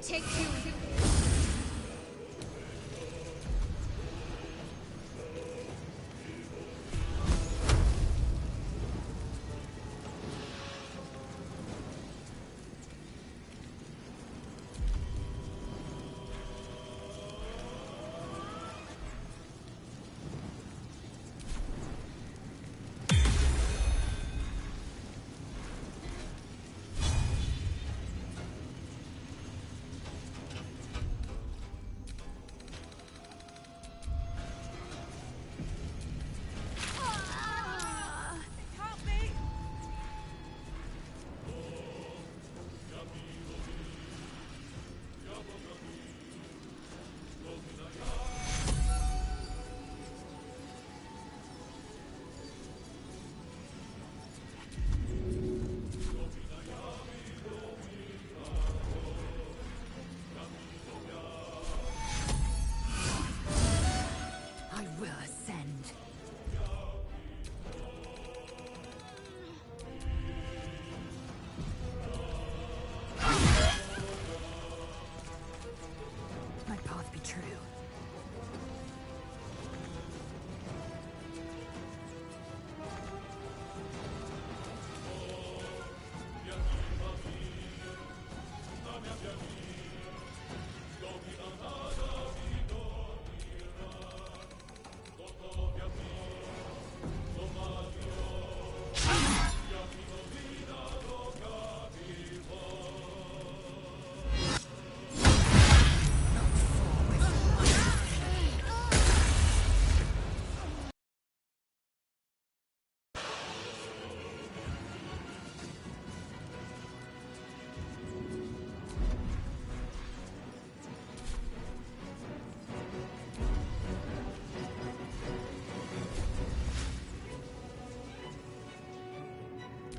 take you.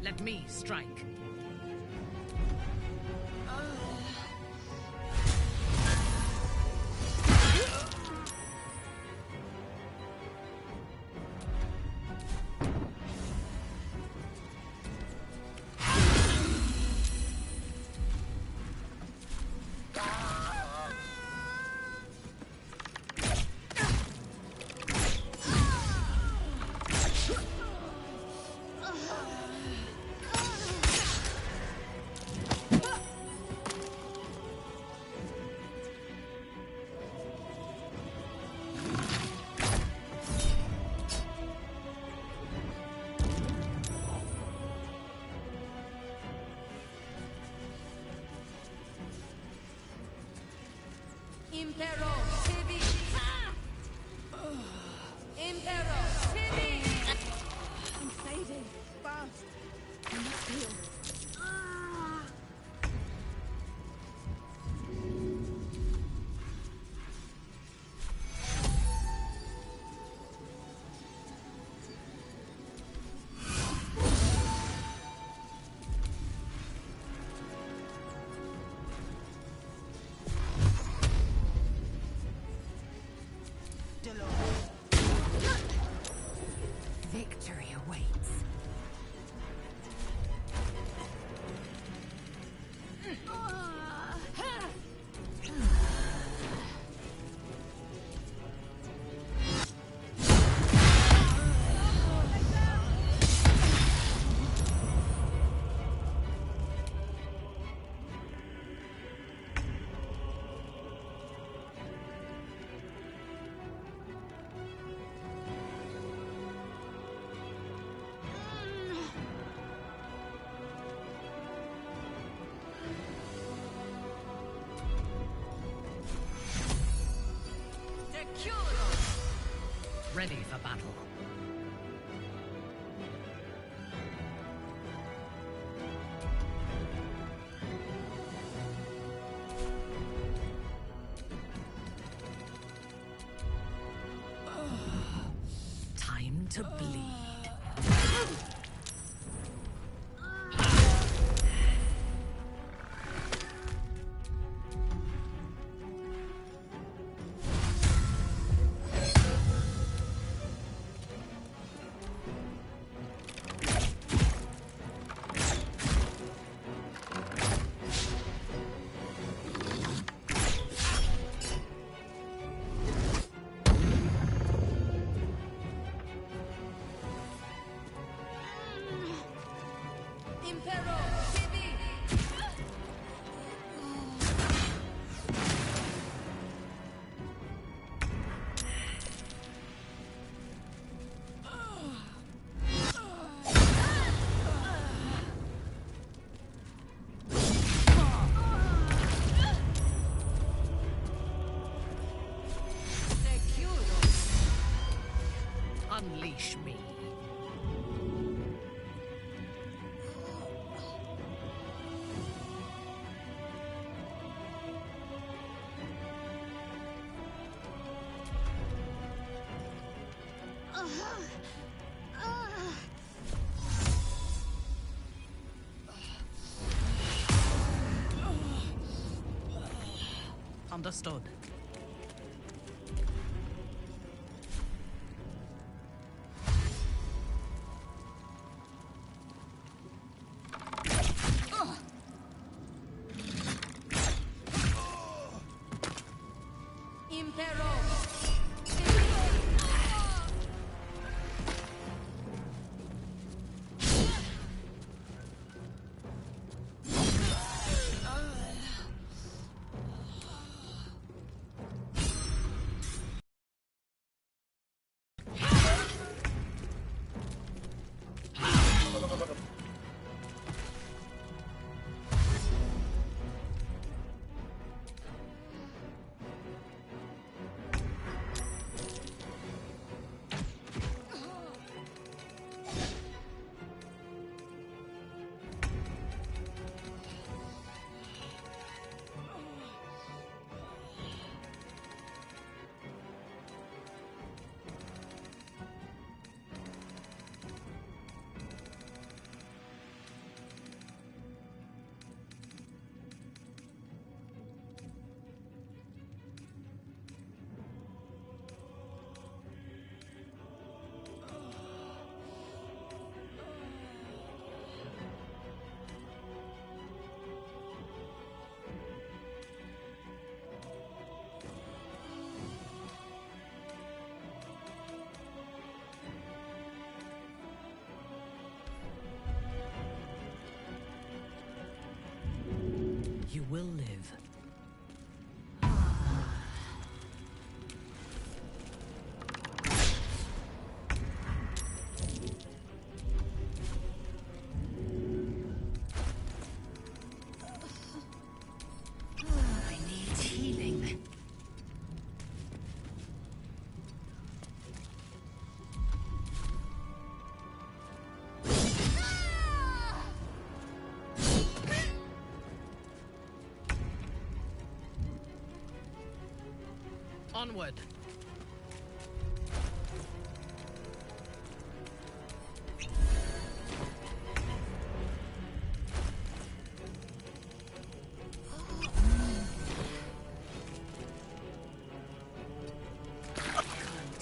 Let me strike. Impero Civi! Impero Civi! I'm fading fast. I must heal. Victory awaits. Ready for battle. Time to bleed. Understood. Impero. You will live. I need healing. Onward.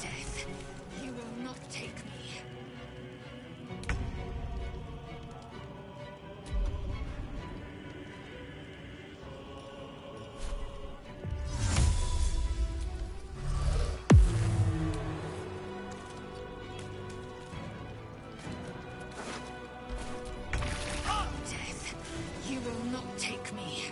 Death, you will not take me. Death, you will not take me.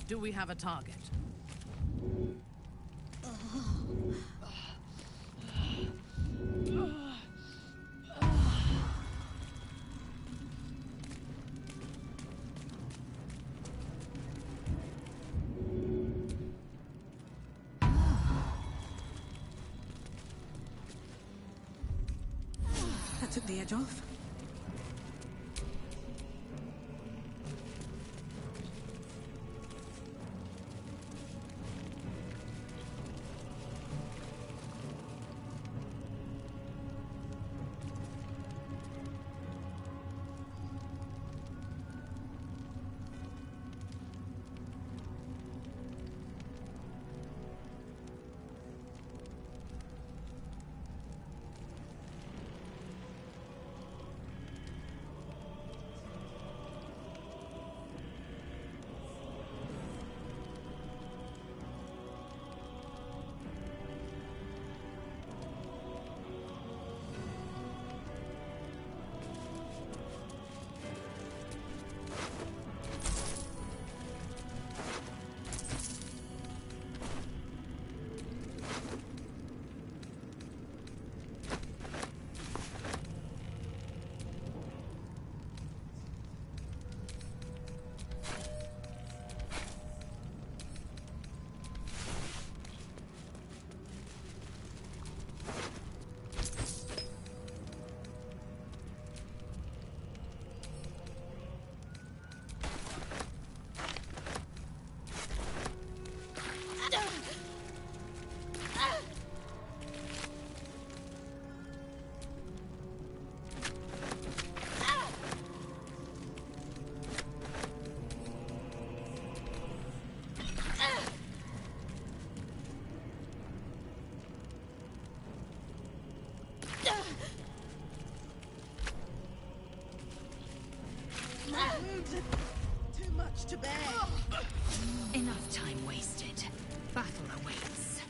Do we have a target? That took the edge off. Too much to bear. Enough time wasted. Battle awaits.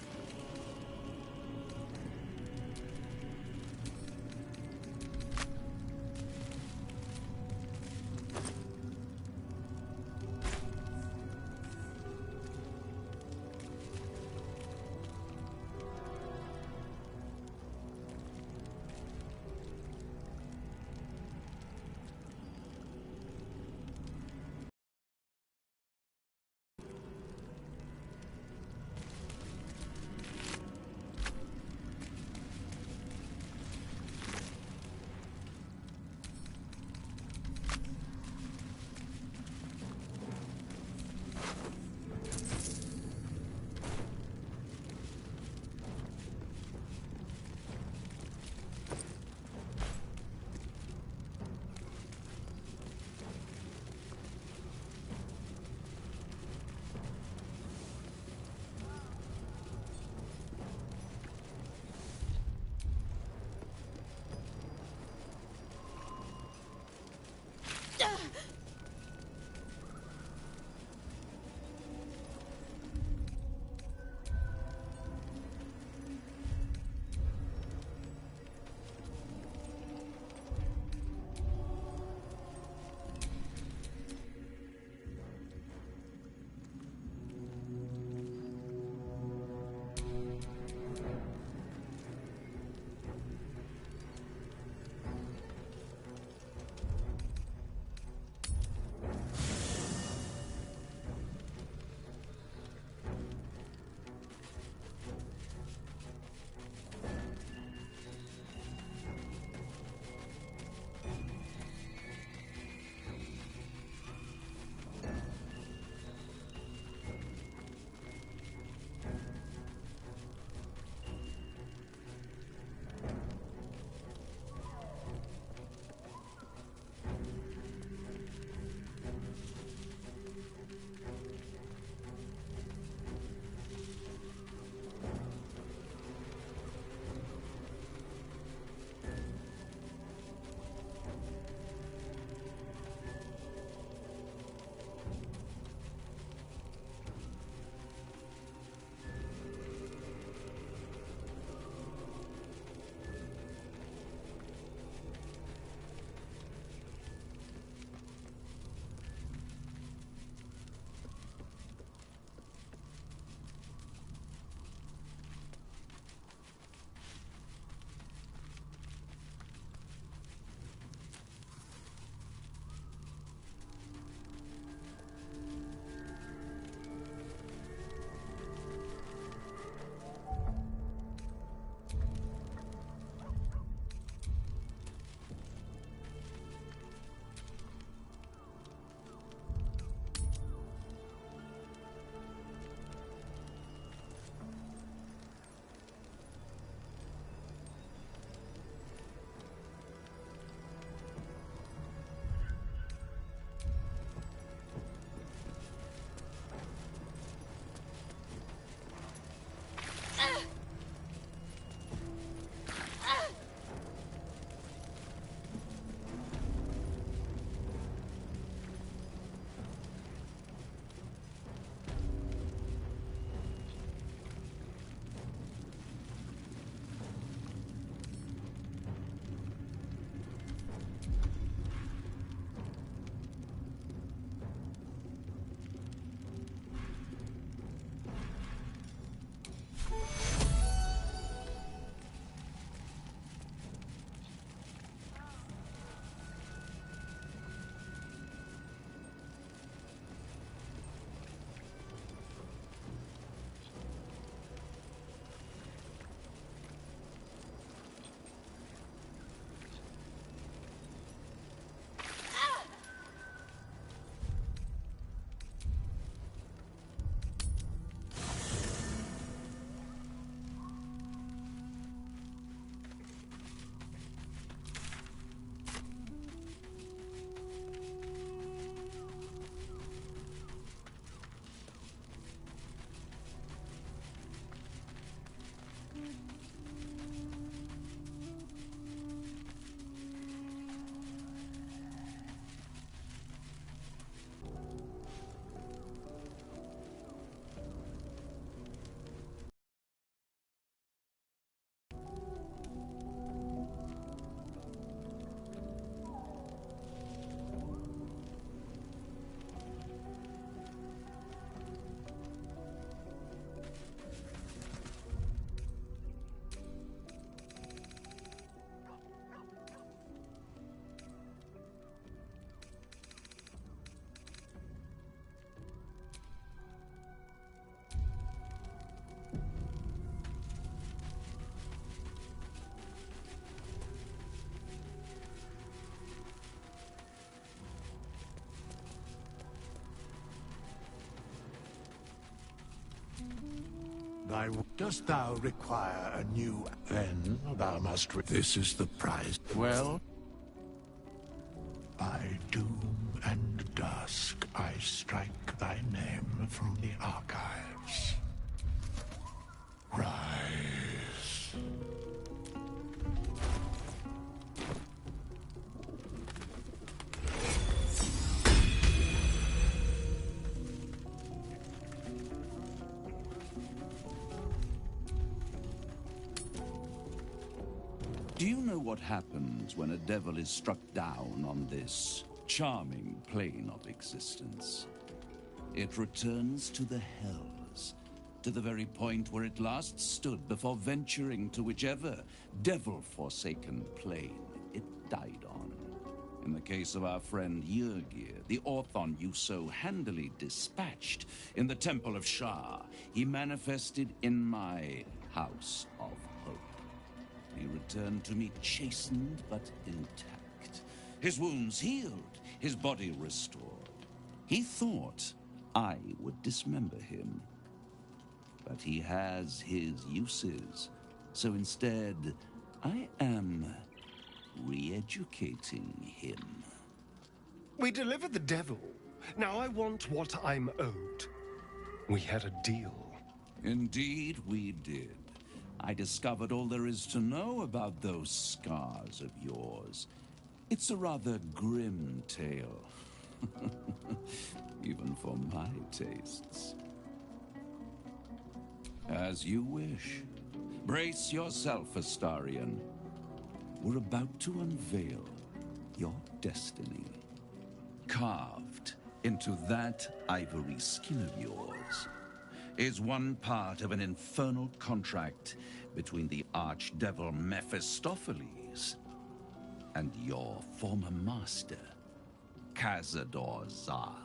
Dost thou require a new... Then thou must... This is the price. Well? By doom and dusk, I strike thy name from the archives. Rise. Do you know what happens when a devil is struck down on this charming plane of existence? It returns to the hells, to the very point where it last stood before venturing to whichever devil-forsaken plane it died on. In the case of our friend Yrgir, the Orthon you so handily dispatched in the Temple of Shah, he manifested in my House of Hope. He returned to me chastened but intact. His wounds healed, his body restored. He thought I would dismember him. But he has his uses. So instead, I am re-educating him. We delivered the devil. Now I want what I'm owed. We had a deal. Indeed, we did. I discovered all there is to know about those scars of yours. It's a rather grim tale. Even for my tastes. As you wish. Brace yourself, Astarion. We're about to unveil your destiny. Carved into that ivory skin of yours is one part of an infernal contract between the archdevil Mephistopheles and your former master, Cazador Zar.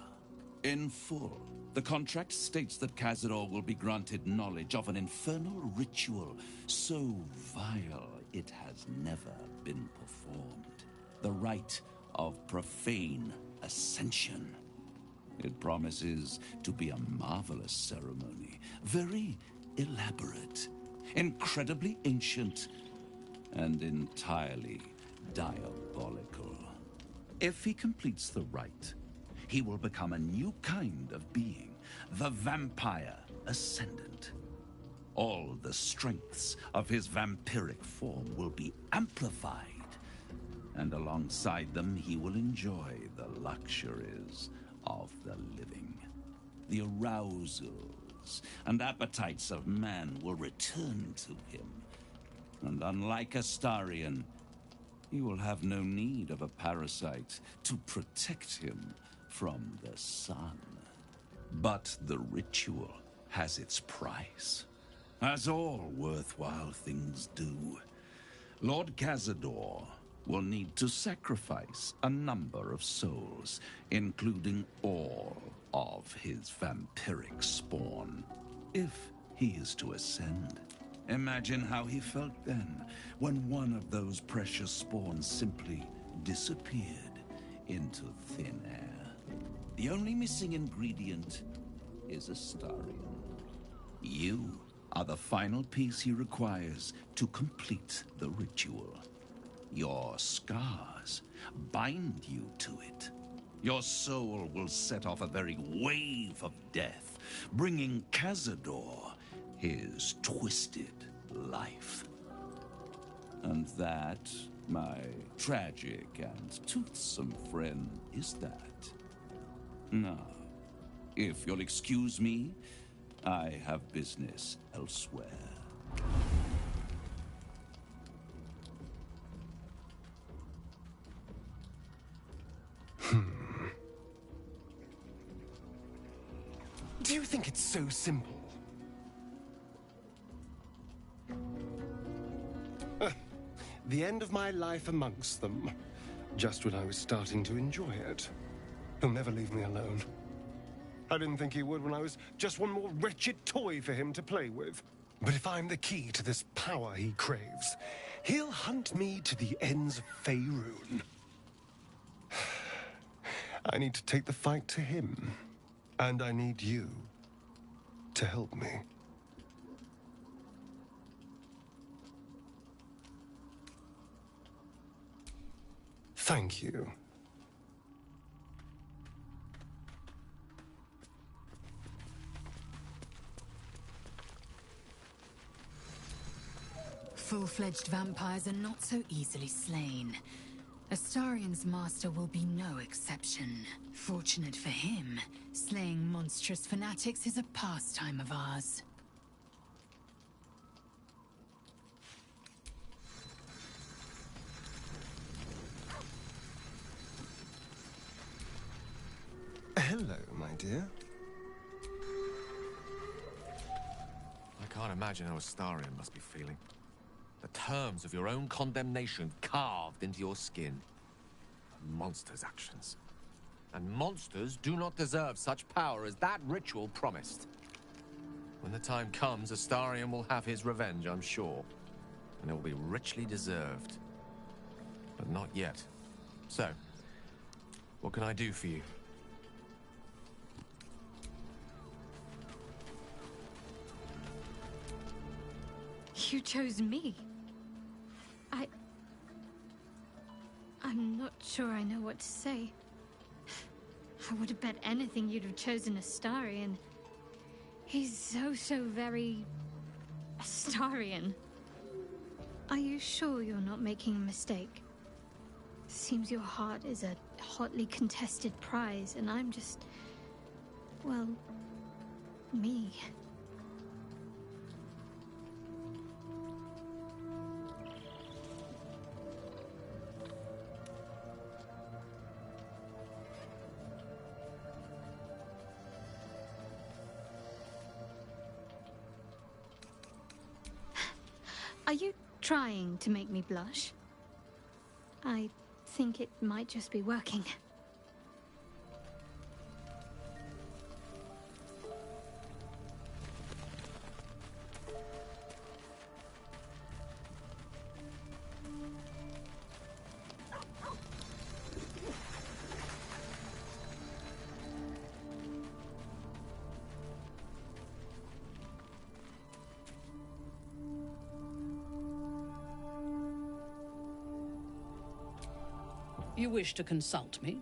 In full, the contract states that Cazador will be granted knowledge of an infernal ritual so vile it has never been performed. The rite of profane ascension. It promises to be a marvelous ceremony, very elaborate, incredibly ancient, and entirely diabolical. If he completes the rite, he will become a new kind of being, the Vampire Ascendant. All the strengths of his vampiric form will be amplified, and alongside them he will enjoy the luxuries of the living. The arousals and appetites of man will return to him. And unlike Astarion, he will have no need of a parasite to protect him from the sun. But the ritual has its price, as all worthwhile things do. Lord Cazador will need to sacrifice a number of souls, including all of his vampiric spawn, if he is to ascend. Imagine how he felt then, when one of those precious spawns simply disappeared into thin air. The only missing ingredient is Astarion. You are the final piece he requires to complete the ritual. Your scars bind you to it. Your soul will set off a very wave of death, bringing Cazador his twisted life. And that, my tragic and toothsome friend, is that. Now, if you'll excuse me, I have business elsewhere. Do you think it's so simple? The end of my life amongst them, just when I was starting to enjoy it. He'll never leave me alone. I didn't think he would when I was just one more wretched toy for him to play with. But if I'm the key to this power he craves, he'll hunt me to the ends of Faerun. I need to take the fight to him. And I need you to help me. Thank you. Full-fledged vampires are not so easily slain. Astarion's master will be no exception. Fortunate for him, slaying monstrous fanatics is a pastime of ours. Hello, my dear. I can't imagine how Astarion must be feeling. The terms of your own condemnation carved into your skin. A monster's actions. And monsters do not deserve such power as that ritual promised. When the time comes, Astarion will have his revenge, I'm sure. And it will be richly deserved. But not yet. So, what can I do for you? You chose me. I'm not sure I know what to say. I would have bet anything you'd have chosen Astarion. He's so very... Astarion. Are you sure you're not making a mistake? Seems your heart is a hotly contested prize, and I'm just... well... me. Are you trying to make me blush? I think it might just be working. You wish to consult me?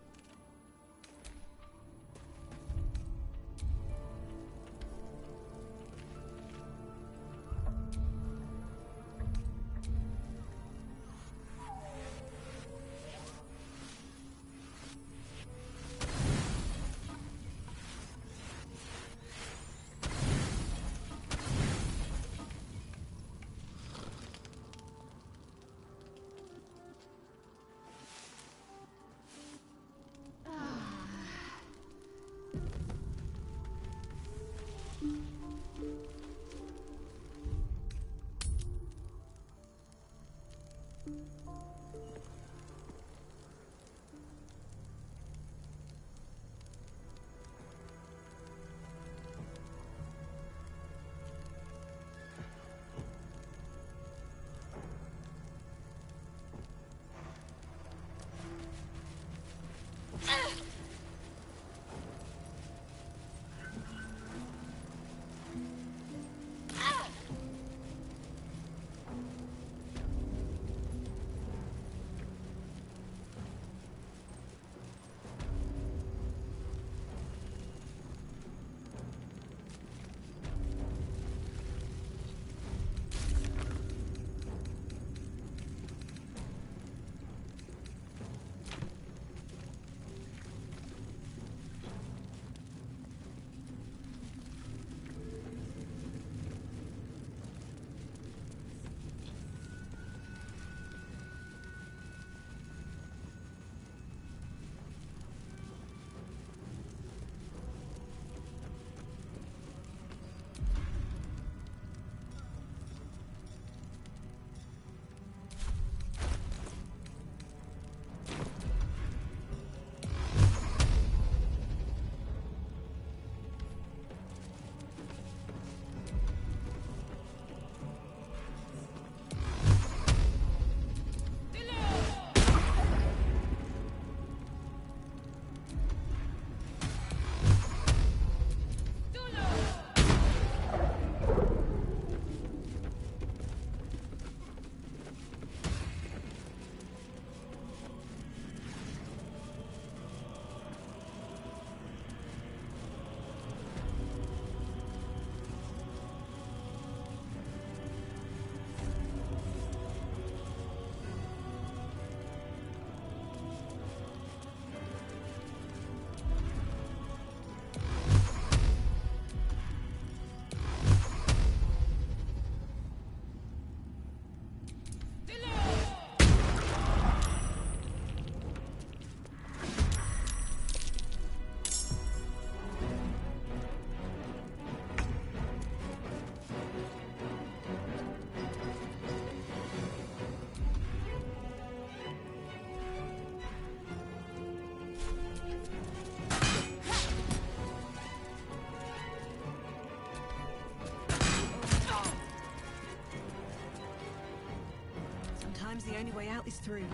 only way out is through.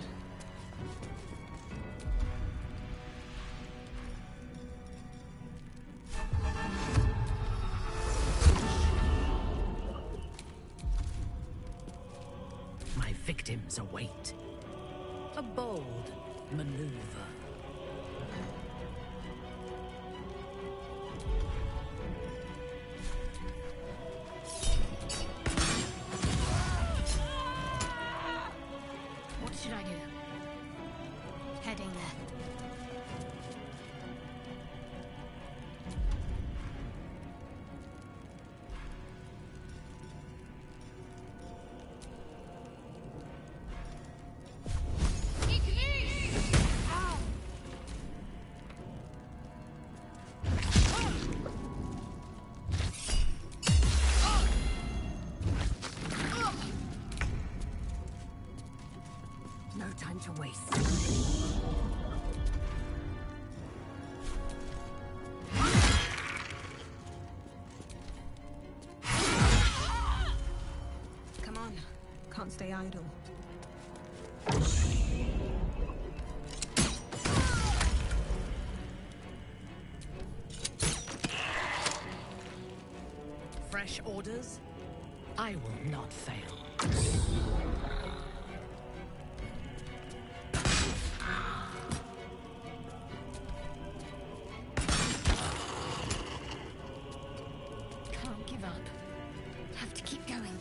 My victims await. A bold maneuver. What should I do? Heading there. No time to waste. Come on. Can't stay idle. Fresh orders? I will not fail. Can't give up. Have to keep going.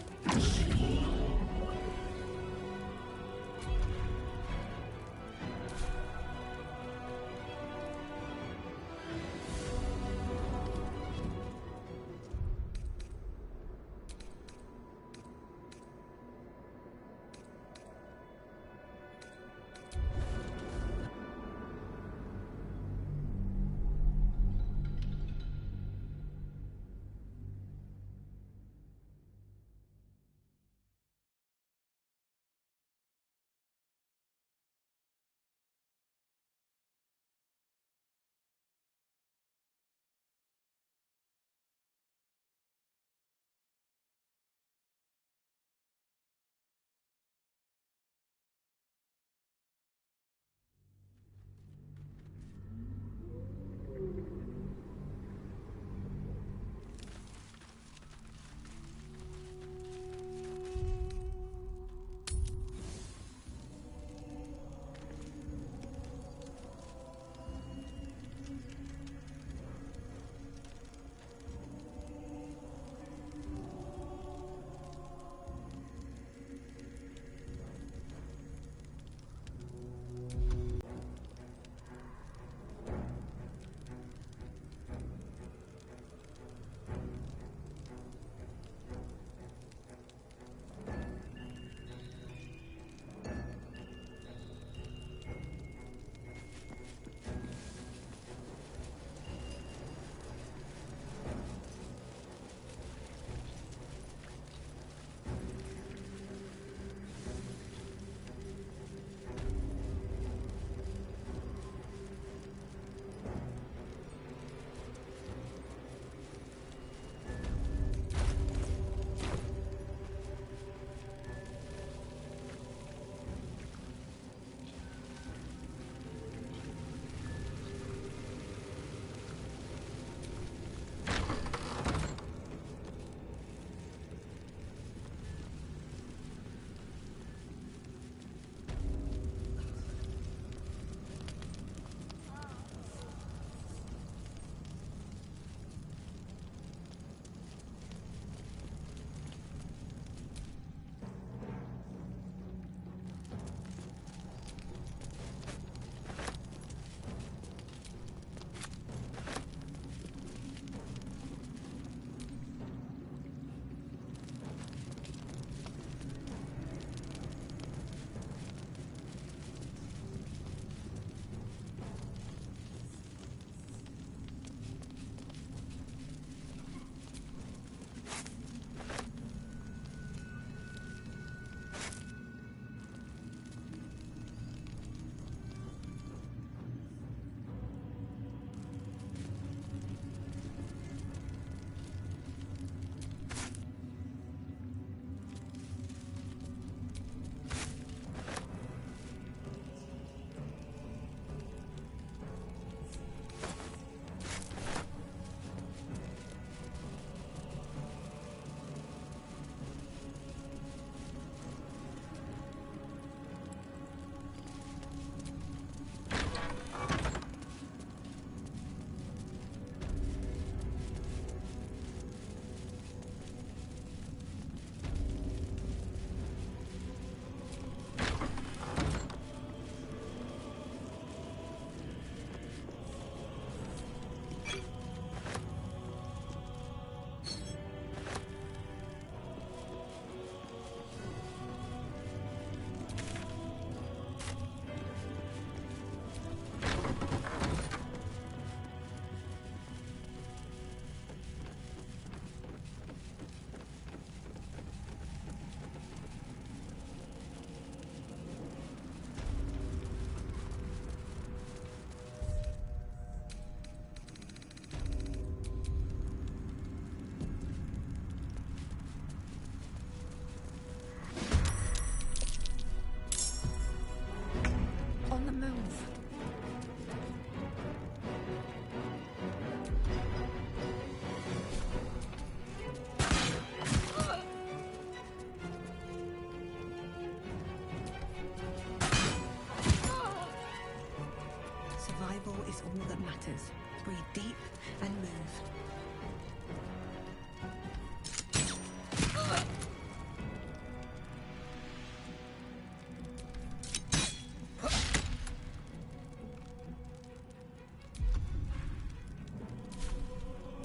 Survival is all that matters. Breathe deep and move.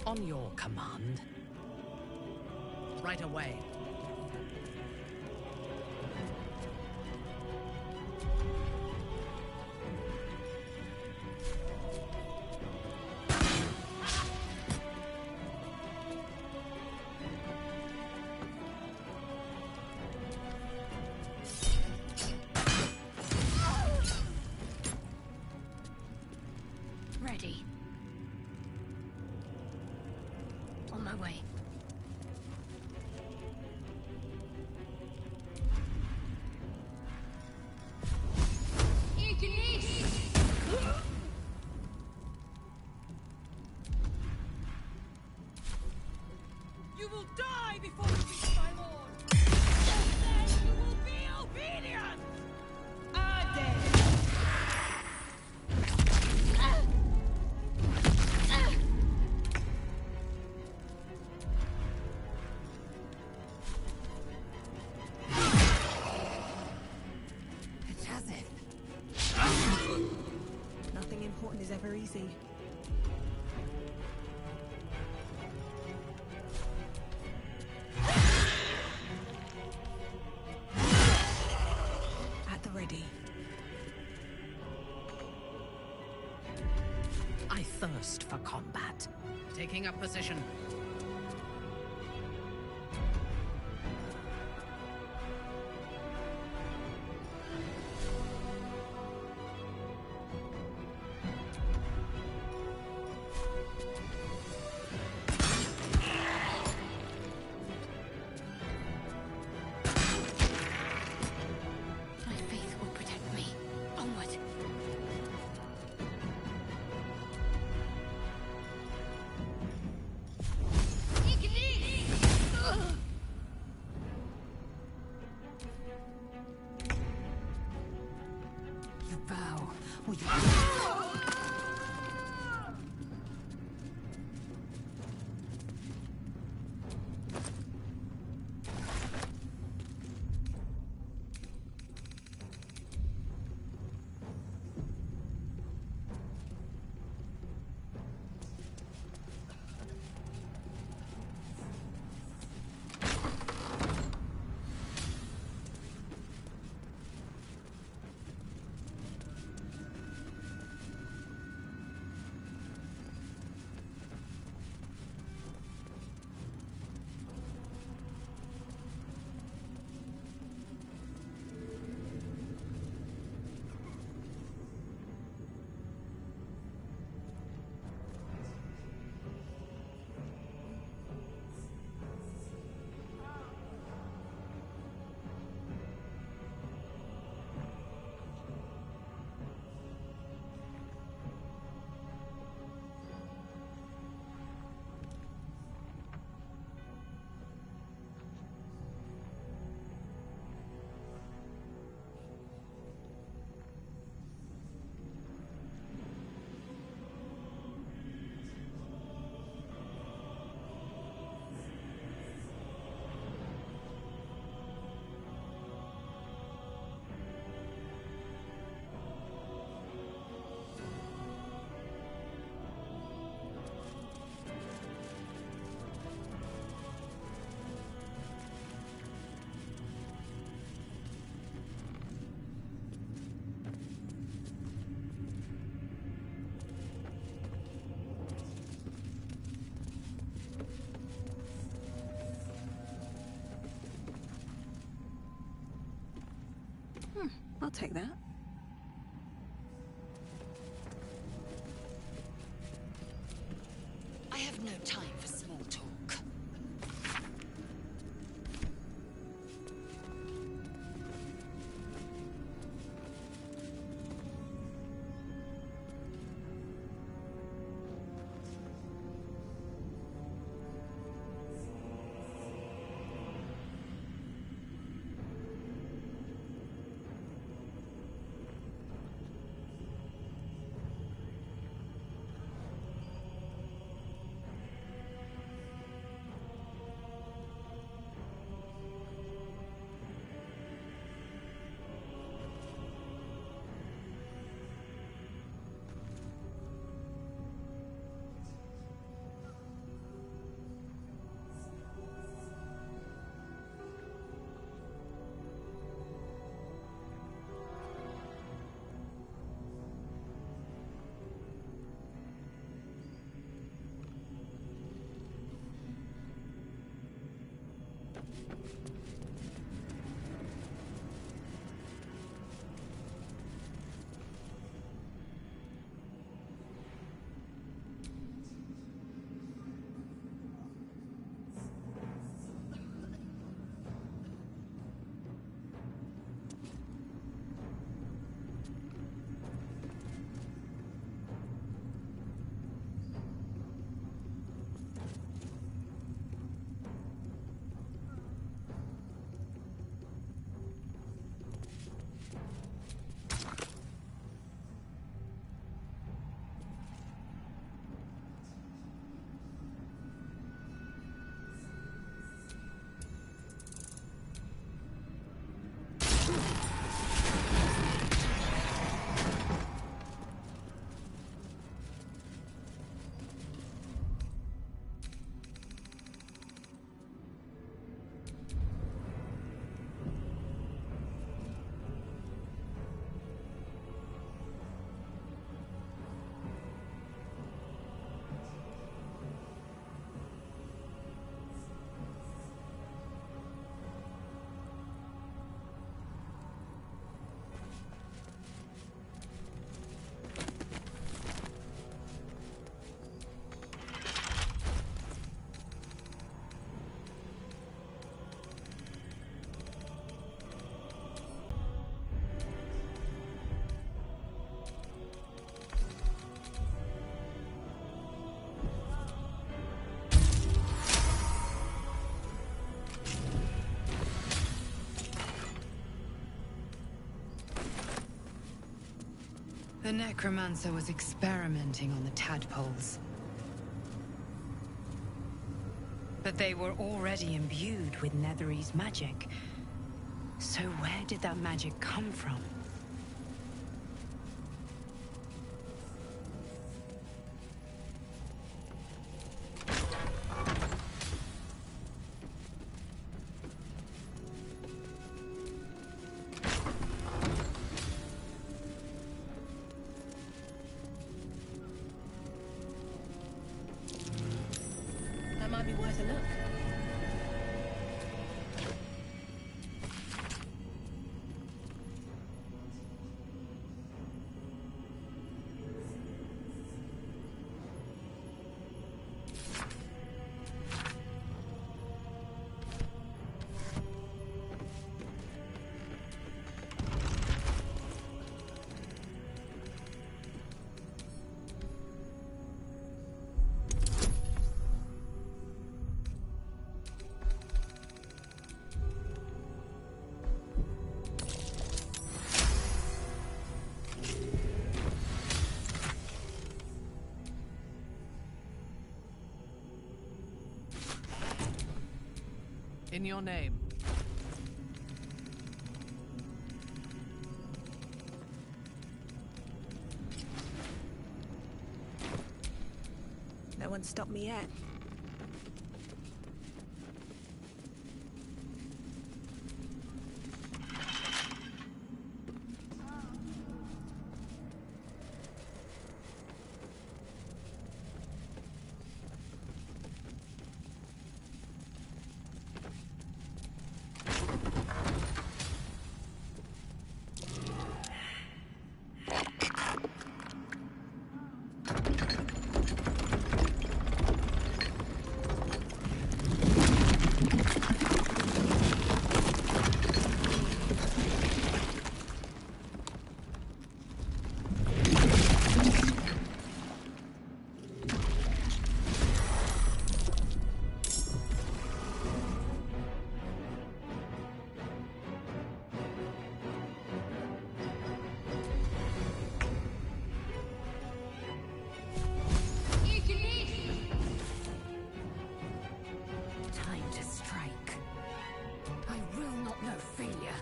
On your command. Right away. Ready. On my way. You will die before you reach my lord! Then you will be obedient! It has it. Nothing important is ever easy. At the ready. I thirst for combat. Taking up position. My faith will protect me. Onward. You bow, or you... I'll take that. I have no time for small talk. The necromancer was experimenting on the tadpoles. But they were already imbued with Netherese magic. So where did that magic come from? That might be worth a look. In your name. No one stopped me yet. Time to strike. I will not know failure.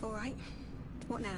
All right. What now?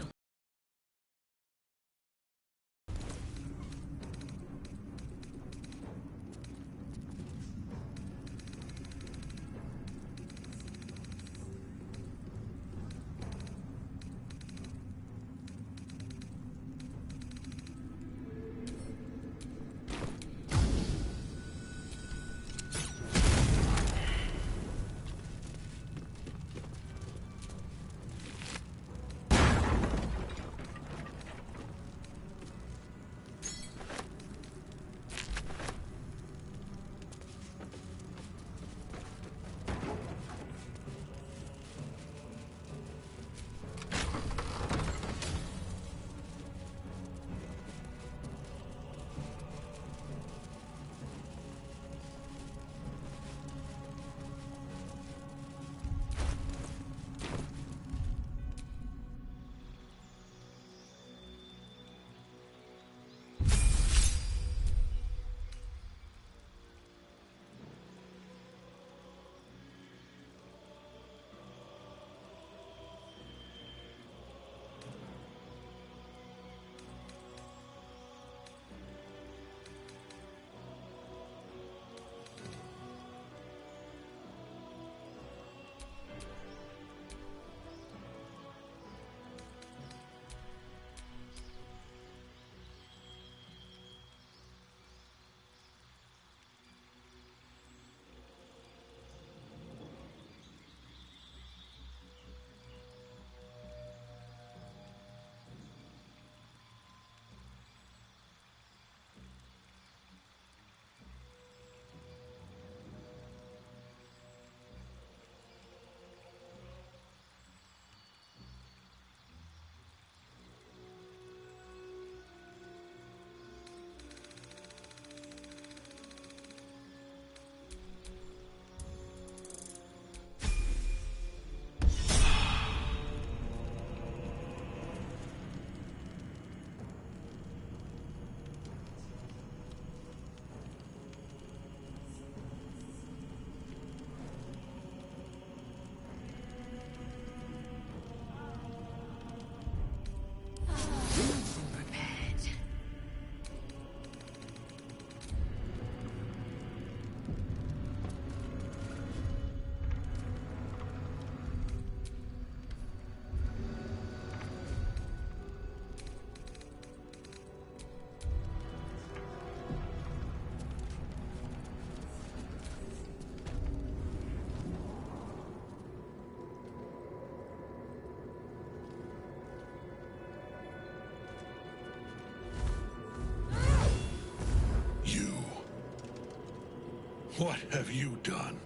What have you done?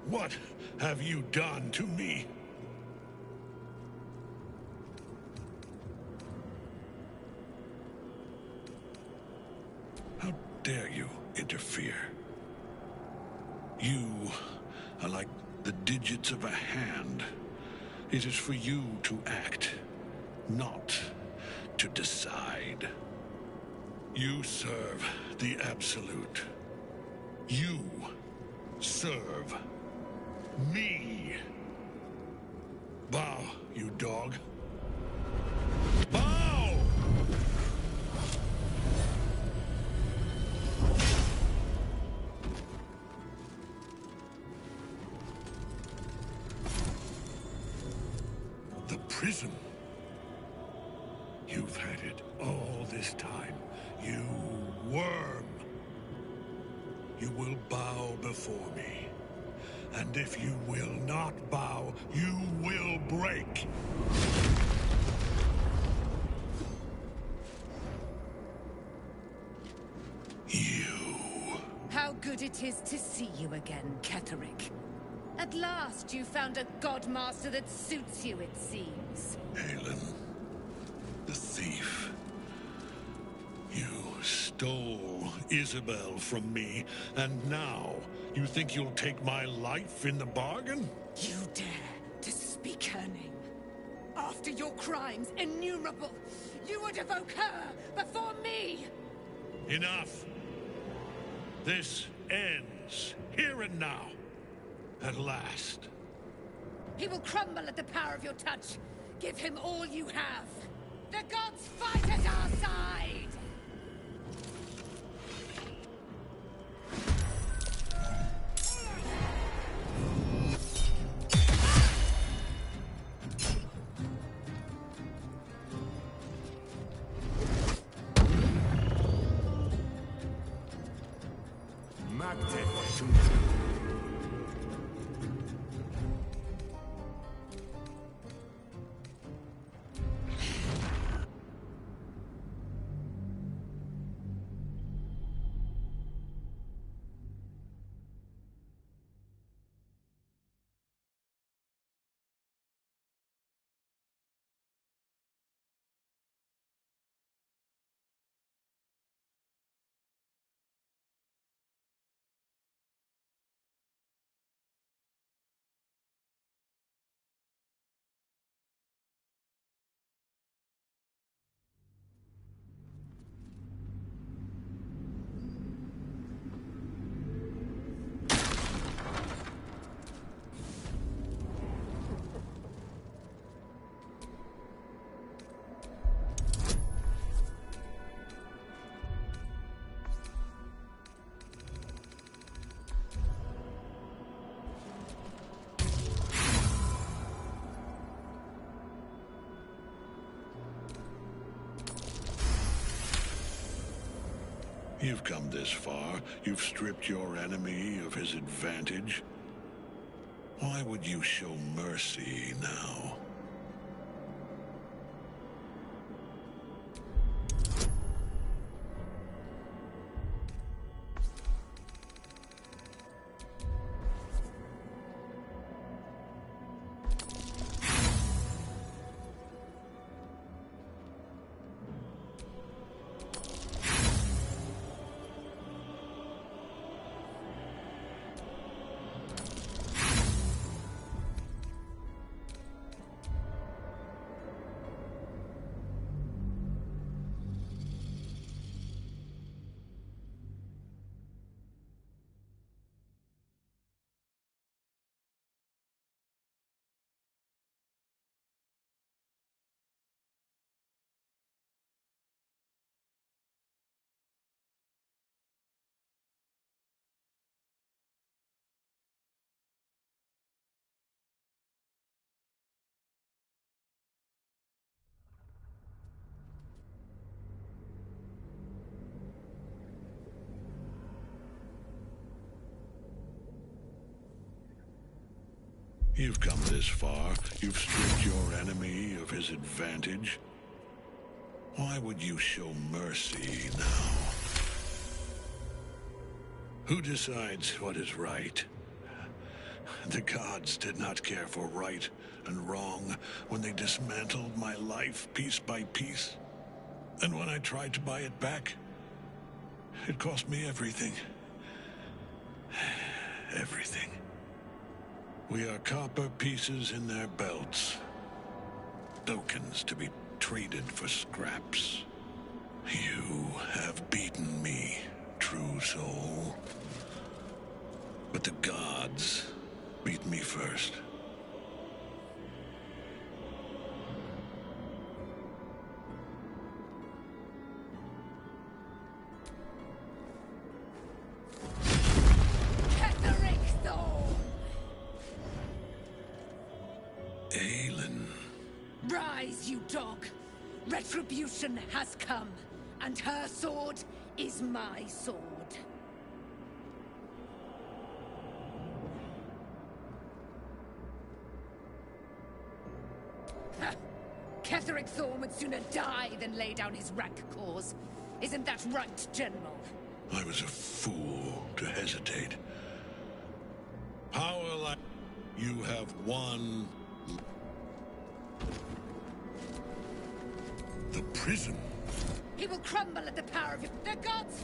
What have you done to me? How dare you interfere? You are like the digits of a hand. It is for you to act, not to decide. You serve the Absolute. You serve me. Bow, you dog. Bow! The prism. You've had it all this time, you worm. You will bow before me. And if you will not bow, you will break. You. How good it is to see you again, Ketherick. At last you found a godmaster that suits you, it seems. Halen, the thief. You stole Isabel from me, and now you think you'll take my life in the bargain? You dare to speak her name? After your crimes innumerable, you would evoke her before me! Enough! This ends here and now. At last. He will crumble at the power of your touch. Give him all you have. The gods fight at our side! You've come this far. You've stripped your enemy of his advantage. Why would you show mercy now? You've come this far. You've stripped your enemy of his advantage. Why would you show mercy now? Who decides what is right? The gods did not care for right and wrong when they dismantled my life piece by piece. And when I tried to buy it back, it cost me everything. Everything. We are copper pieces in their belts. Tokens to be traded for scraps. You have beaten me, true soul. But the gods beat me first. Rise, you dog! Retribution has come, and her sword is my sword. Ha! Ketheric Thorn would sooner die than lay down his rank cause. Isn't that right, General? I was a fool to hesitate. Power like you have won. The prism. He will crumble at the power of the gods.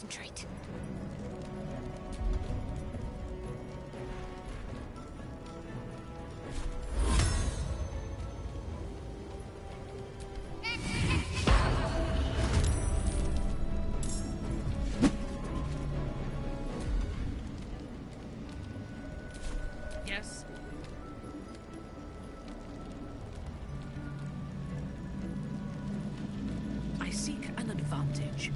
concentrate. Yes? I seek an advantage.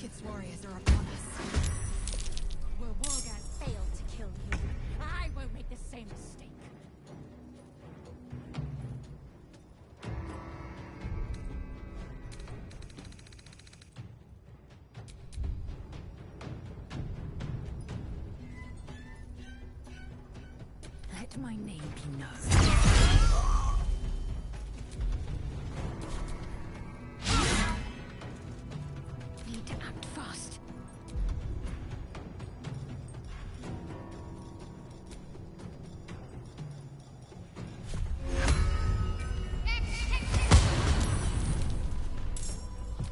Wicket's warriors are upon us. Where Wargaz failed to kill you, I won't make the same mistake. Let my name be known. Need to act fast.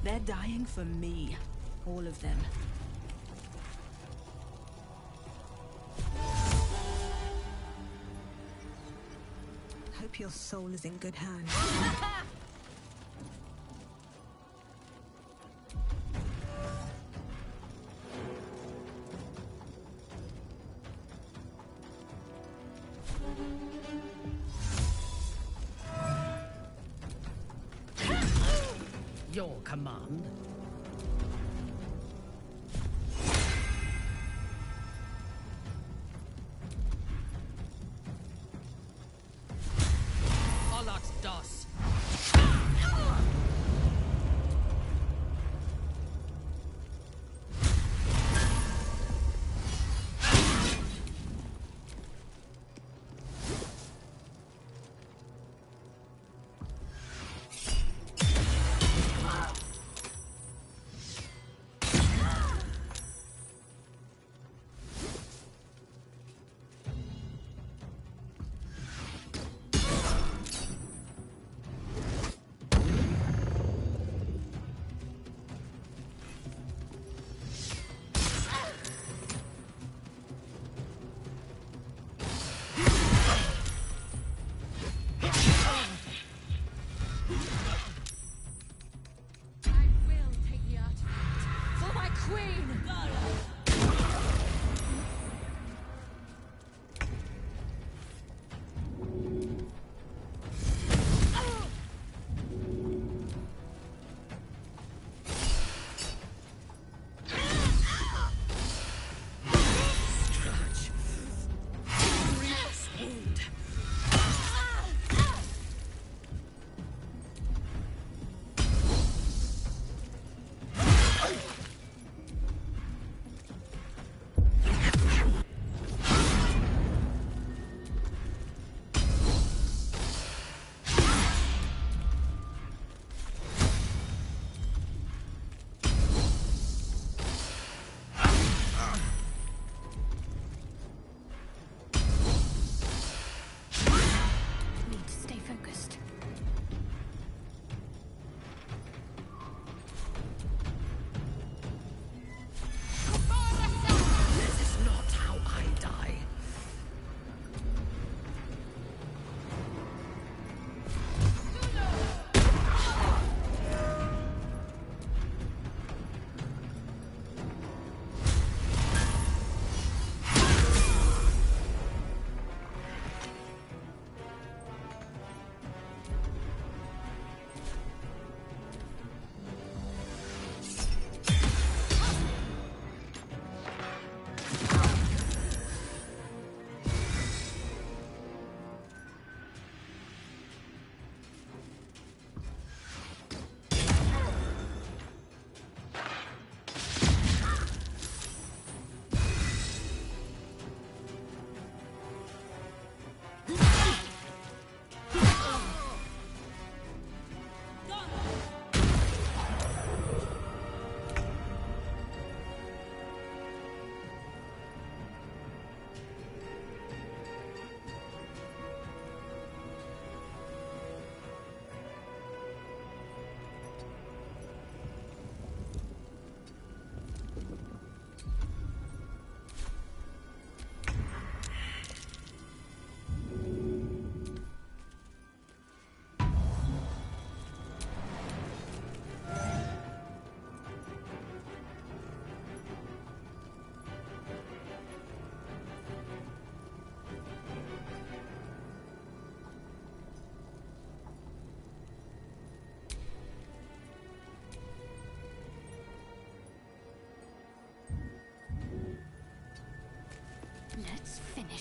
They're dying for me. All of them. Hope your soul is in good hands. Your command. Olax das.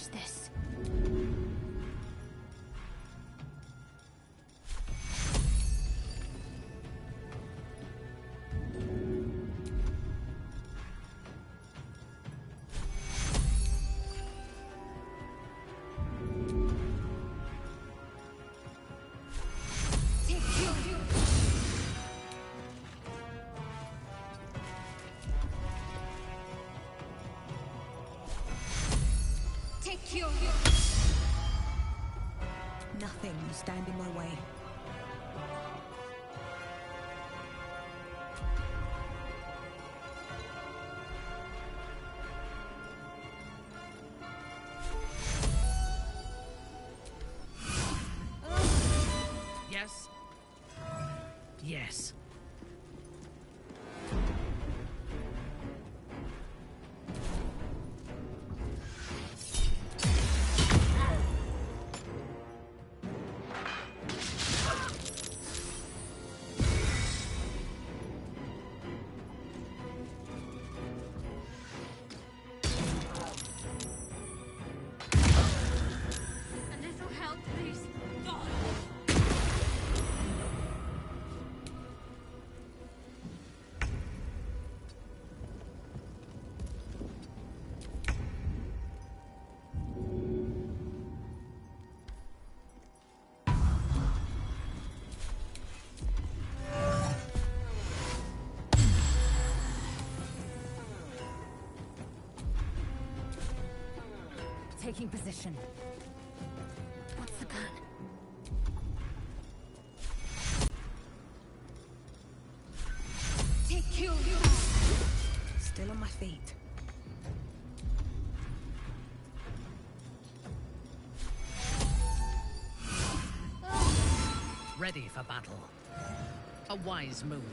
is this? Nothing will stand in my way. Yes? Yes. A little help, please. Taking position. What's the plan? Take you. Still on my feet. Ready for battle. A wise move.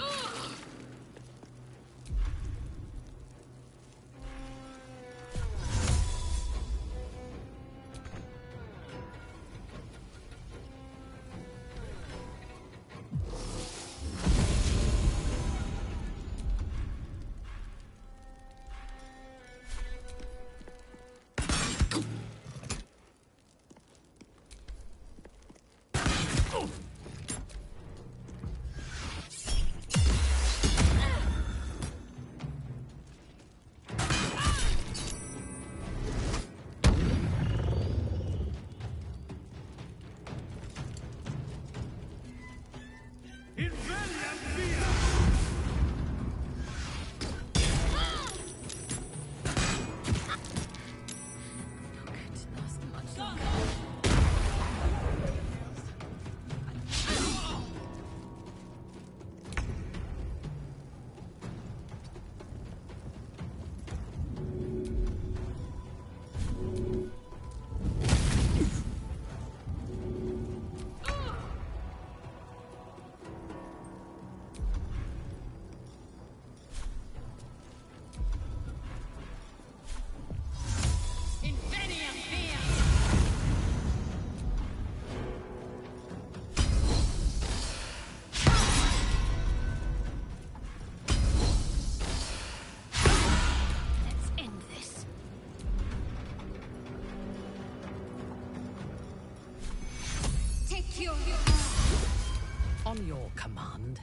On your command.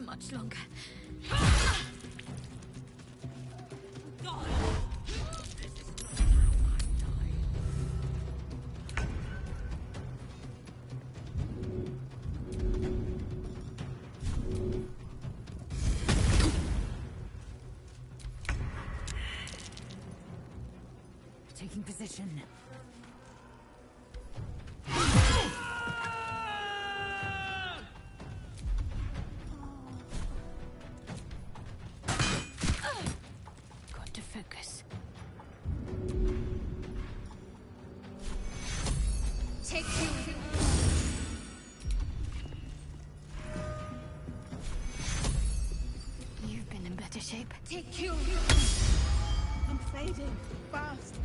Much longer. Taking position. Take you. You've been in better shape. Take you. I'm fading. Fast.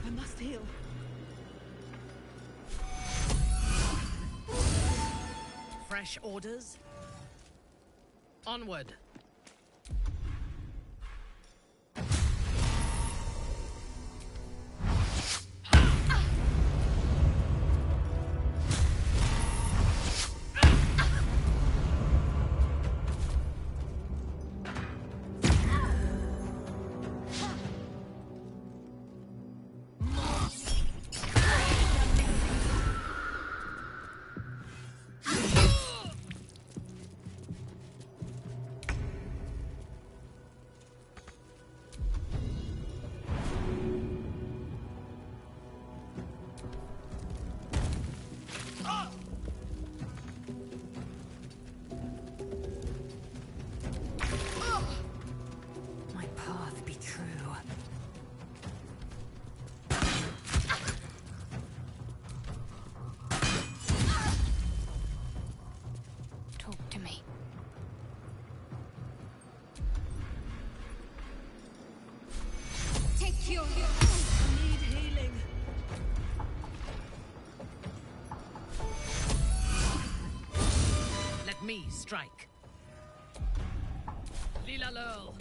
I must heal. Fresh orders? Onward. My path be true. Talk to me. Take you. Need healing. Let me strike. Lila Lurl.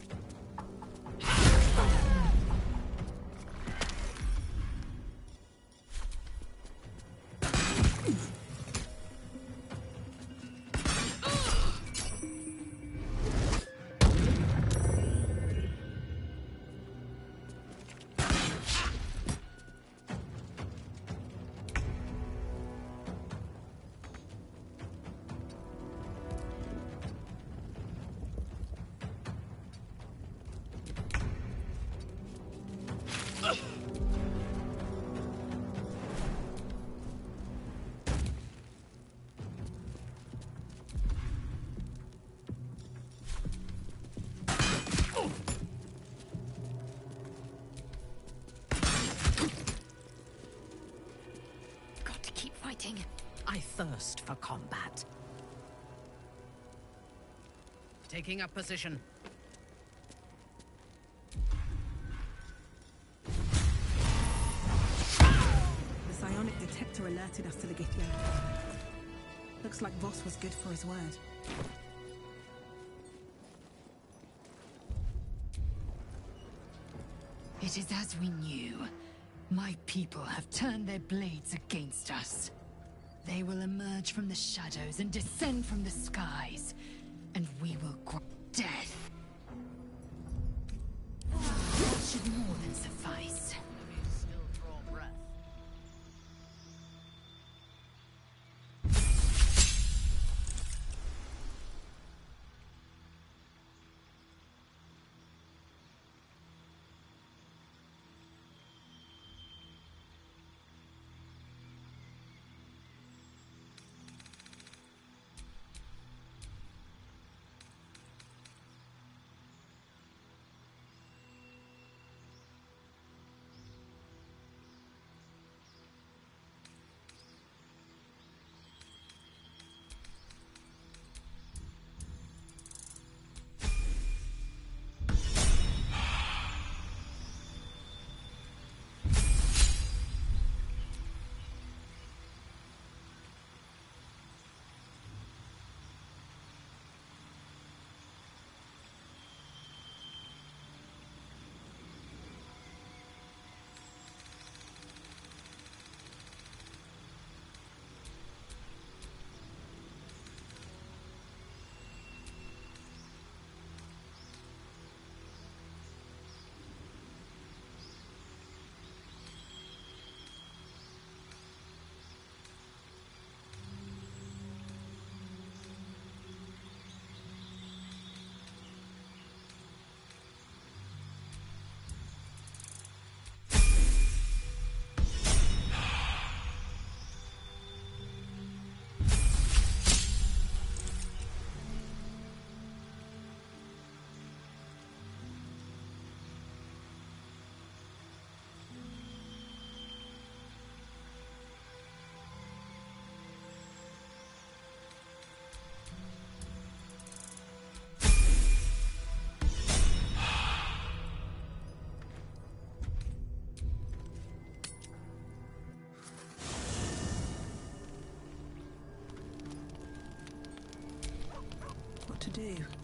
Got to keep fighting. I thirst for combat. Taking up position. The psionic detector alerted us to the Githyan. Looks like Voss was good for his word. It is as we knew. My people have turned their blades against us. They will emerge from the shadows and descend from the skies, and we will grant death. That should more than suffice. Still draw breath. do.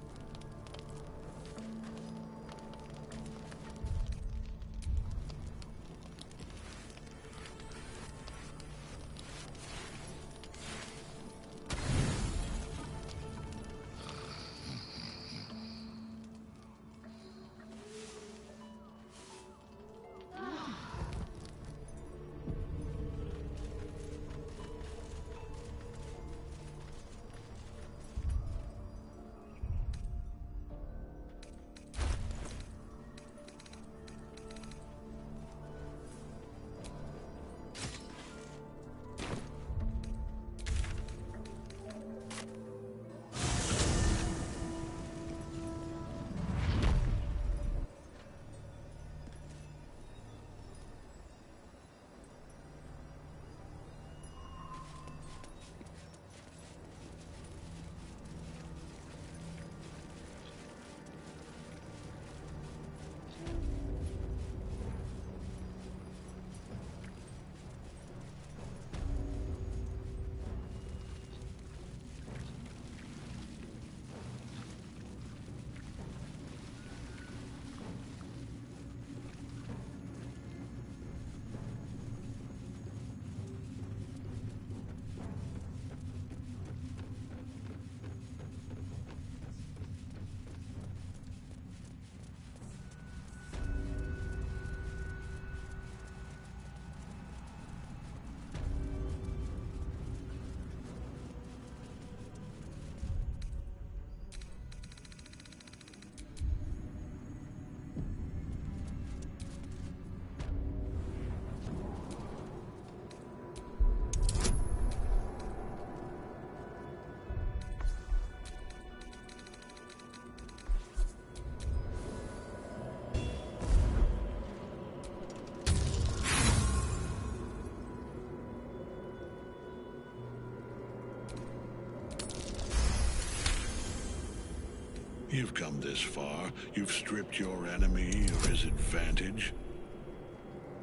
You've come this far. You've stripped your enemy of his advantage.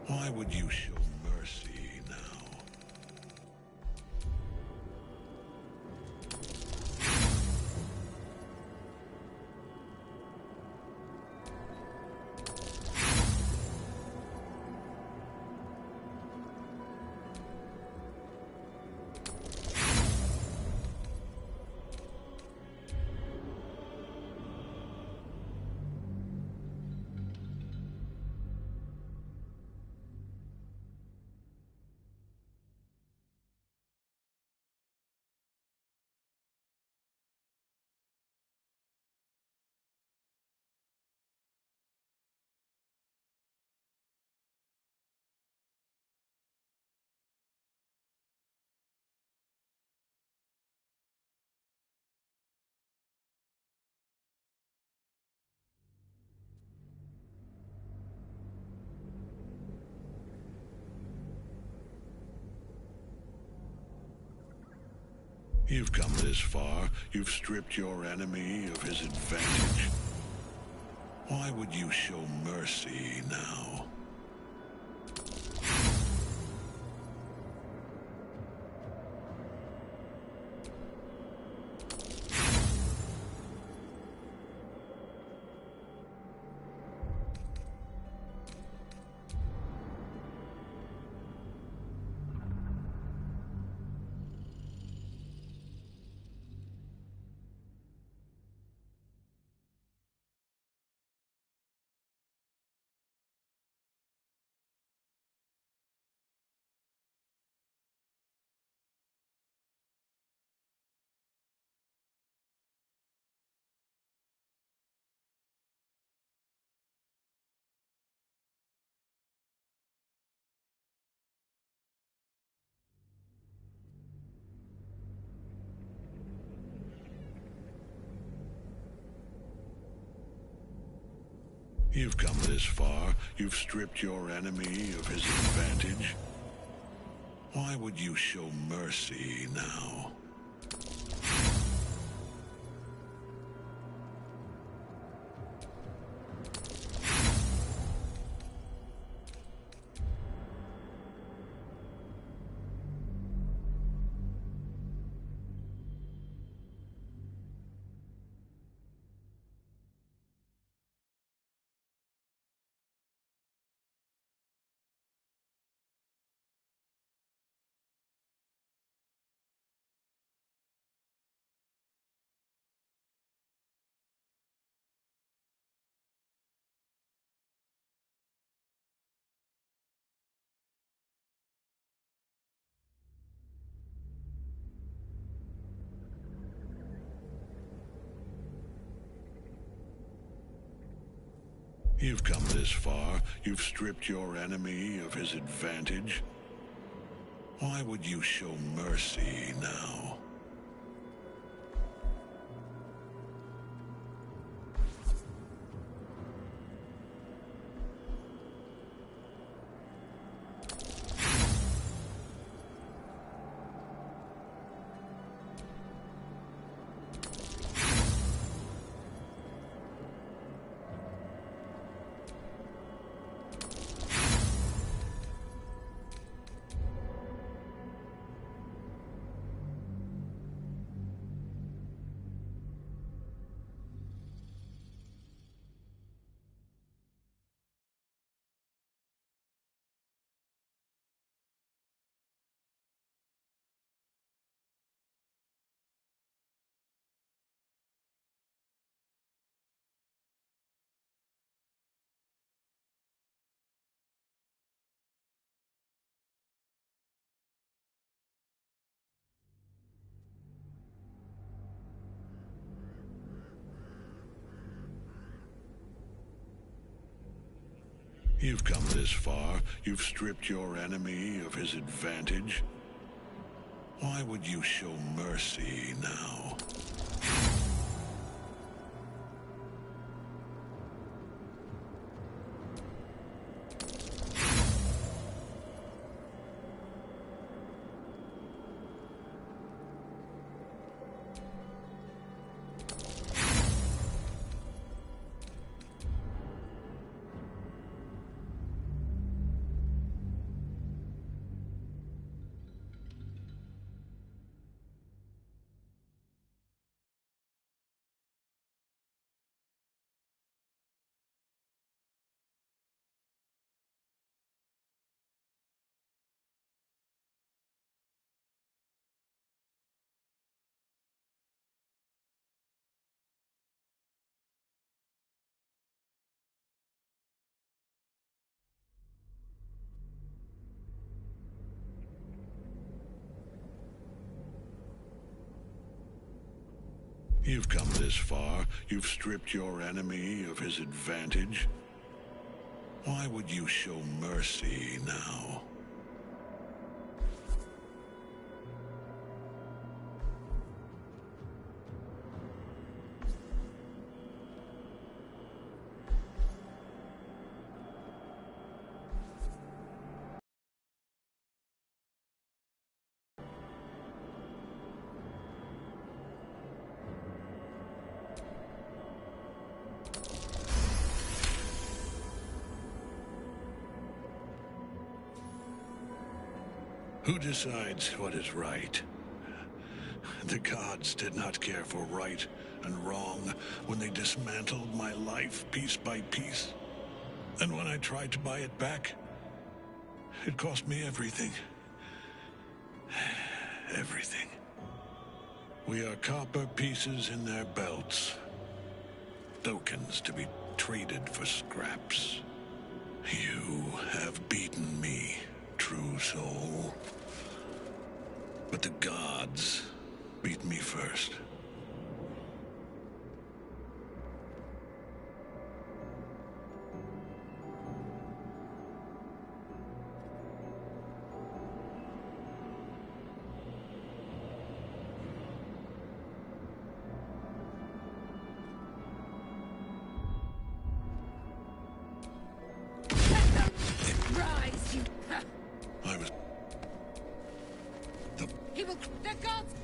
Why would you show mercy now? You've come this far. You've stripped your enemy of his advantage. Why would you show mercy now? You've come this far. You've stripped your enemy of his advantage. Why would you show mercy now? You've come this far. You've stripped your enemy of his advantage. Why would you show mercy now? You've come this far. You've stripped your enemy of his advantage. Why would you show mercy now? You've come this far. You've stripped your enemy of his advantage. Why would you show mercy now? Who decides what is right? The gods did not care for right and wrong when they dismantled my life piece by piece. And when I tried to buy it back, it cost me everything. Everything. We are copper pieces in their belts. Tokens to be traded for scraps. You have beaten me, true soul. But the gods beat me first. Rise, you... I was... He will... The gods...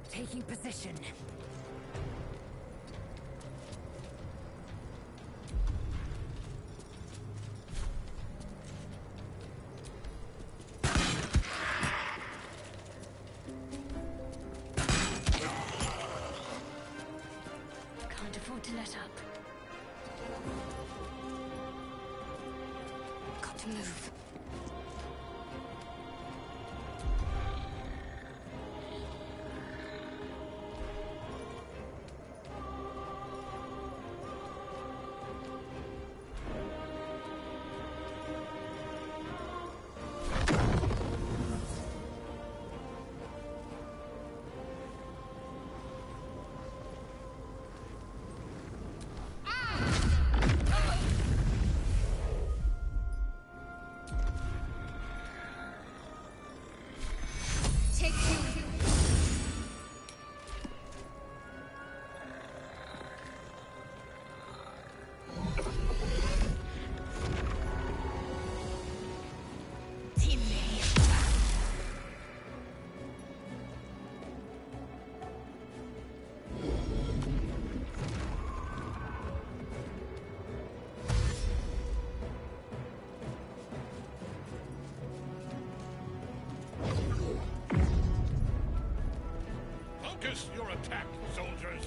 Taking position. to let up. Got to move. Focus your attack, soldiers!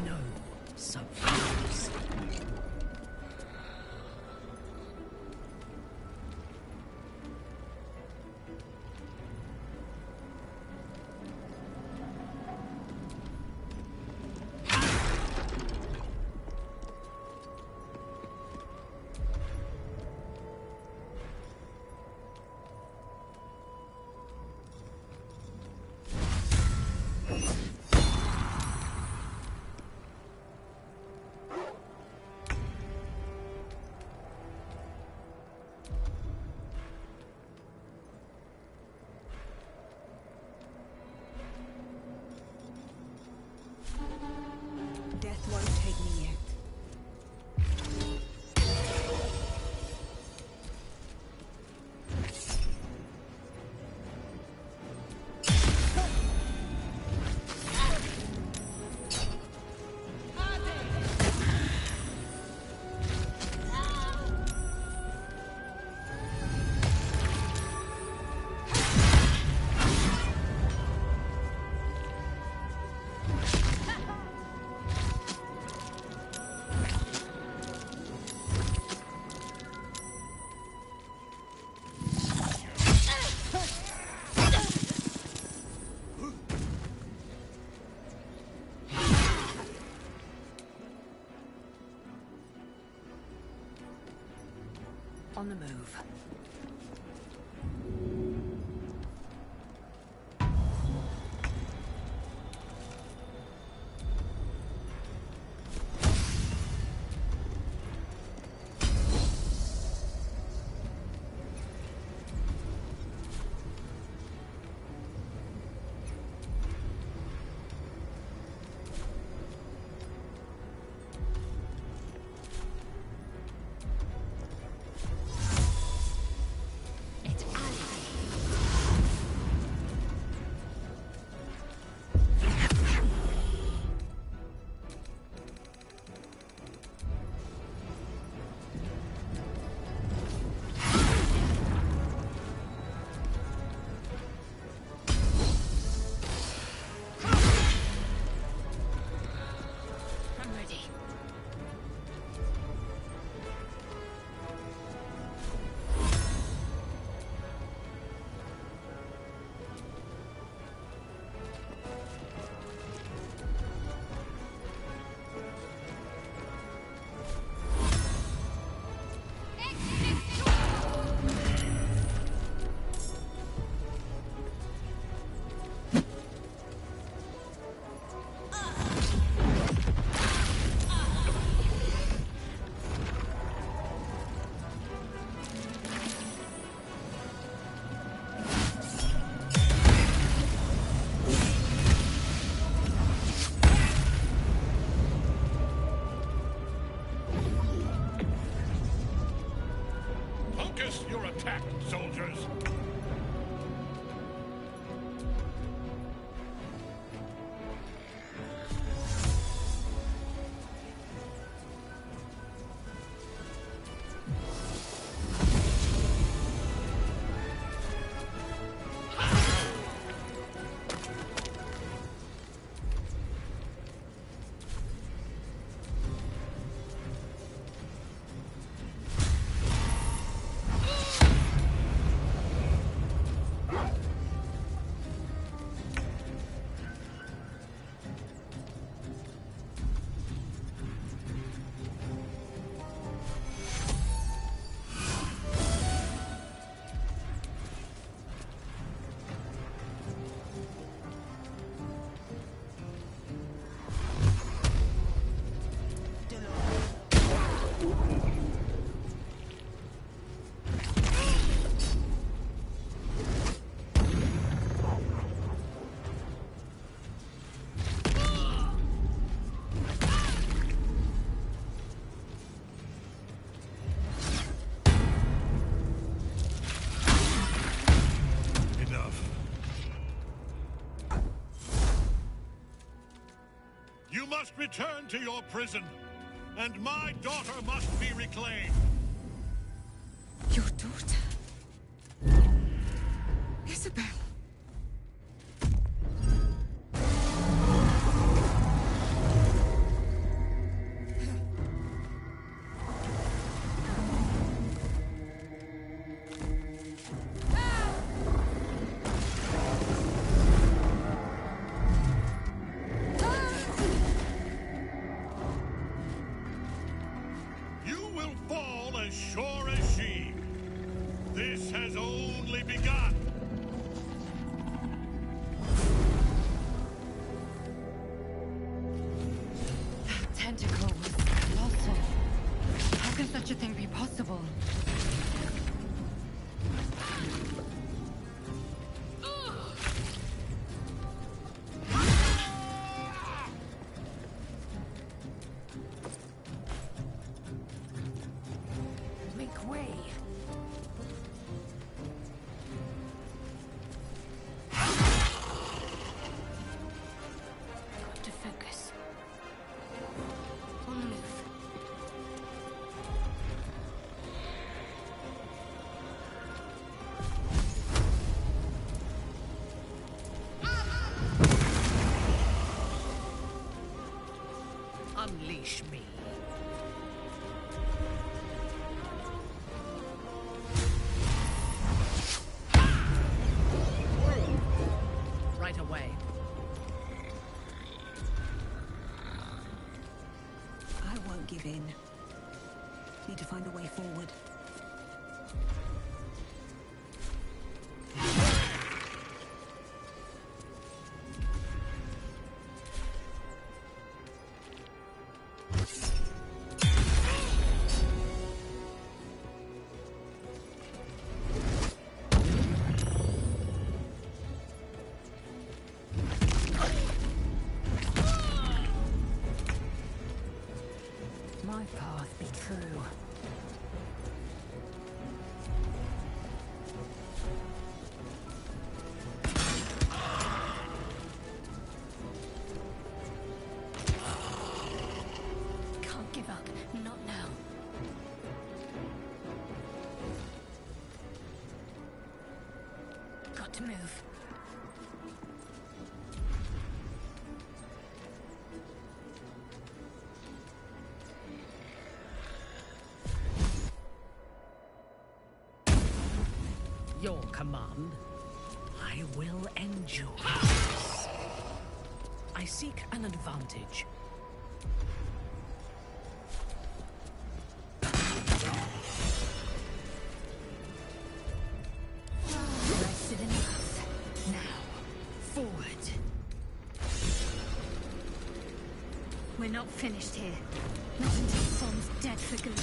No survivors. Death won't take me yet. On the move. Focus your attack, soldiers! must return to your prison, and my daughter must be reclaimed. Your daughter? Isabel. You will fall as sure as she. This has only begun. That tentacle was colossal. How can such a thing be possible? Make way. Got to focus. On the move. Unleash me. Right away. I won't give in. Need to find a way forward. My path be true. Can't give up. Not now. Got to move. Your command, I will endure. I seek an advantage. Rested enough. Now, forward. We're not finished here. Not until Som's dead for good.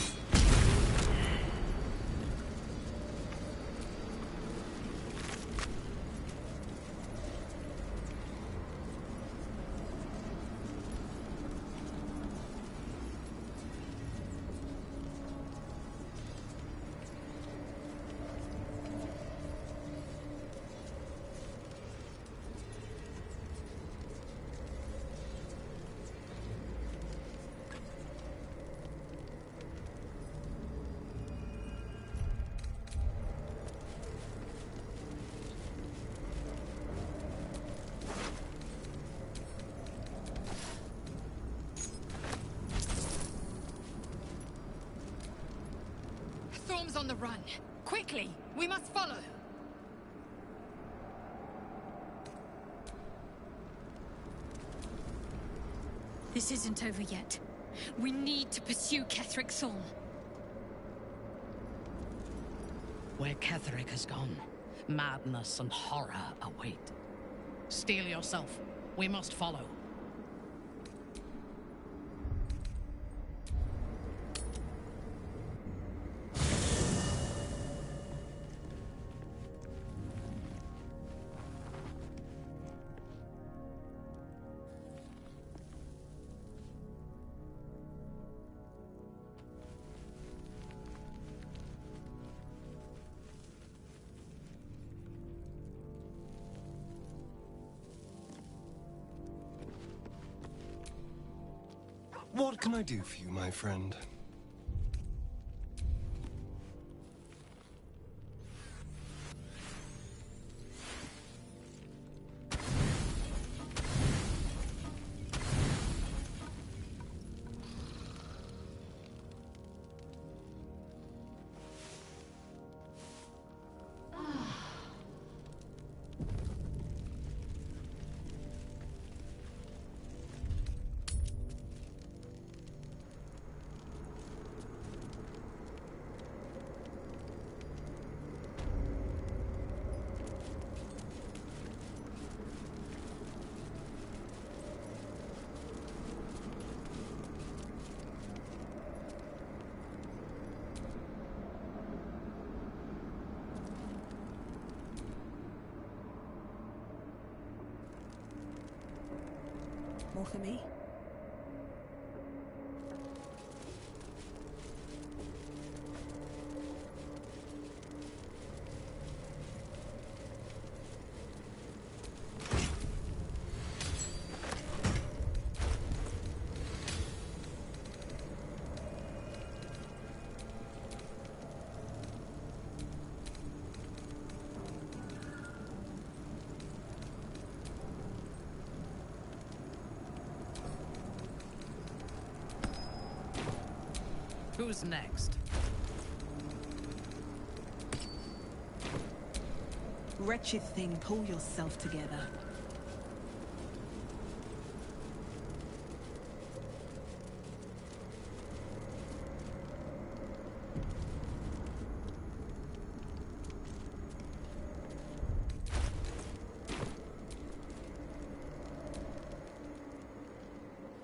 Thorm's on the run. Quickly, we must follow. This isn't over yet. We need to pursue Ketheric Thorm. Where Ketheric has gone, madness and horror await. Steel yourself. We must follow. What can I do for you, my friend? More for me? Who's next? Wretched thing, pull yourself together.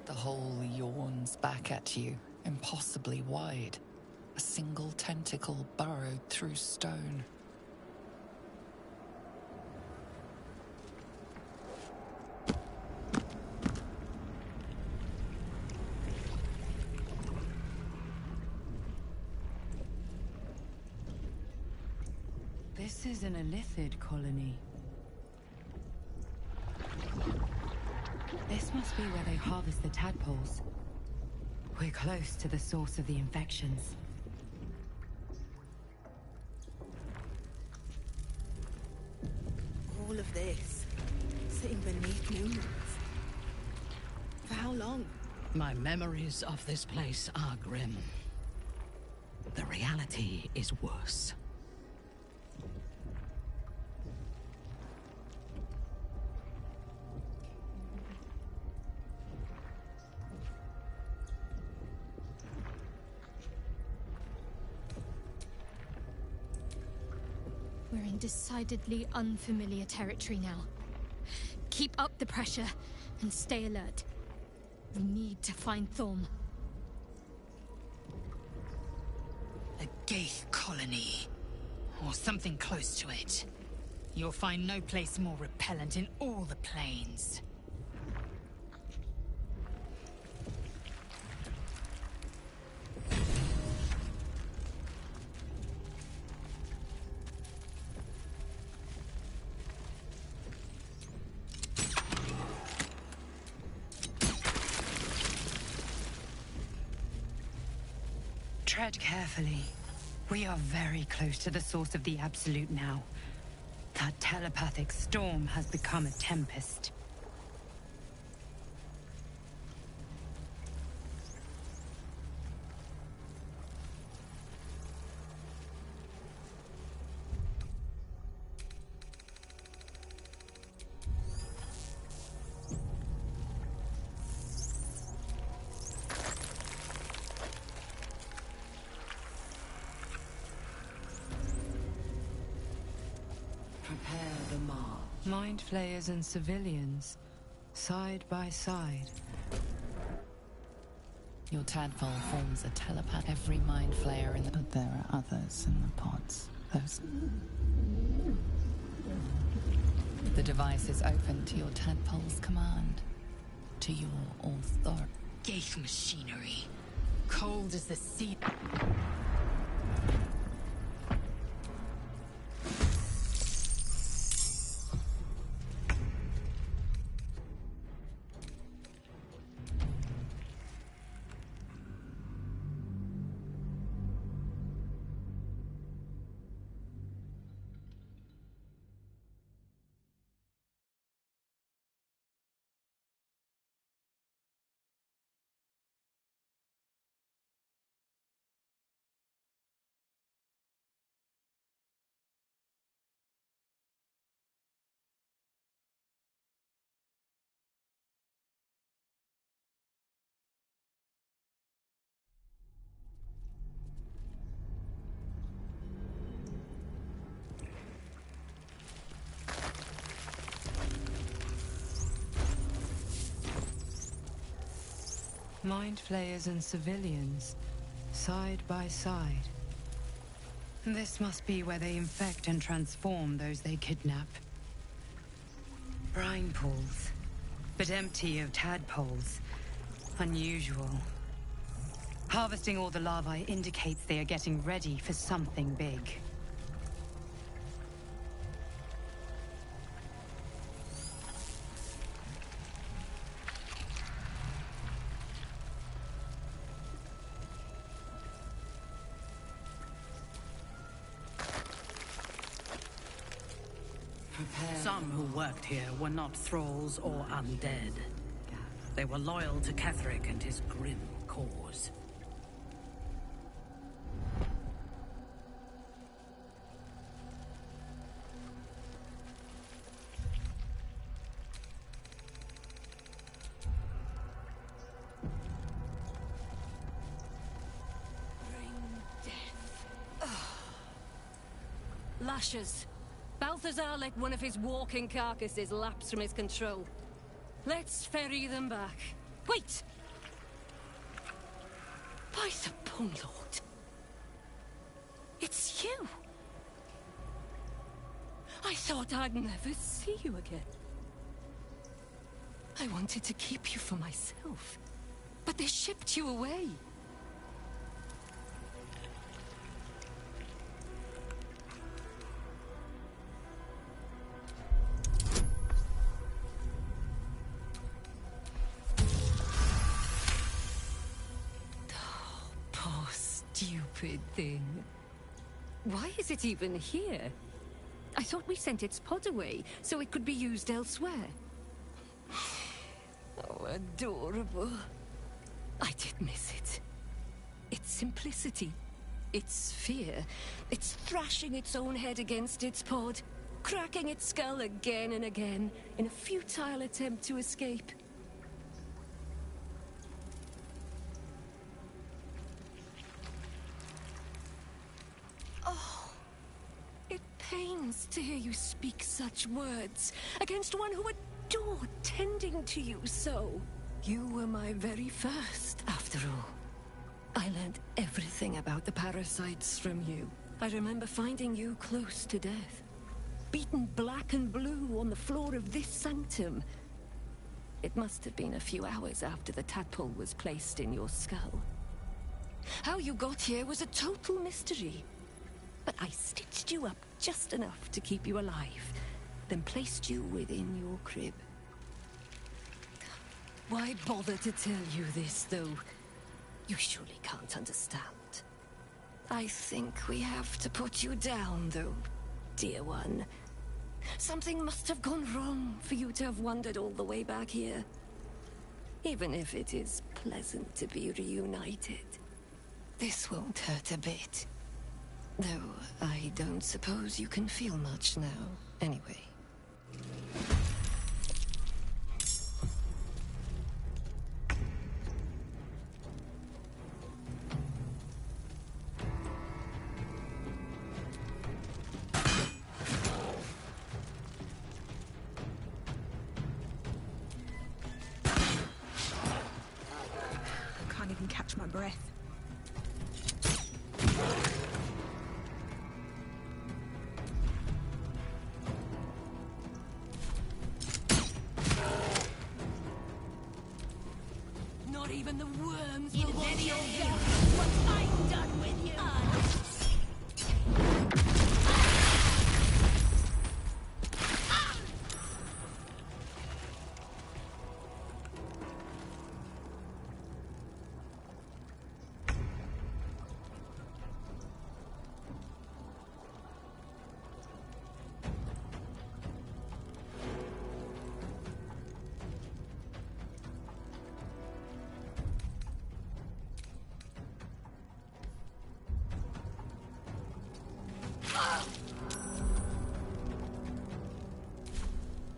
The hole yawns back at you, impossibly wide. A single tentacle burrowed through stone. This is an Illithid colony. This must be where they harvest the tadpoles. We're close to the source of the infections. All of this, sitting beneath moonlights. For how long? My memories of this place are grim. The reality is worse. We're in decidedly unfamiliar territory now. Keep up the pressure and stay alert. We need to find Thorm. A Gaith colony. Or something close to it. You'll find no place more repellent in all the plains. Tread carefully. We are very close to the source of the Absolute now. That telepathic storm has become a tempest. Prepare the mark. Mind flayers and civilians, side by side. Your tadpole forms a telepath. Every mind flayer in the... But there are others in the pods. Those... The device is open to your tadpole's command. To your authority. Gaith machinery. Cold as the sea. Mind flayers and civilians, side by side. This must be where they infect and transform those they kidnap. Brine pools, but empty of tadpoles. Unusual. Harvesting all the larvae indicates they are getting ready for something big. Some who worked here were not thralls or undead. They were loyal to Ketheric and his grim cause. Lashes. Balthazar let one of his walking carcasses lapse from his control. Let's ferry them back. Wait! By the Bone Lord. It's you! I thought I'd never see you again. I wanted to keep you for myself, but they shipped you away. Stupid thing. Why is it even here? I thought we sent its pod away so it could be used elsewhere. Oh, adorable. I did miss it. Its simplicity, its fear, its thrashing its own head against its pod, cracking its skull again and again in a futile attempt to escape. Pains to hear you speak such words against one who adored tending to you so. You were my very first, after all. I learned everything about the parasites from you. I remember finding you close to death, beaten black and blue on the floor of this sanctum. It must have been a few hours after the tadpole was placed in your skull. How you got here was a total mystery. But I stitched you up just enough to keep you alive, then placed you within your crib. Why bother to tell you this, though? You surely can't understand. I think we have to put you down, though, dear one. Something must have gone wrong for you to have wandered all the way back here. Even if it is pleasant to be reunited. This won't hurt a bit. Though, I don't suppose you can feel much now, anyway. Can't even catch my breath. Even the worms will want you here. What I've done with you.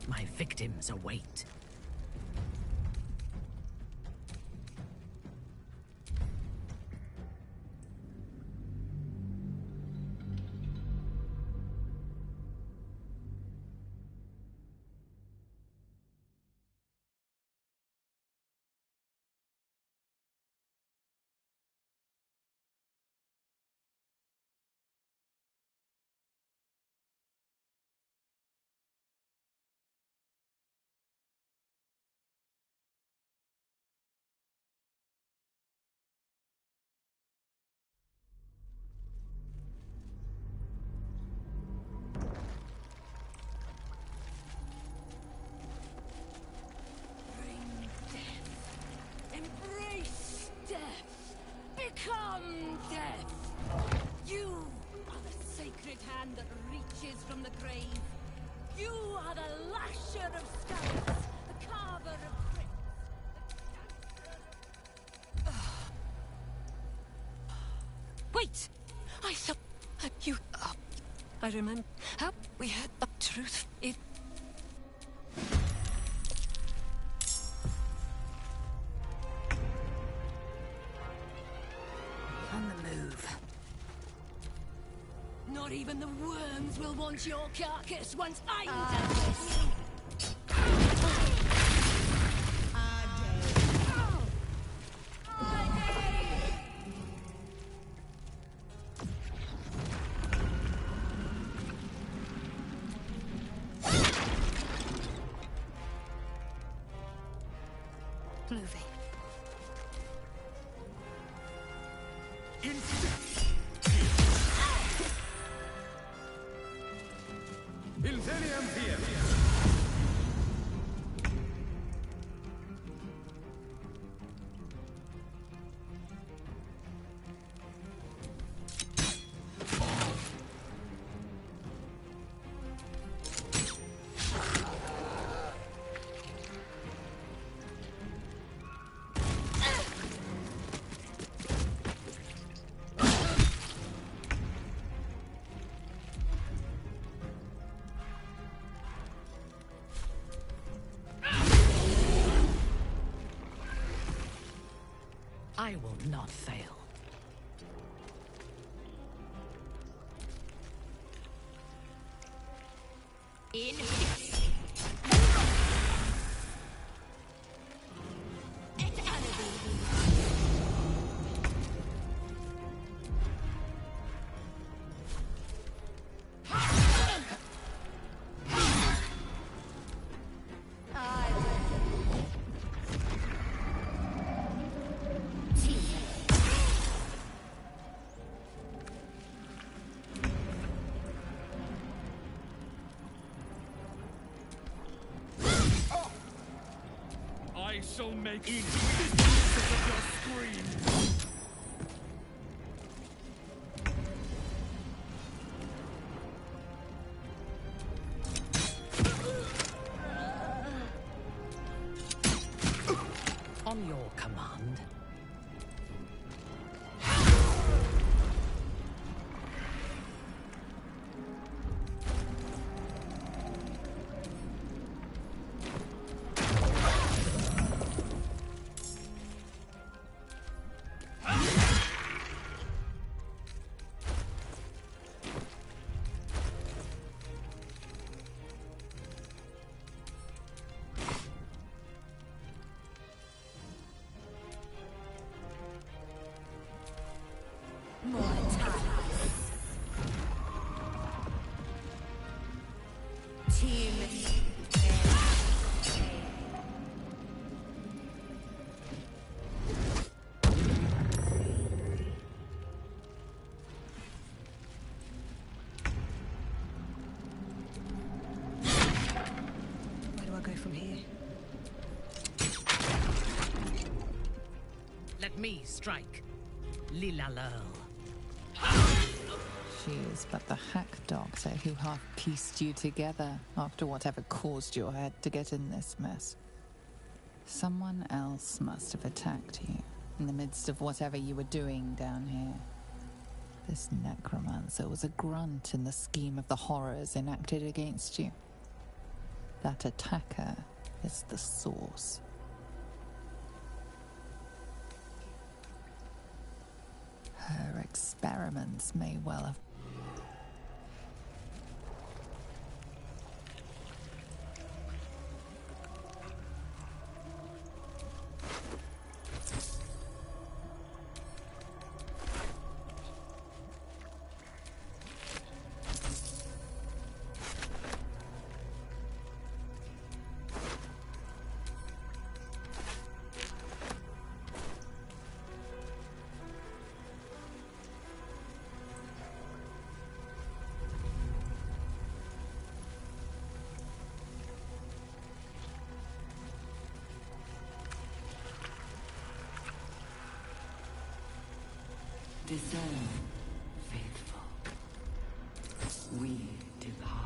My victims await. hand that reaches from the grave. You are the lasher of skulls, the carver of crypts, Wait! I thought you. I remember how we had the truth. It. On the move. Not even the worms will want your carcass once I'm done with you. Moving. Incendium here. I will not fail. In. I shall make pieces of your scream. On your command. Where do I go from here? Let me strike. Lila Lurl. She is but the hack doctor who half-pieced you together after whatever caused your head to get in this mess. Someone else must have attacked you in the midst of whatever you were doing down here. This necromancer was a grunt in the scheme of the horrors enacted against you. That attacker is the source. Her experiments may well have... Discern, faithful. we depart.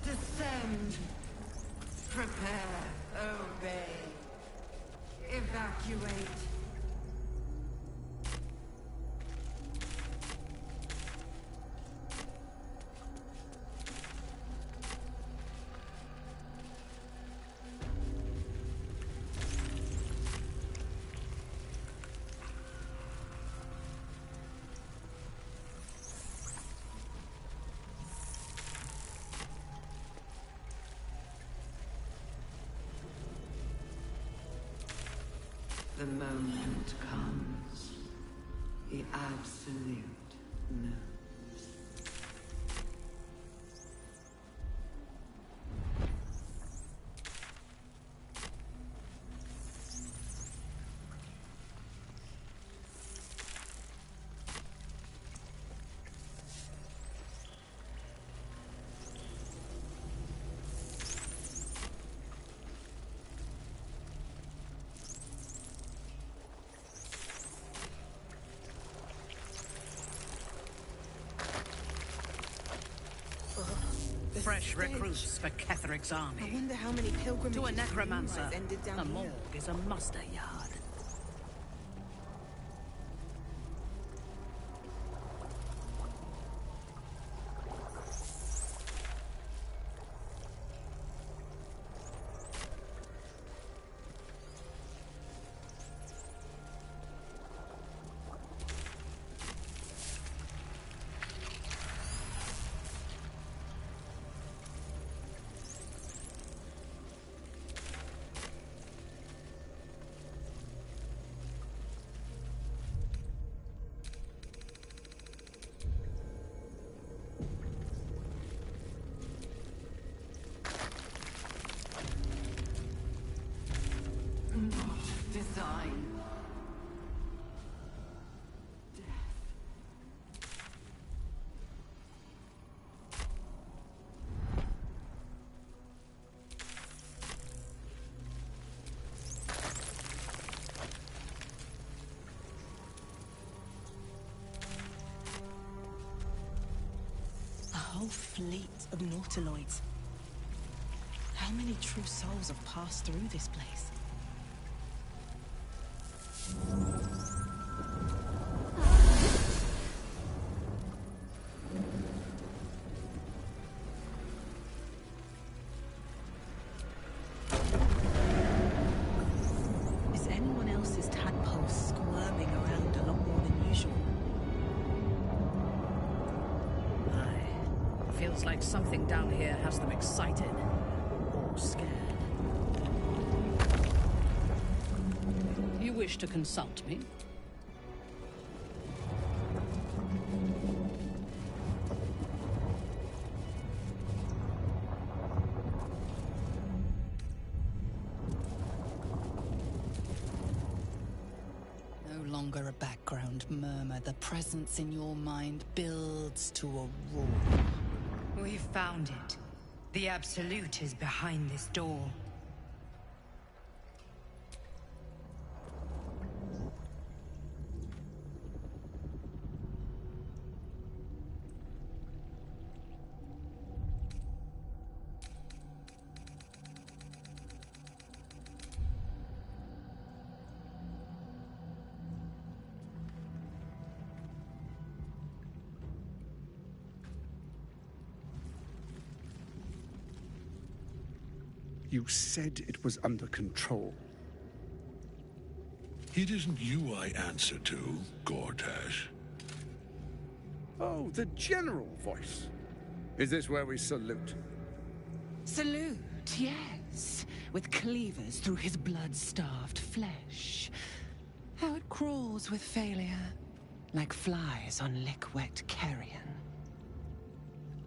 Descend. Prepare. Obey. Evacuate. The moment comes. The absolute knows. Fresh recruits for Ketheric's army. I wonder how many pilgrimages To a necromancer, and ended down a here. morgue is a muster yard. Not design. A whole fleet of nautiloids. How many true souls have passed through this place? Is anyone else's tadpole squirming around a lot more than usual? Aye. Feels like something down here has them excited. Or scared. You wish to consult me? No longer a background murmur. The presence in your mind builds to a roar. We found it. The Absolute is behind this door. You said it was under control. It isn't you I answer to, Gortash. Oh, the general voice. Is this where we salute? Salute, yes. With cleavers through his blood-starved flesh. How it crawls with failure, like flies on lick-wet carrion.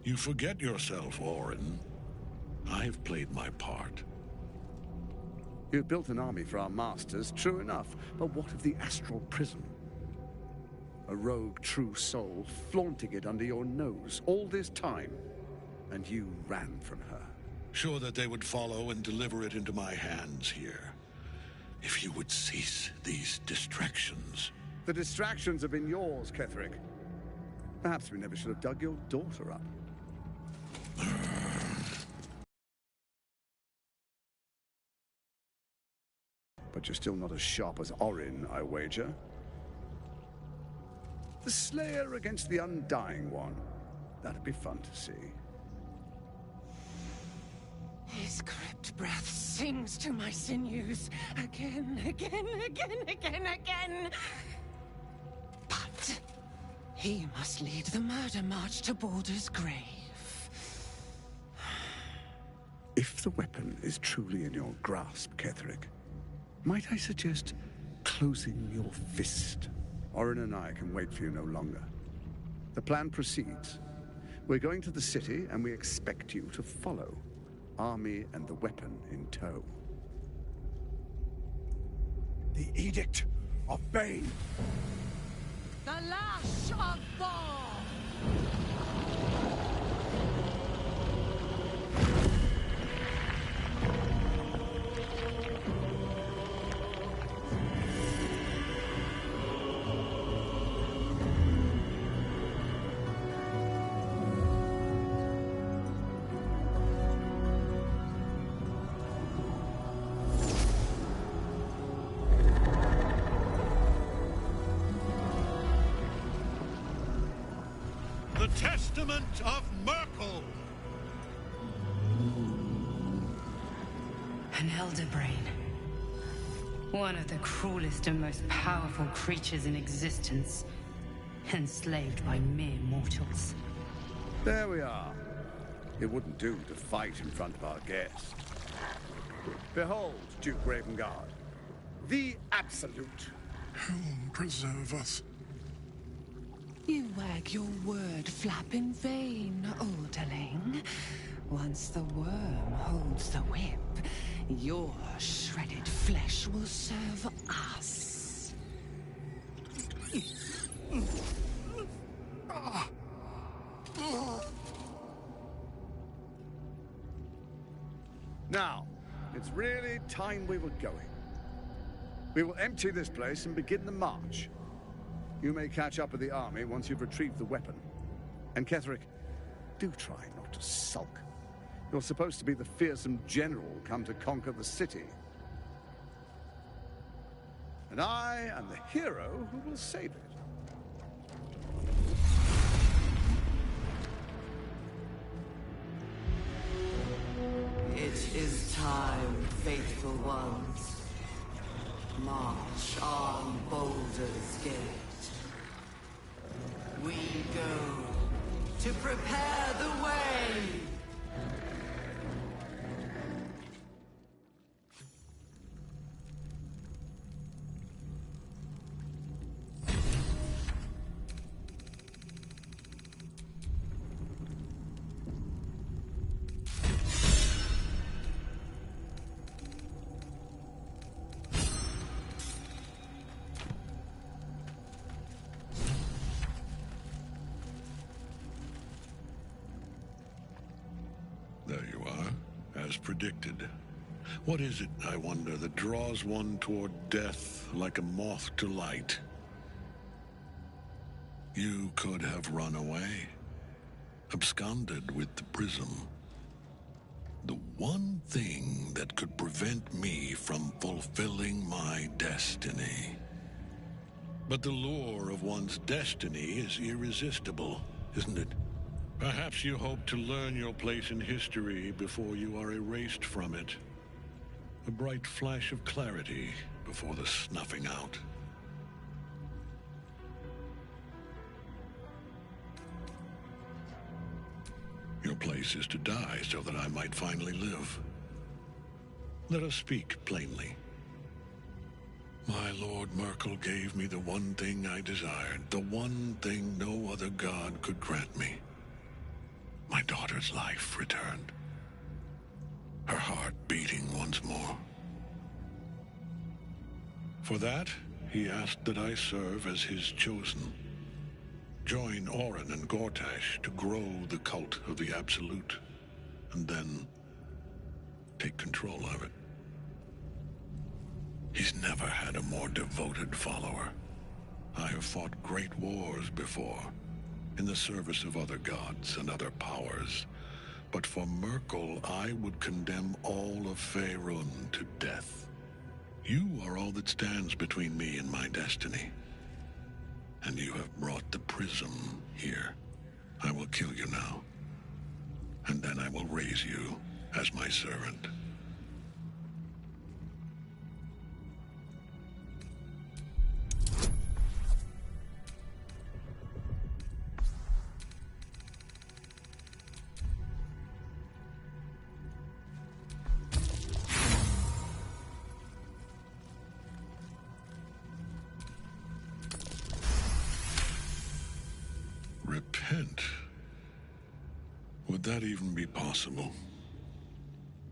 You forget yourself, Orin. I've played my part. You built an army for our masters, true enough. But what of the astral prism? A rogue true soul flaunting it under your nose all this time. And you ran from her. Sure that they would follow and deliver it into my hands here. If you would cease these distractions. The distractions have been yours, Ketherick. Perhaps we never should have dug your daughter up. But you're still not as sharp as Orin, I wager. The Slayer against the Undying One. That'd be fun to see. His crypt breath sings to my sinews. Again, again, again, again, again. But he must lead the murder march to Baldur's grave. If the weapon is truly in your grasp, Ketherick, might I suggest closing your fist? Orin and I can wait for you no longer. The plan proceeds. We're going to the city, and we expect you to follow. Army and the weapon in tow. The Edict of Bane. The Lash of Thor! The Testament of Merkel! An elder brain. One of the cruelest and most powerful creatures in existence. Enslaved by mere mortals. There we are. It wouldn't do to fight in front of our guest. Behold, Duke Ravengard. The Absolute. Whom preserve us? You wag your word flap in vain, olderling. Once the worm holds the whip, your shredded flesh will serve us. Now, it's really time we were going. We will empty this place and begin the march. You may catch up with the army once you've retrieved the weapon. And Ketherick, do try not to sulk. You're supposed to be the fearsome general come to conquer the city. And I am the hero who will save it. It is time, faithful ones. March on Baldur's Gate. We go to prepare the way. There you are, as predicted. What is it, I wonder, that draws one toward death like a moth to light? You could have run away, absconded with the prism. The one thing that could prevent me from fulfilling my destiny. But the lure of one's destiny is irresistible, isn't it? Perhaps you hope to learn your place in history before you are erased from it. A bright flash of clarity before the snuffing out. Your place is to die so that I might finally live. Let us speak plainly. My Lord Merkel gave me the one thing I desired, the one thing no other god could grant me. my daughter's life returned. Her heart beating once more. For that, he asked that I serve as his chosen. Join Orin and Gortash to grow the cult of the Absolute, and then take control of it. He's never had a more devoted follower. I have fought great wars before, in the service of other gods and other powers. But for Merkel, I would condemn all of Faerun to death. You are all that stands between me and my destiny. And you have brought the prism here. I will kill you now. And then I will raise you as my servant. Repent? Would that even be possible?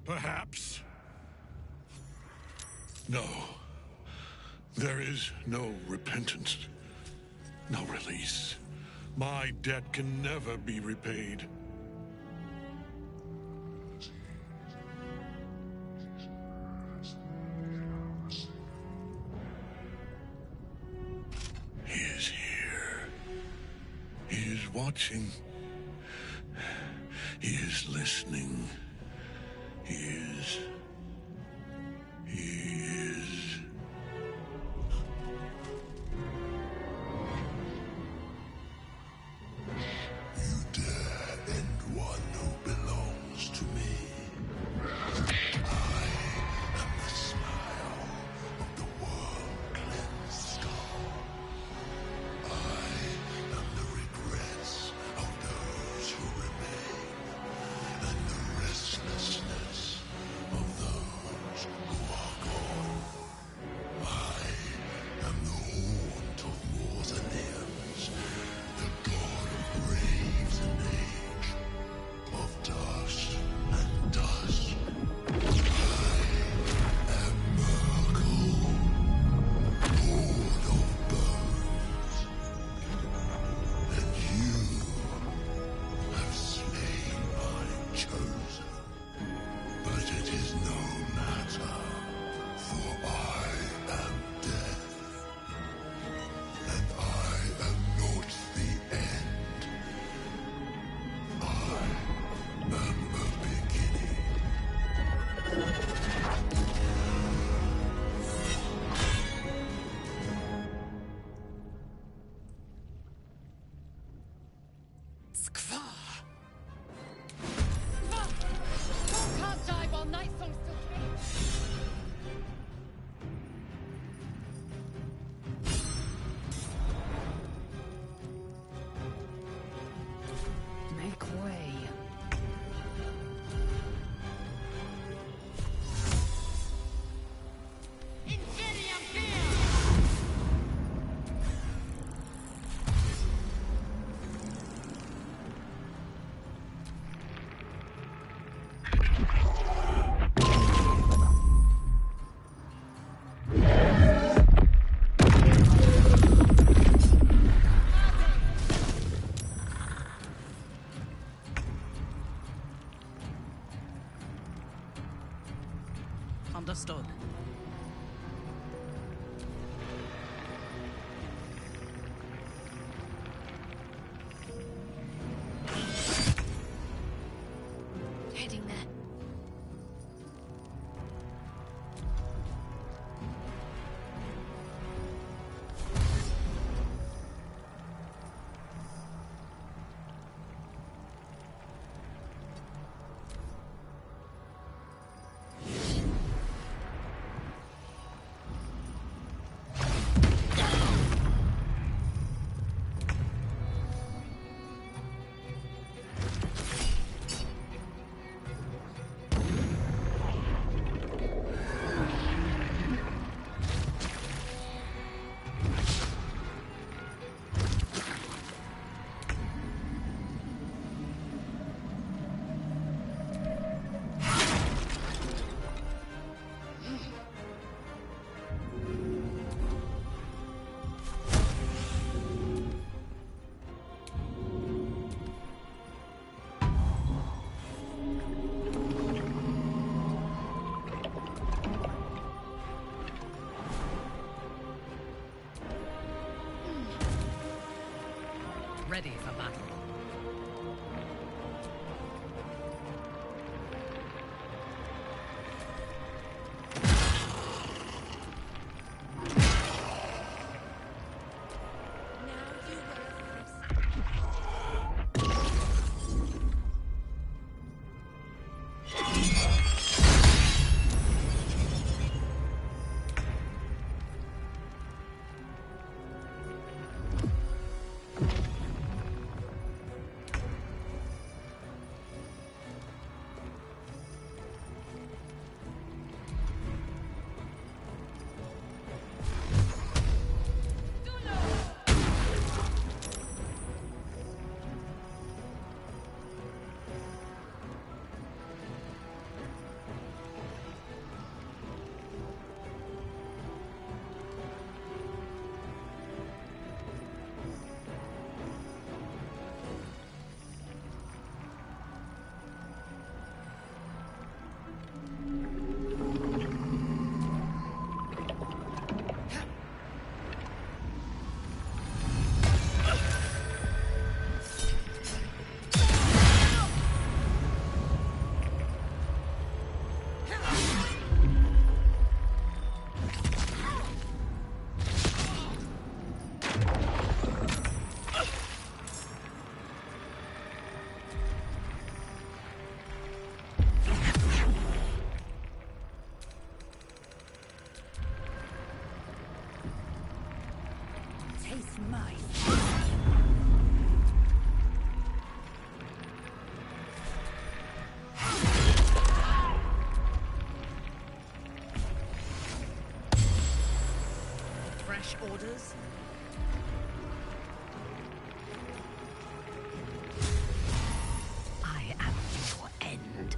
Perhaps. No. There is no repentance. No release. My debt can never be repaid. He is here. He is watching. He is listening. He is... You dare end one who belongs to me. I am the smile of the world-cleansed star. I am the regrets of those who remain, and the restlessness of those who are gone. I am the haunt of Morthanians, the god of graves and age, of dust and dust. I am Merkel, horde of bones, and you have slain my chosen. But it is no matter, for I am death, and I am not the end. I am the beginning. Skva! Can't die while Night Song still dreams. Make way. Understood. Heading there. ready for battle. Taste my Fresh orders? I am your end.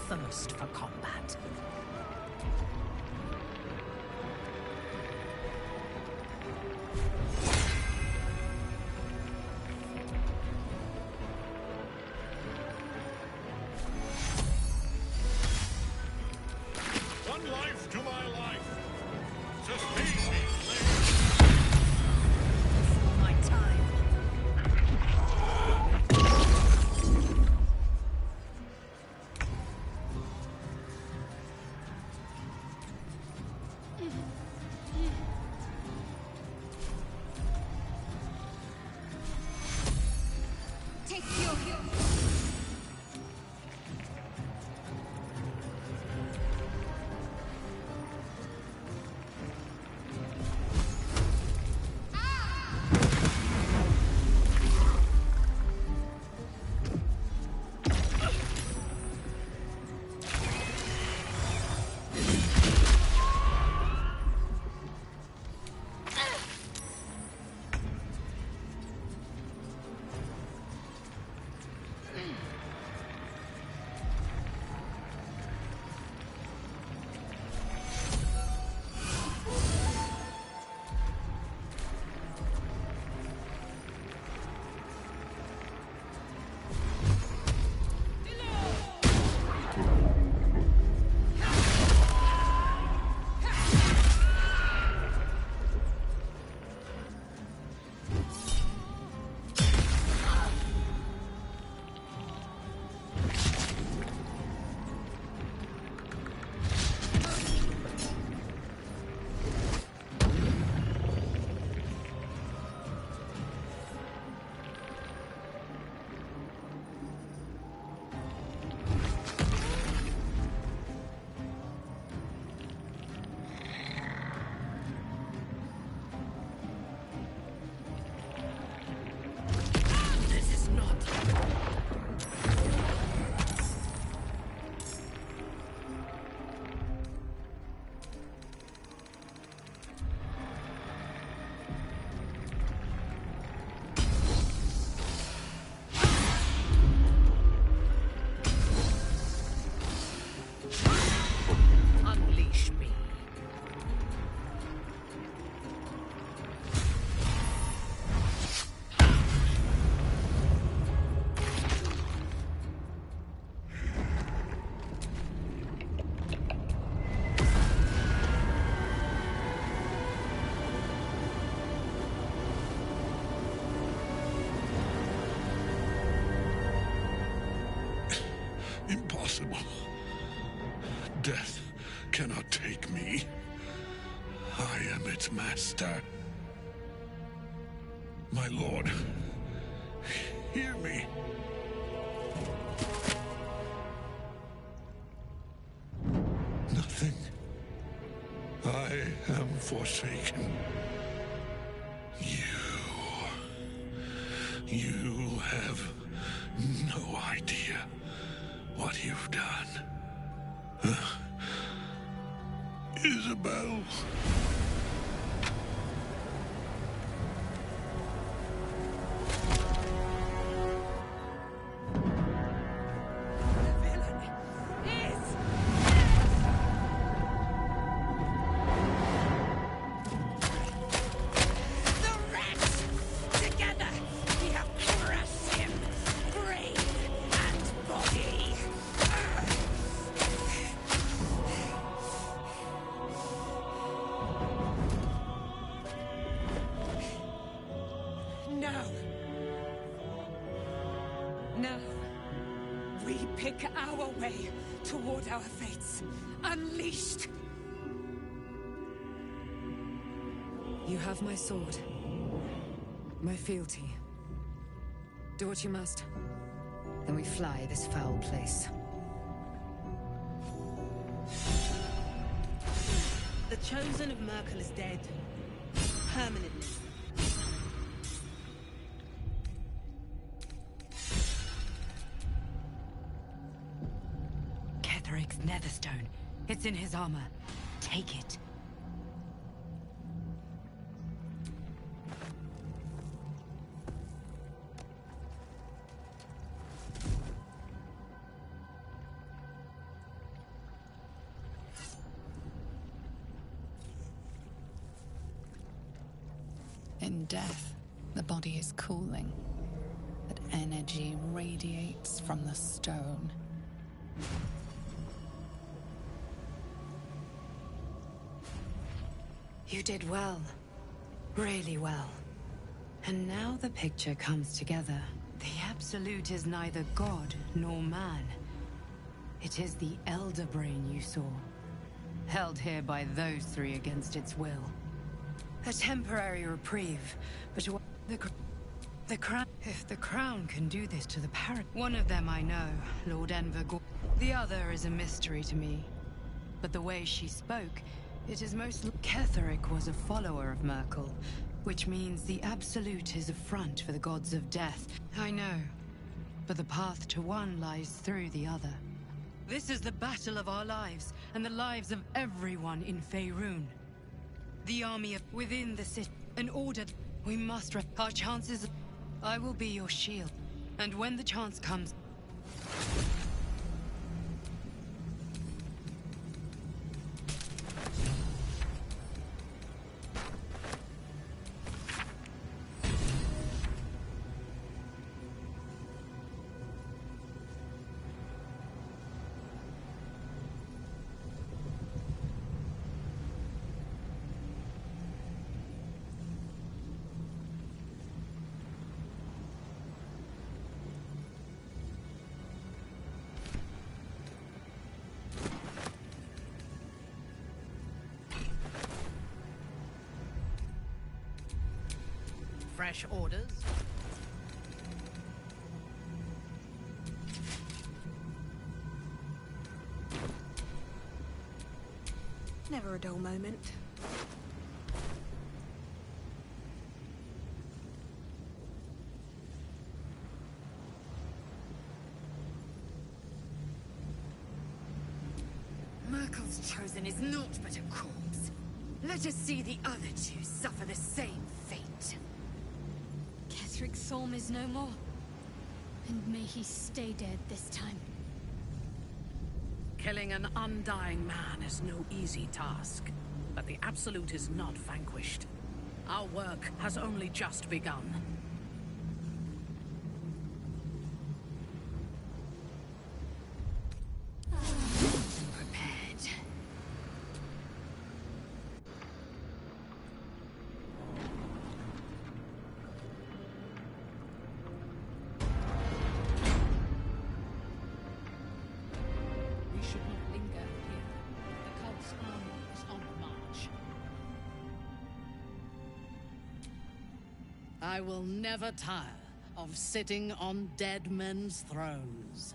Thirst for combat. One life to my life. Sustain me, Before my time. Death cannot take me. I am its master. My lord, hear me. Nothing. I am forsaken. You have no idea what you've done. Isabel. Now, we pick our way toward our fates. Unleashed! You have my sword. My fealty. Do what you must. Then we fly this foul place. The Chosen of Merkel is dead. Permanently. Ketheric's Netherstone. It's in his armor. Take it. In death, the body is cooling, but energy radiates from the stone. You did well. Really well. And now the picture comes together. The Absolute is neither god nor man. It is the Elder Brain you saw, held here by those three against its will. A temporary reprieve, but the crown... If the crown can do this to the parrot... One of them I know, Lord Enver. The other is a mystery to me. But the way she spoke, it is most... Ketheric was a follower of Merkel, which means the Absolute is a front for the gods of death. I know, but the path to one lies through the other. This is the battle of our lives, and the lives of everyone in Faerun. The army of within the city. An order. We must our chances. I will be your shield. And when the chance comes... Fresh orders? Never a dull moment. Merkel's Chosen is naught but a corpse. Let us see the other two suffer the same fate. Ketheric's Psalm is no more. And may he stay dead this time. Killing an undying man is no easy task, but the Absolute is not vanquished. Our work has only just begun. Prepared. We should not linger here. I will never tire of sitting on dead men's thrones.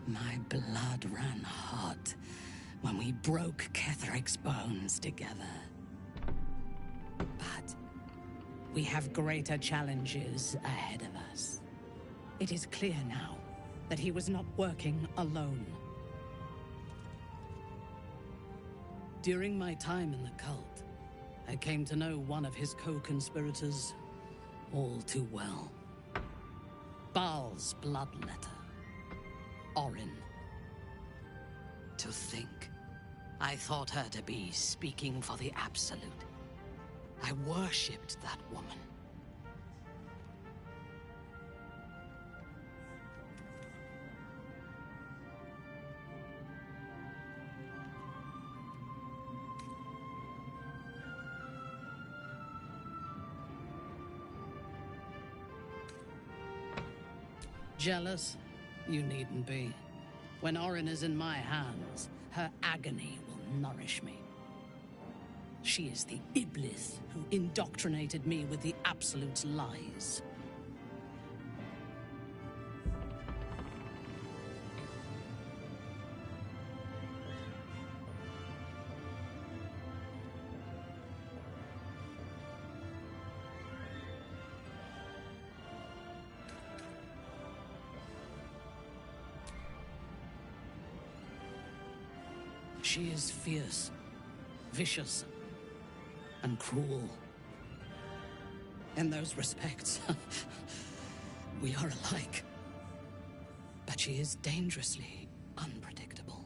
My blood ran hot when we broke Ketheric's bones together. But we have greater challenges ahead of us. It is clear now that he was not working alone. During my time in the cult, I came to know one of his co-conspirators all too well. Baal's bloodletter. Orin. To think, I thought her to be speaking for the Absolute. I worshipped that woman. Jealous? You needn't be. When Orin is in my hands, her agony will nourish me. She is the Iblis who indoctrinated me with the Absolute's lies. She is fierce, vicious, and cruel. In those respects, we are alike. But she is dangerously unpredictable.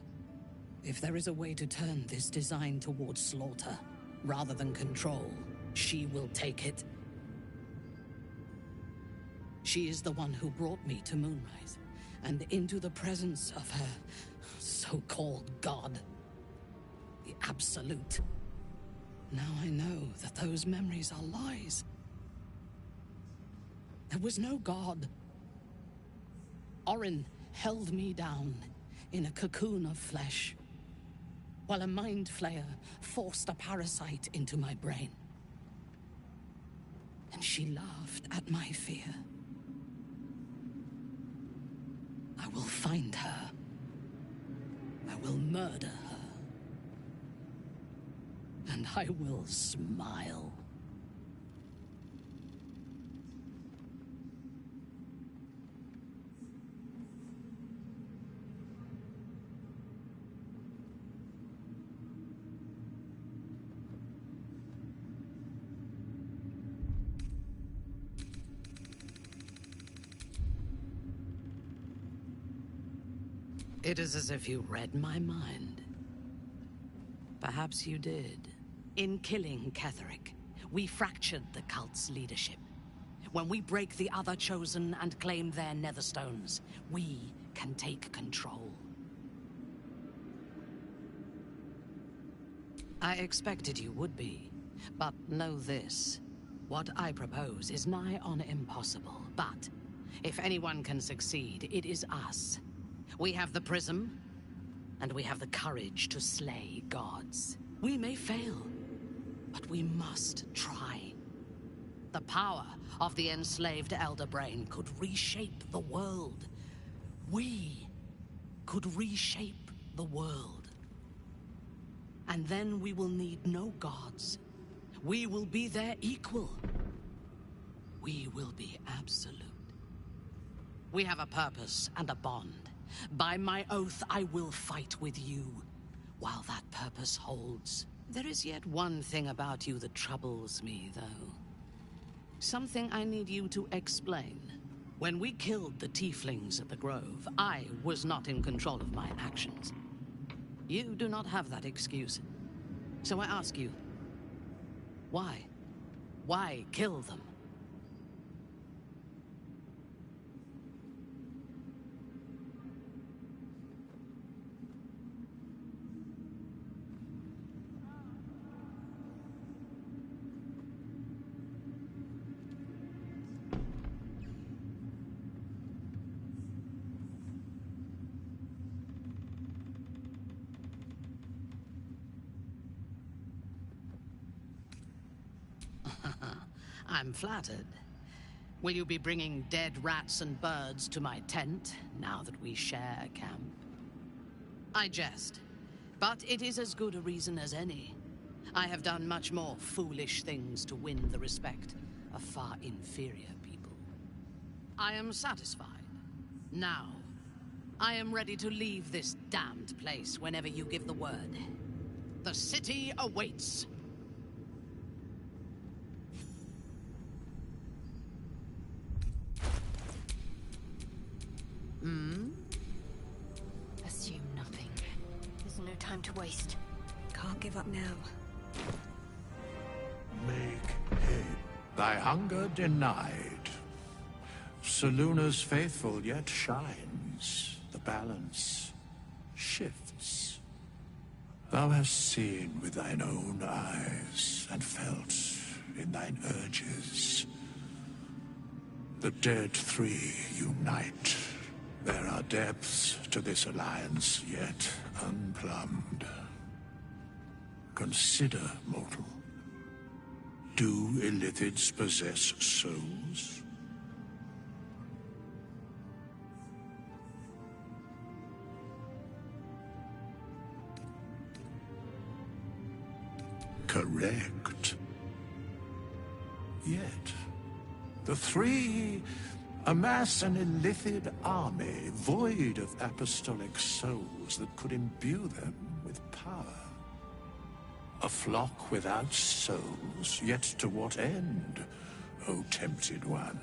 If there is a way to turn this design towards slaughter, rather than control, she will take it. She is the one who brought me to Moonrise, and into the presence of her so-called god. The Absolute. Now I know that those memories are lies. There was no god. Orin held me down in a cocoon of flesh, while a mind flayer forced a parasite into my brain. And she laughed at my fear. I will find her. I will murder her. And I will smile. It is as if you read my mind. Perhaps you did. In killing Ketheric, we fractured the cult's leadership. When we break the other Chosen and claim their Netherstones, we can take control. I expected you would be, but know this. What I propose is nigh on impossible, but if anyone can succeed, it is us. We have the prism, and we have the courage to slay gods. We may fail, but we must try. The power of the enslaved Elder Brain could reshape the world. We could reshape the world. And then we will need no gods. We will be their equal. We will be absolute. We have a purpose and a bond. By my oath, I will fight with you, while that purpose holds. There is yet one thing about you that troubles me, though. Something I need you to explain. When we killed the tieflings at the Grove, I was not in control of my actions. You do not have that excuse. So I ask you, why? Why kill them? I'm flattered. Will you be bringing dead rats and birds to my tent, now that we share a camp? I jest, but it is as good a reason as any. I have done much more foolish things to win the respect of far inferior people. I am satisfied. Now, I am ready to leave this damned place whenever you give the word. The city awaits. Assume nothing. There's no time to waste. Can't give up now. Make hay. Thy hunger denied. Seluna's faithful yet shines. The balance shifts. Thou hast seen with thine own eyes and felt in thine urges. The dead three unite. There are depths to this alliance yet unplumbed. Consider, mortal. Do illithids possess souls? Correct. Yet, the three amass an illithid army void of apostolic souls that could imbue them with power. A flock without souls, yet to what end, O tempted one?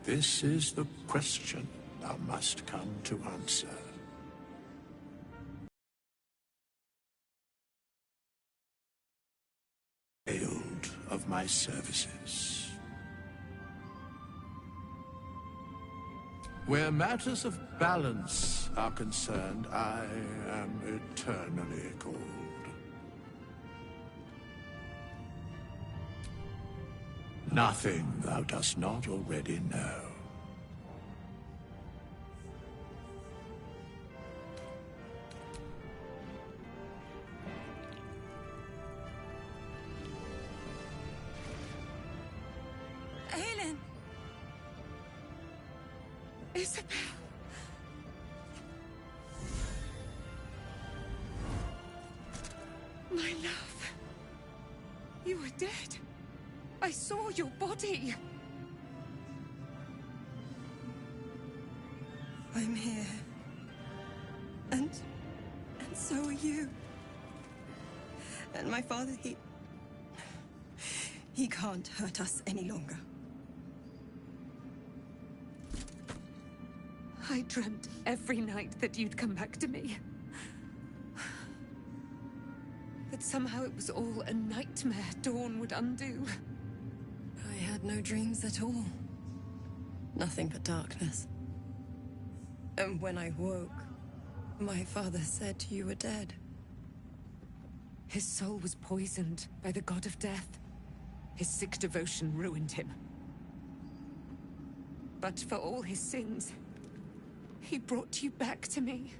This is the question thou must come to answer. Failed of my services. Where matters of balance are concerned, I am eternally cold. Nothing thou dost not already know. Aelin! Isabel! My love. You were dead. I saw your body. I'm here. And so are you. And my father, he can't hurt us any longer. I dreamt every night that you'd come back to me. That somehow it was all a nightmare Dawn would undo. I had no dreams at all. Nothing but darkness. And when I woke, my father said you were dead. His soul was poisoned by the god of death. His sick devotion ruined him. But for all his sins, he brought you back to me.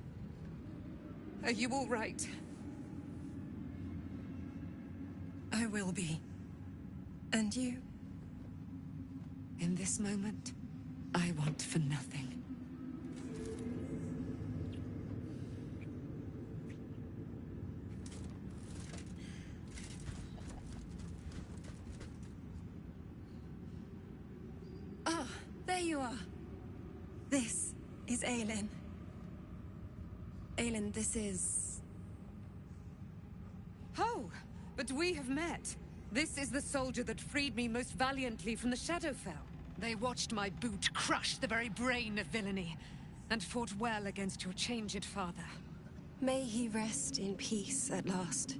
Are you all right? I will be. And you? In this moment, I want for nothing. Ah, there you are. This is Aelin. Aelin, this is... Oh, but we have met. This is the soldier that freed me most valiantly from the Shadowfell. They watched my boot crush the very brain of villainy, and fought well against your changed father. May he rest in peace at last,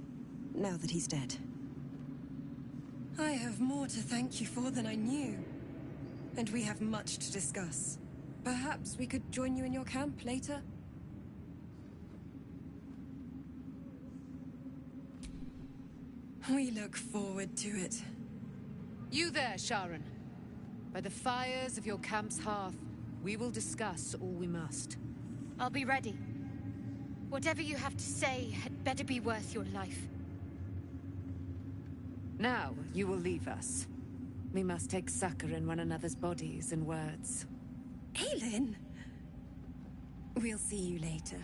now that he's dead. I have more to thank you for than I knew. And we have much to discuss. Perhaps we could join you in your camp later? We look forward to it. You there, Sharon. By the fires of your camp's hearth, we will discuss all we must. I'll be ready. Whatever you have to say had better be worth your life. Now, you will leave us. We must take succor in one another's bodies and words. Aelin! We'll see you later.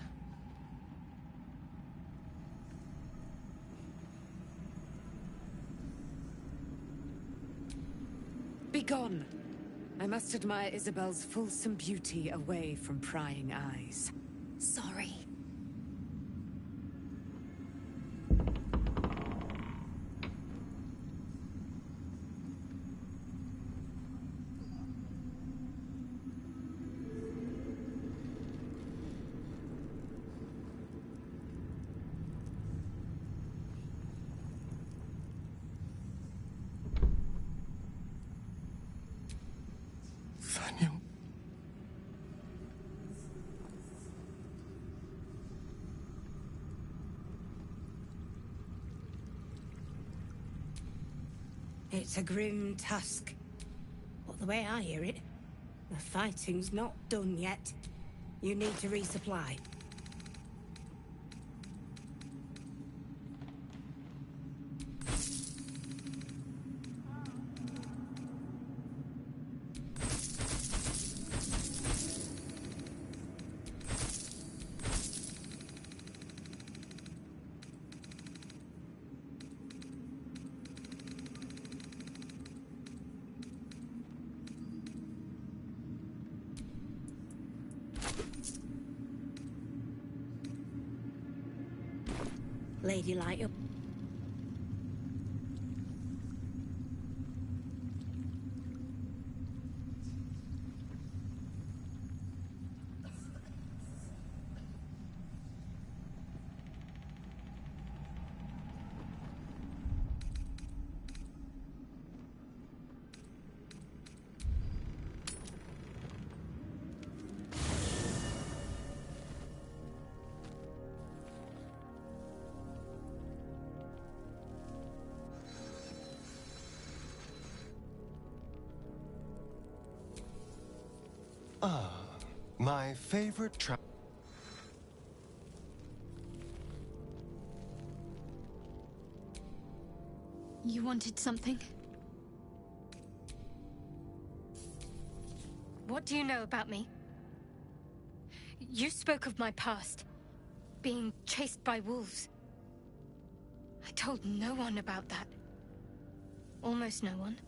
Begone! I must admire Isabel's fulsome beauty away from prying eyes. Sorry. Daniel. It's a grim task. But the way I hear it, the fighting's not done yet. You need to resupply. Lady Light up. Ah, my favorite You wanted something? What do you know about me? You spoke of my past, being chased by wolves. I told no one about that. Almost no one.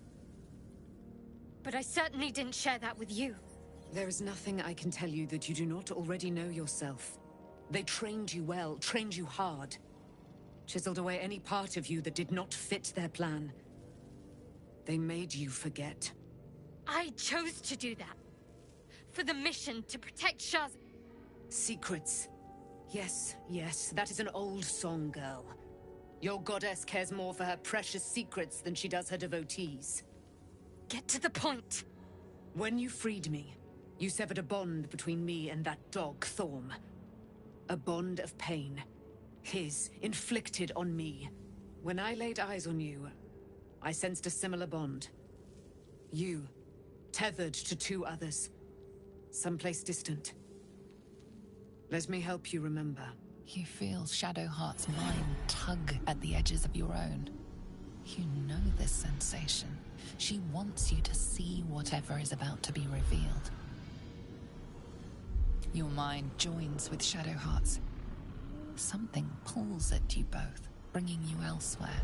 But I certainly didn't share that with you. There is nothing I can tell you that you do not already know yourself. They trained you well, trained you hard. Chiseled away any part of you that did not fit their plan. They made you forget. I chose to do that. For the mission to protect Shaz. Secrets. Yes, yes, that is an old song, girl. Your goddess cares more for her precious secrets than she does her devotees. Get to the point. When you freed me, you severed a bond between me and that dog, Thorm. A bond of pain. His, inflicted on me. When I laid eyes on you, I sensed a similar bond. You, tethered to two others. Someplace distant. Let me help you remember. You feel Shadowheart's mind tug at the edges of your own. You know this sensation. She wants you to see whatever is about to be revealed. Your mind joins with Shadowheart's. Something pulls at you both, bringing you elsewhere.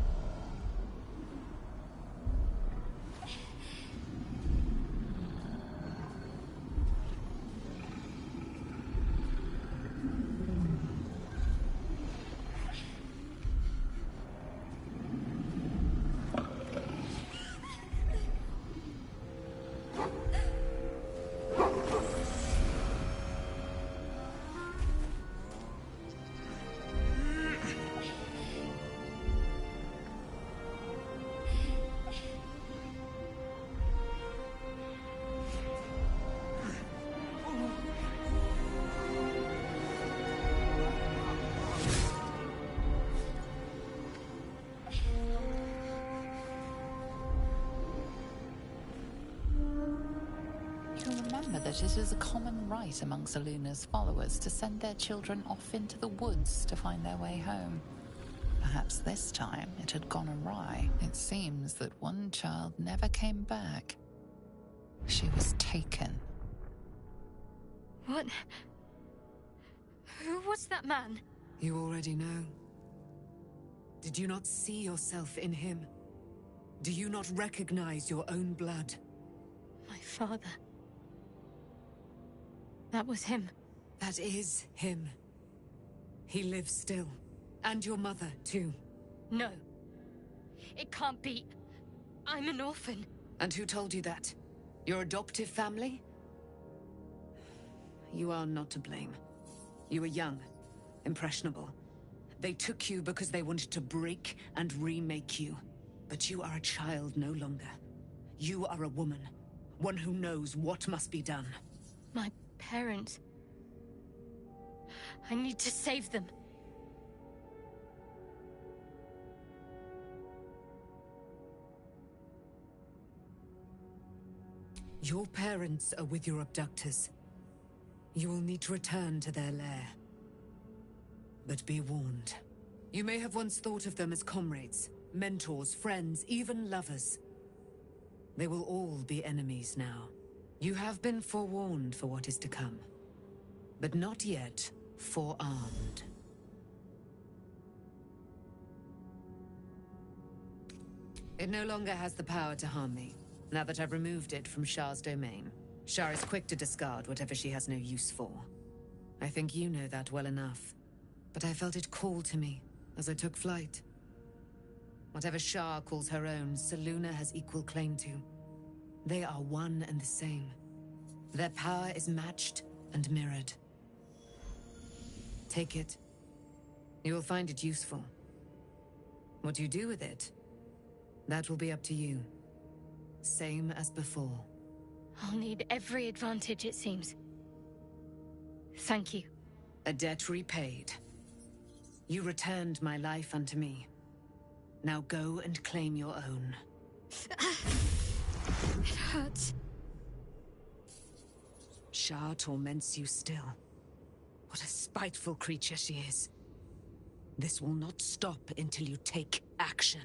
That it is a common right amongst Aluna's followers to send their children off into the woods to find their way home. Perhaps this time it had gone awry. It seems that one child never came back. She was taken. What? Who was that man? You already know. Did you not see yourself in him? Do you not recognize your own blood? My father. That was him. That is him. He lives still. And your mother, too. No. It can't be. I'm an orphan. And who told you that? Your adoptive family? You are not to blame. You were young, impressionable. They took you because they wanted to break and remake you. But you are a child no longer. You are a woman. One who knows what must be done. My parents. I need to save them. Your parents are with your abductors. You will need to return to their lair. But be warned. You may have once thought of them as comrades, mentors, friends, even lovers. They will all be enemies now. You have been forewarned for what is to come, but not yet forearmed. It no longer has the power to harm me, now that I've removed it from Shah's domain. Shah is quick to discard whatever she has no use for. I think you know that well enough. But I felt it call to me as I took flight. Whatever Shah calls her own, Selûne has equal claim to. They are one and the same. Their power is matched and mirrored. Take it. You will find it useful. What you do with it, that will be up to you. Same as before. I'll need every advantage, it seems. Thank you. A debt repaid. You returned my life unto me. Now go and claim your own. It hurts. Shah torments you still. What a spiteful creature she is. This will not stop until you take action.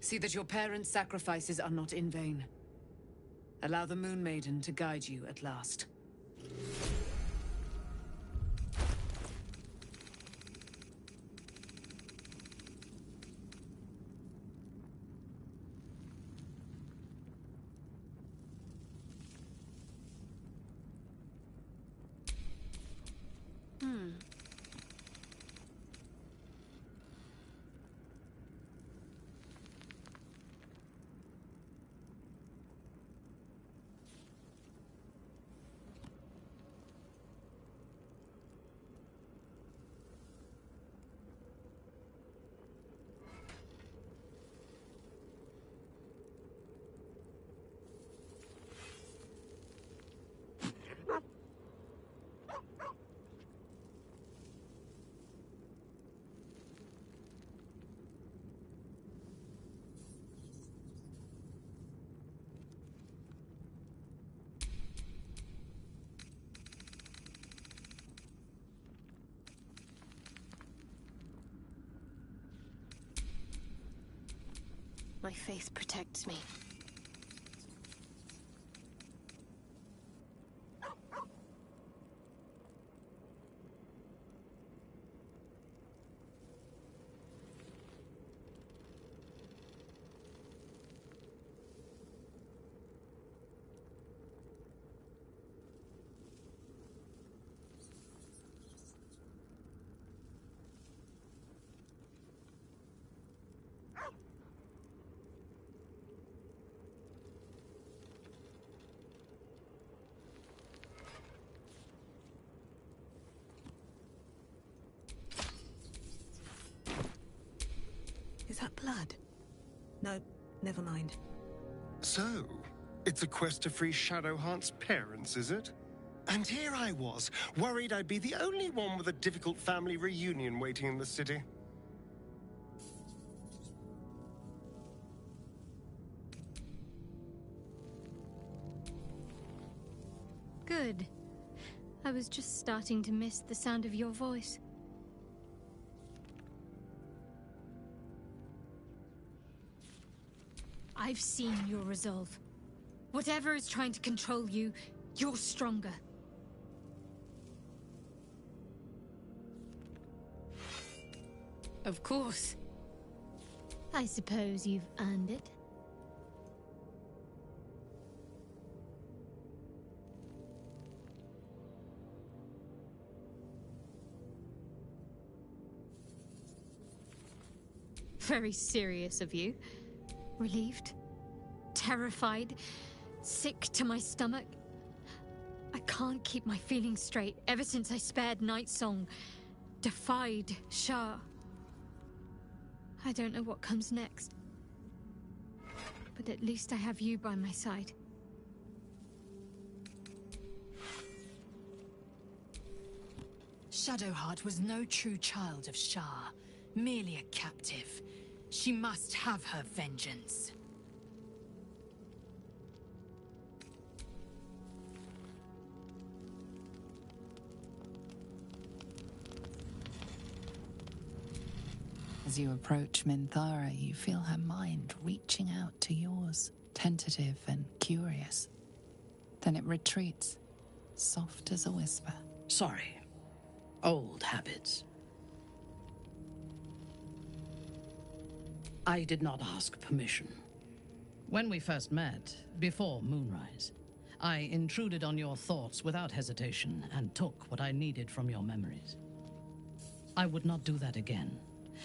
See that your parents' sacrifices are not in vain. Allow the Moon Maiden to guide you at last. My faith protects me. Is that blood? No, never mind. So, it's a quest to free Shadowheart's parents, is it? And here I was, worried I'd be the only one with a difficult family reunion waiting in the city. Good. I was just starting to miss the sound of your voice. I've seen your resolve. Whatever is trying to control you, you're stronger. Of course. I suppose you've earned it. Very serious of you. Relieved? Terrified? Sick to my stomach? I can't keep my feelings straight ever since I spared Night Song, defied Shah. I don't know what comes next. But at least I have you by my side. Shadowheart was no true child of Shah, merely a captive. She must have her vengeance. As you approach Minthara, you feel her mind reaching out to yours, tentative and curious. Then it retreats, soft as a whisper. Sorry. Old habits. I did not ask permission. When we first met, before moonrise, I intruded on your thoughts without hesitation and took what I needed from your memories. I would not do that again,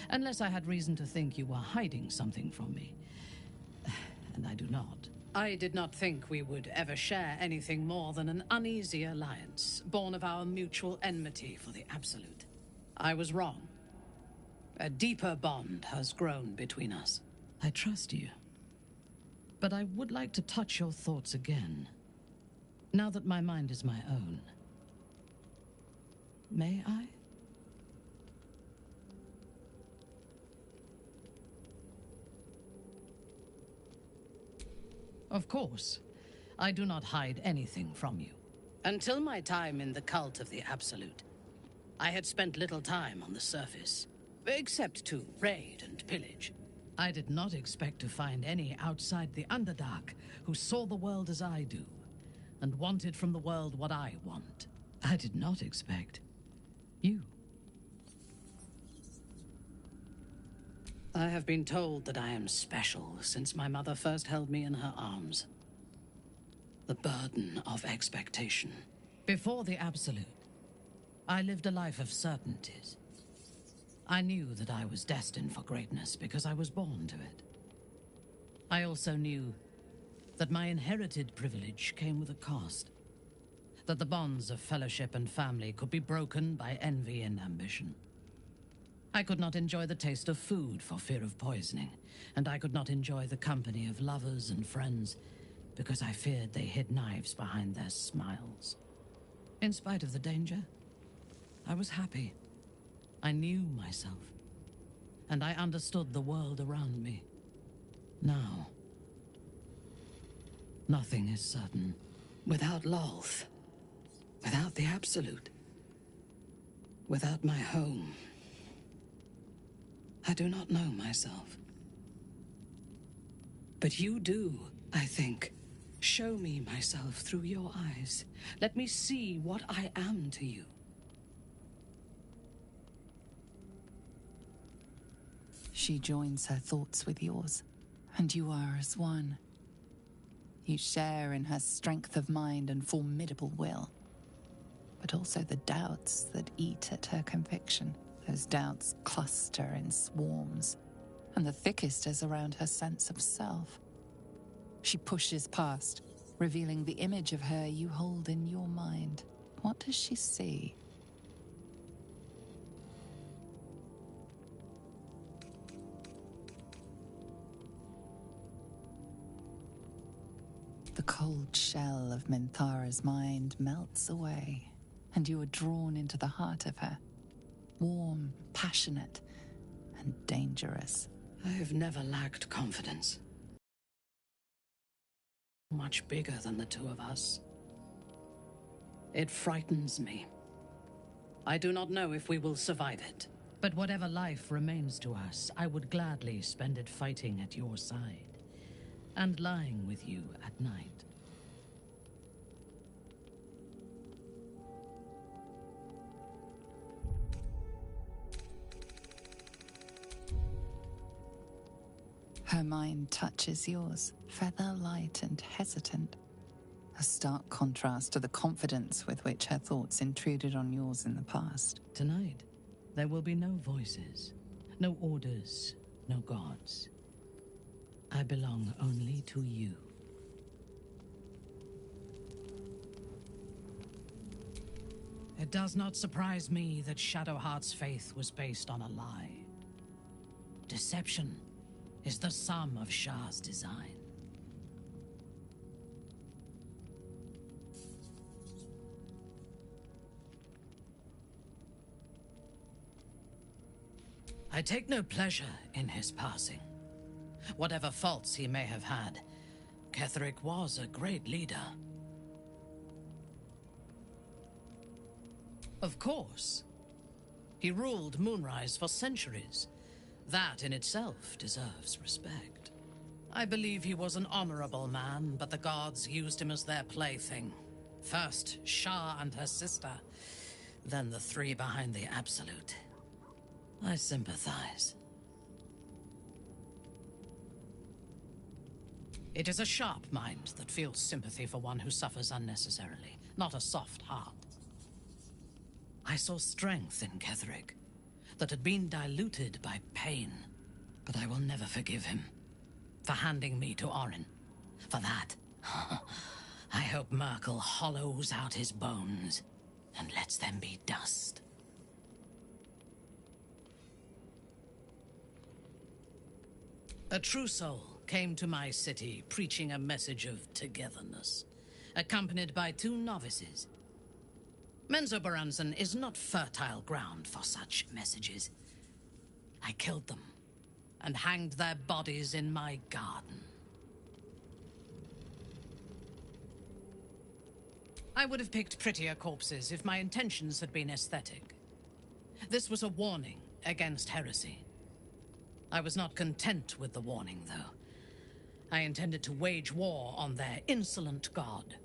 unless I had reason to think you were hiding something from me. And I do not. I did not think we would ever share anything more than an uneasy alliance, born of our mutual enmity for the Absolute. I was wrong. A deeper bond has grown between us. I trust you. But I would like to touch your thoughts again, now that my mind is my own. May I? Of course. I do not hide anything from you. Until my time in the cult of the Absolute, I had spent little time on the surface, except to raid and pillage. I did not expect to find any outside the Underdark who saw the world as I do, and wanted from the world what I want. I did not expect you. I have been told that I am special since my mother first held me in her arms. The burden of expectation. Before the Absolute, I lived a life of certainties. I knew that I was destined for greatness because I was born to it. I also knew that my inherited privilege came with a cost. That the bonds of fellowship and family could be broken by envy and ambition. I could not enjoy the taste of food for fear of poisoning, and I could not enjoy the company of lovers and friends because I feared they hid knives behind their smiles. In spite of the danger, I was happy. I knew myself, and I understood the world around me. Now, nothing is certain. Without Lolth, without the Absolute, without my home, I do not know myself. But you do, I think. Show me myself through your eyes. Let me see what I am to you. She joins her thoughts with yours, and you are as one. You share in her strength of mind and formidable will, but also the doubts that eat at her conviction. Those doubts cluster in swarms, and the thickest is around her sense of self. She pushes past, revealing the image of her you hold in your mind. What does she see? The cold shell of Minthara's mind melts away, and you are drawn into the heart of her. Warm, passionate, and dangerous. I have never lacked confidence. Much bigger than the two of us. It frightens me. I do not know if we will survive it. But whatever life remains to us, I would gladly spend it fighting at your side. and lying with you at night. Her mind touches yours, feather light and hesitant. A stark contrast to the confidence with which her thoughts intruded on yours in the past. Tonight, there will be no voices, no orders, no gods. I belong only to you. It does not surprise me that Shadowheart's faith was based on a lie. Deception is the sum of Shah's design. I take no pleasure in his passing. Whatever faults he may have had, Ketheric was a great leader. Of course. He ruled Moonrise for centuries. That in itself deserves respect. I believe he was an honorable man, but the gods used him as their plaything. First, Shah and her sister, then the three behind the Absolute. I sympathize. It is a sharp mind that feels sympathy for one who suffers unnecessarily, not a soft heart. I saw strength in Ketheric that had been diluted by pain, but I will never forgive him for handing me to Orin. For that, I hope Merkel hollows out his bones and lets them be dust. A true soul came to my city preaching a message of togetherness, accompanied by 2 novices. Menzoberranzan is not fertile ground for such messages. I killed them and hanged their bodies in my garden. I would have picked prettier corpses if my intentions had been aesthetic. This was a warning against heresy. I was not content with the warning, though. I intended to wage war on their insolent god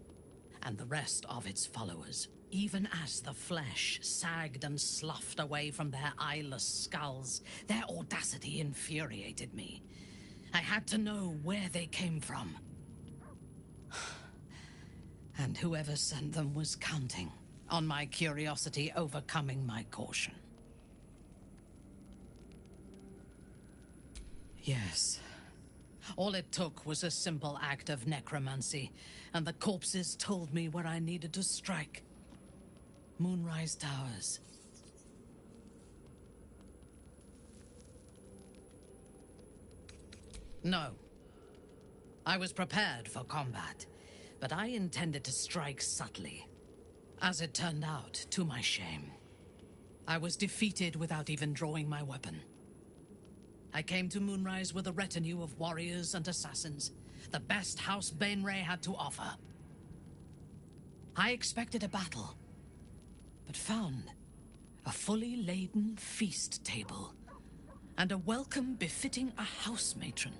and the rest of its followers, even as the flesh sagged and sloughed away from their eyeless skulls. Their audacity infuriated me. I had to know where they came from. And whoever sent them was counting on my curiosity overcoming my caution. Yes. All it took was a simple act of necromancy, and the corpses told me where I needed to strike. Moonrise Towers. No. I was prepared for combat, but I intended to strike subtly. As it turned out, to my shame, I was defeated without even drawing my weapon. I came to Moonrise with a retinue of warriors and assassins, the best House Bainray had to offer. I expected a battle, but found a fully laden feast table and a welcome befitting a house matron.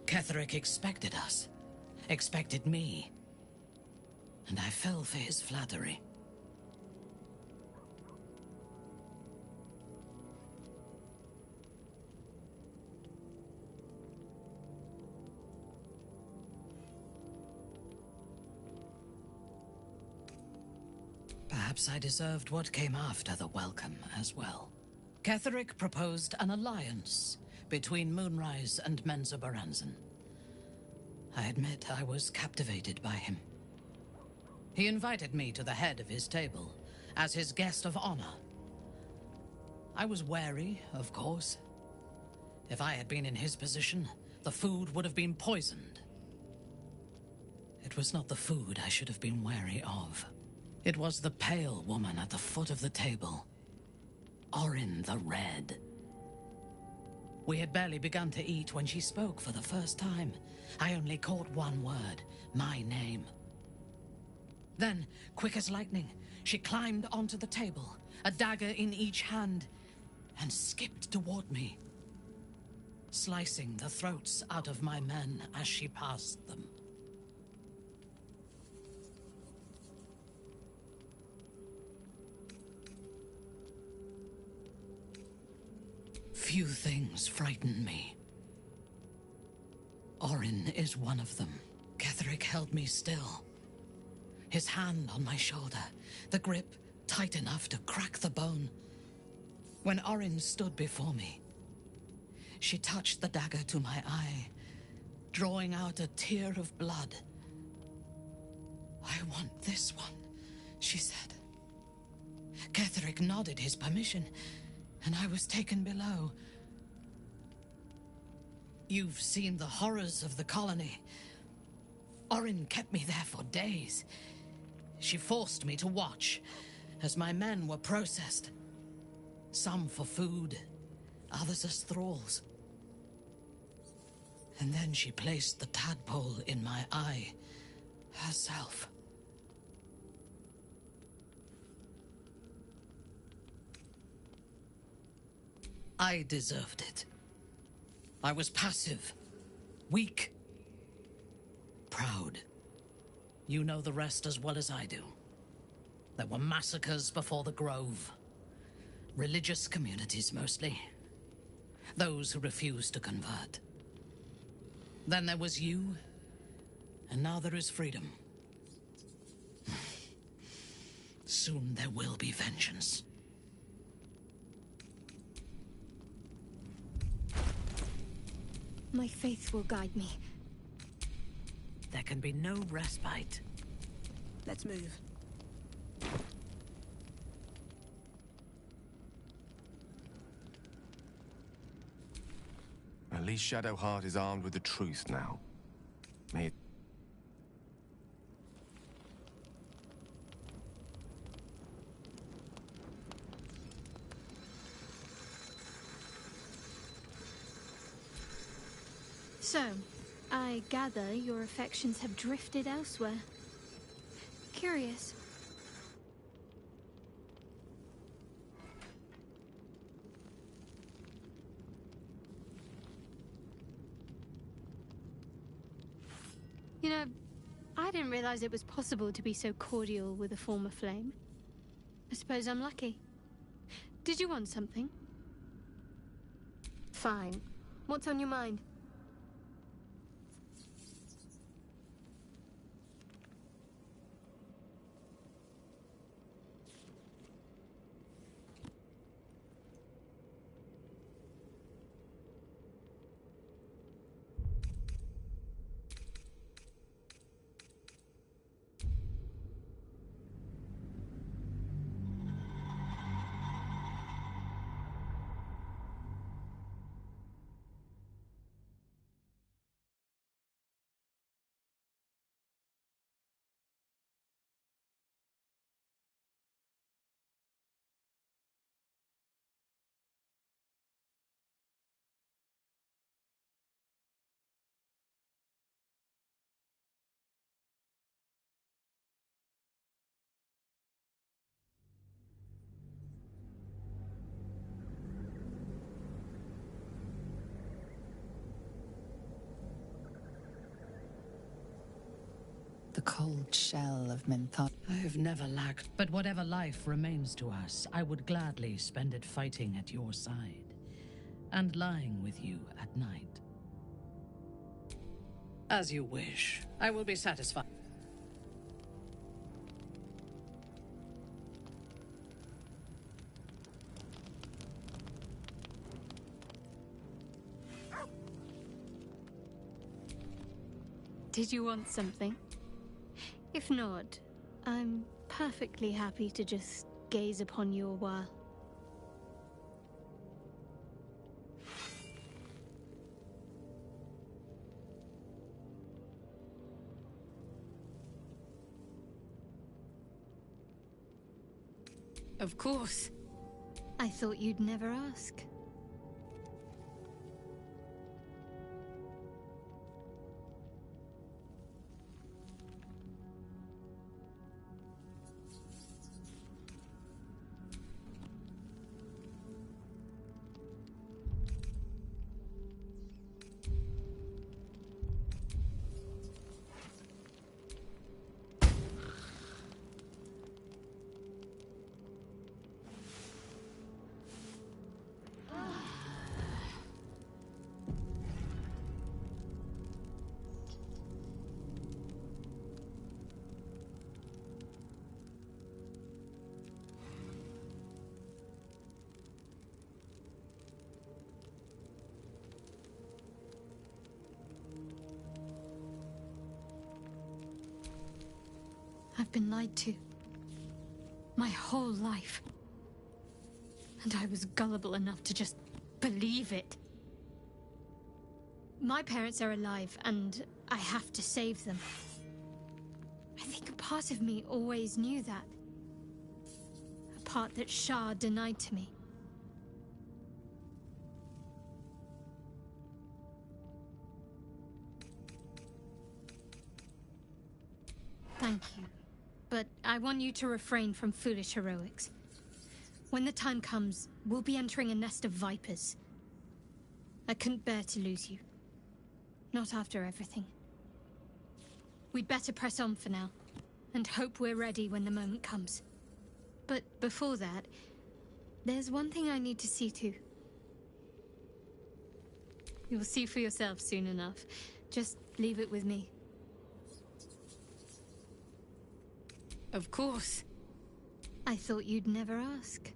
Ketheric expected us, expected me, and I fell for his flattery. Perhaps I deserved what came after the welcome as well. Ketheric proposed an alliance between Moonrise and Menzoberranzan. I admit I was captivated by him. He invited me to the head of his table as his guest of honor. I was wary, of course. If I had been in his position, the food would have been poisoned. It was not the food I should have been wary of. It was the pale woman at the foot of the table. Orin the Red. We had barely begun to eat when she spoke for the first time. I only caught one word, my name. Then, quick as lightning, she climbed onto the table, a dagger in each hand, and skipped toward me. slicing the throats out of my men as she passed them. Few things frighten me. Orin is one of them. Ketheric held me still. His hand on my shoulder, the grip tight enough to crack the bone. When Orin stood before me, she touched the dagger to my eye, drawing out a tear of blood. "I want this one," she said. Ketheric nodded his permission, and I was taken below. You've seen the horrors of the colony. Orin kept me there for days. She forced me to watch as my men were processed. Some for food, others as thralls. And then she placed the tadpole in my eye herself. I deserved it. I was passive, weak, proud. You know the rest as well as I do. There were massacres before the Grove. Religious communities, mostly. Those who refused to convert. Then there was you, and now there is freedom. Soon there will be vengeance. My faith will guide me. There can be no respite. Let's move. At least Shadowheart is armed with the truth now. May it... So, I gather your affections have drifted elsewhere. Curious. You know, I didn't realize it was possible to be so cordial with a former flame. I suppose I'm lucky. Did you want something? Fine. What's on your mind? The cold shell of Menthol. I have never lacked, but whatever life remains to us, I would gladly spend it fighting at your side and lying with you at night. As you wish. I will be satisfied. Did you want something? If not, I'm perfectly happy to just gaze upon you a while. Of course. I thought you'd never ask. been lied to. My whole life. And I was gullible enough to just believe it. My parents are alive, and I have to save them. I think a part of me always knew that. A part that Shah denied to me. Thank you. But I want you to refrain from foolish heroics. When the time comes, we'll be entering a nest of vipers. I couldn't bear to lose you. Not after everything. We'd better press on for now, and hope we're ready when the moment comes. But before that, there's one thing I need to see to. You'll see for yourself soon enough. Just leave it with me. Of course. I thought you'd never ask.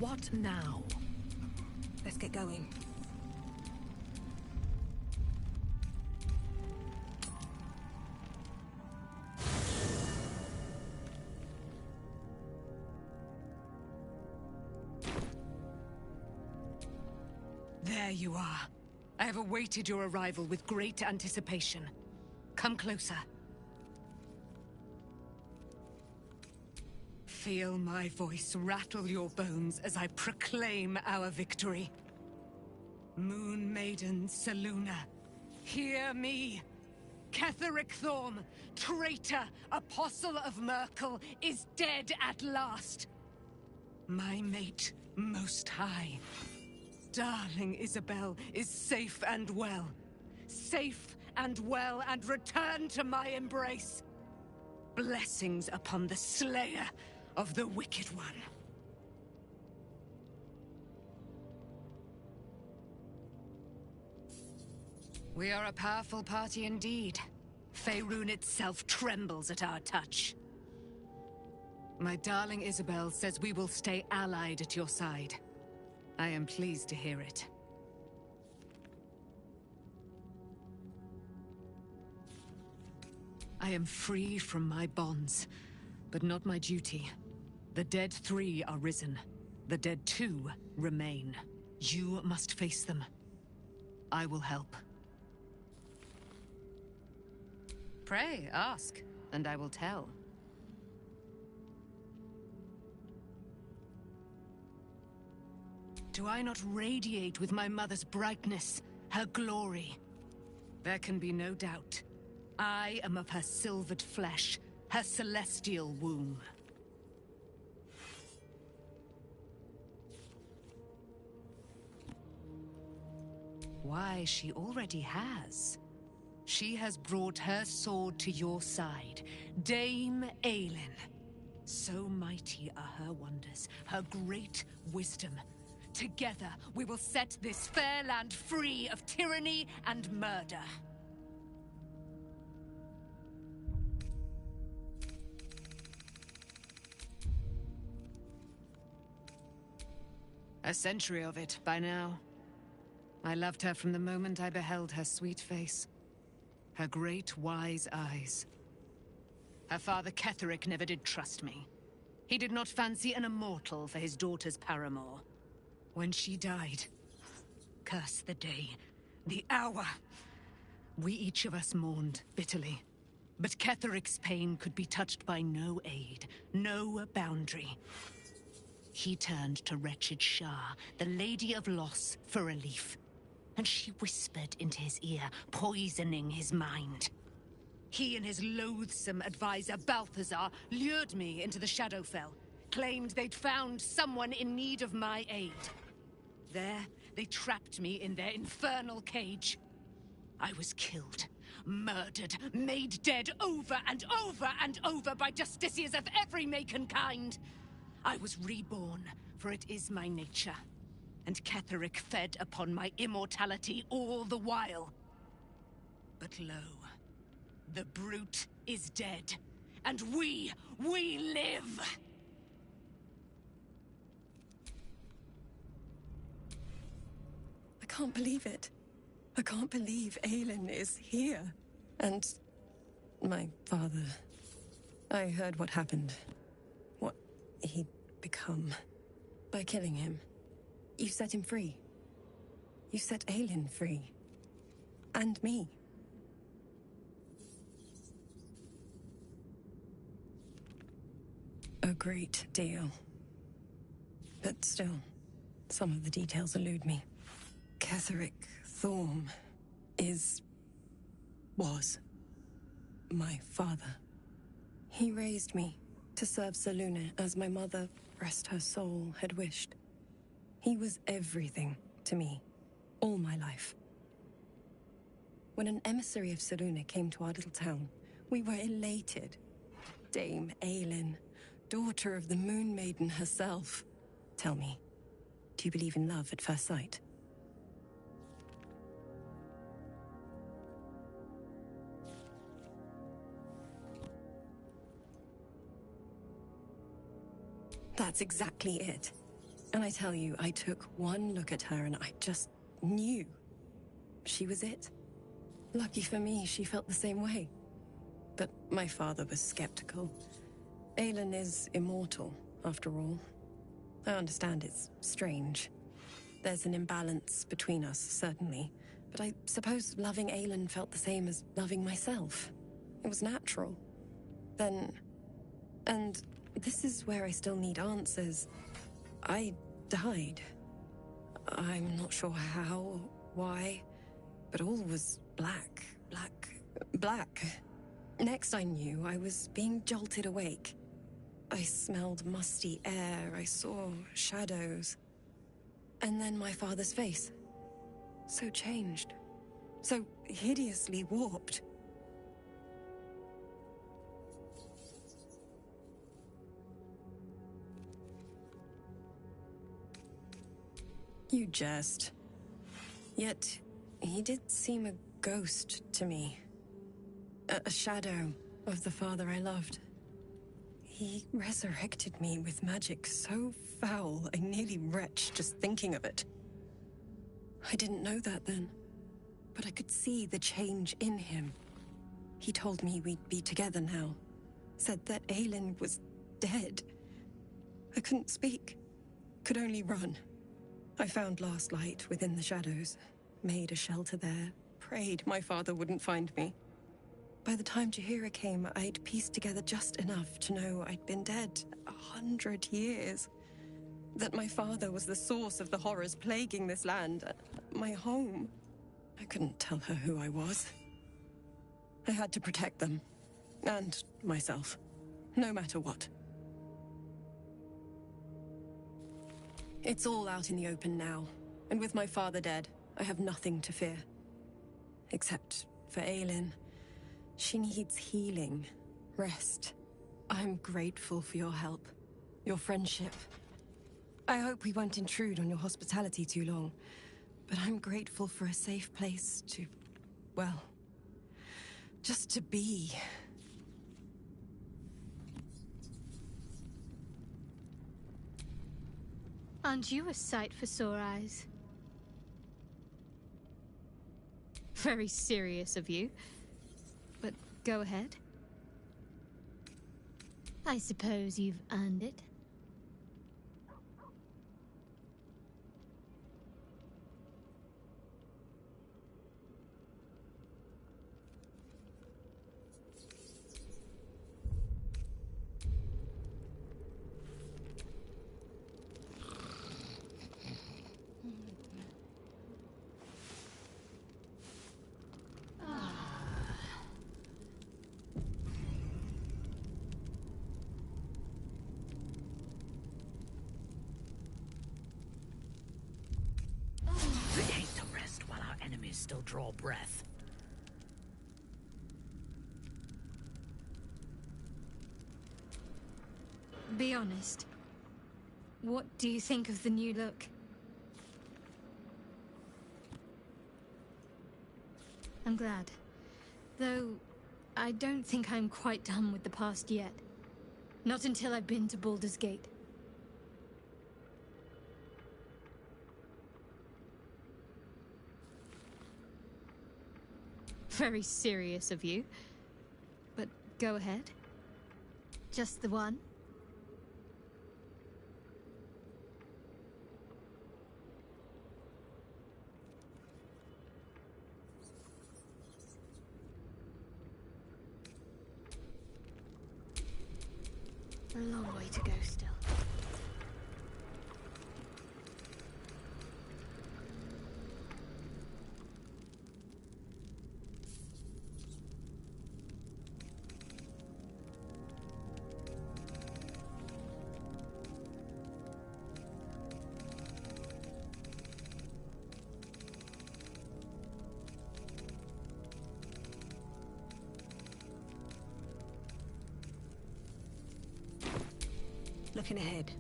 What now? Let's get going. There you are. I have awaited your arrival with great anticipation. Come closer. Feel my voice rattle your bones as I proclaim our victory. Moon Maiden Selûne, hear me! Ketheric Thorm, traitor, apostle of Merkel, is dead at last. My mate, Most High, darling Isabel, is safe and well. Safe and well, and returned to my embrace. Blessings upon the slayer of the Wicked One. We are a powerful party indeed. Faerun itself trembles at our touch. My darling Isabel says we will stay allied at your side. I am pleased to hear it. I am free from my bonds, but not my duty. The dead 3 are risen. The dead 2 remain. You must face them. I will help. Pray, ask, and I will tell. Do I not radiate with my mother's brightness, her glory? There can be no doubt. I am of her silvered flesh, her celestial womb. Why, she already has. She has brought her sword to your side, Dame Aelin. So mighty are her wonders, her great wisdom. Together, we will set this fair land free of tyranny and murder. A century of it, by now. I loved her from the moment I beheld her sweet face. Her great, wise eyes. Her father Ketheric never did trust me. He did not fancy an immortal for his daughter's paramour. When she died, curse the day, the hour. We each of us mourned bitterly. But Ketheric's pain could be touched by no aid, no boundary. He turned to wretched Shah, the Lady of Loss, for relief. And she whispered into his ear, poisoning his mind. He and his loathsome advisor, Balthazar, lured me into the Shadowfell, claimed they'd found someone in need of my aid. There, they trapped me in their infernal cage. I was killed, murdered, made dead over and over and over by justiciars of every make and kind. I was reborn, for it is my nature. And Ketheric fed upon my immortality all the while. But lo, the brute is dead, and we live! I can't believe it. I can't believe Aelin is here. And my father. I heard what happened. What he'd become. By killing him. You set him free. You set Aelin free. And me. A great deal. But still, some of the details elude me. Ketheric Thorm was my father. He raised me to serve Selûne as my mother, rest her soul, had wished. He was everything to me, all my life. When an emissary of Selûne came to our little town, we were elated. Dame Aelin, daughter of the Moon Maiden herself. Tell me, do you believe in love at first sight? That's exactly it. And I tell you, I took one look at her and I just knew. She was it. Lucky for me, she felt the same way. But my father was skeptical. Aelin is immortal, after all. I understand it's strange. There's an imbalance between us, certainly. But I suppose loving Aelin felt the same as loving myself. It was natural. Then... And this is where I still need answers. I died. I'm not sure how, why, but all was black. Next I knew, I was being jolted awake. I smelled musty air, I saw shadows. And then my father's face. So changed. So hideously warped. You jest. Yet, he did seem a ghost to me. A shadow of the father I loved. He resurrected me with magic so foul, I nearly retch just thinking of it. I didn't know that then, but I could see the change in him. He told me we'd be together now. Said that Aelin was dead. I couldn't speak. Could only run. I found last light within the shadows, made a shelter there, prayed my father wouldn't find me. By the time Jaheira came, I'd pieced together just enough to know I'd been dead 100 years. That my father was the source of the horrors plaguing this land, my home. I couldn't tell her who I was. I had to protect them, and myself, no matter what. It's all out in the open now, and with my father dead, I have nothing to fear. Except for Aelin. She needs healing, rest. I'm grateful for your help, your friendship. I hope we won't intrude on your hospitality too long, but I'm grateful for a safe place to, well, just to be. Aren't you a sight for sore eyes? Very serious of you. But go ahead. I suppose you've earned it. We hate to rest while our enemies still draw breath. Be honest. What do you think of the new look? I'm glad. Though, I don't think I'm quite done with the past yet. Not until I've been to Baldur's Gate. Very serious of you. But go ahead. Just the one? A long way to go still. Looking ahead.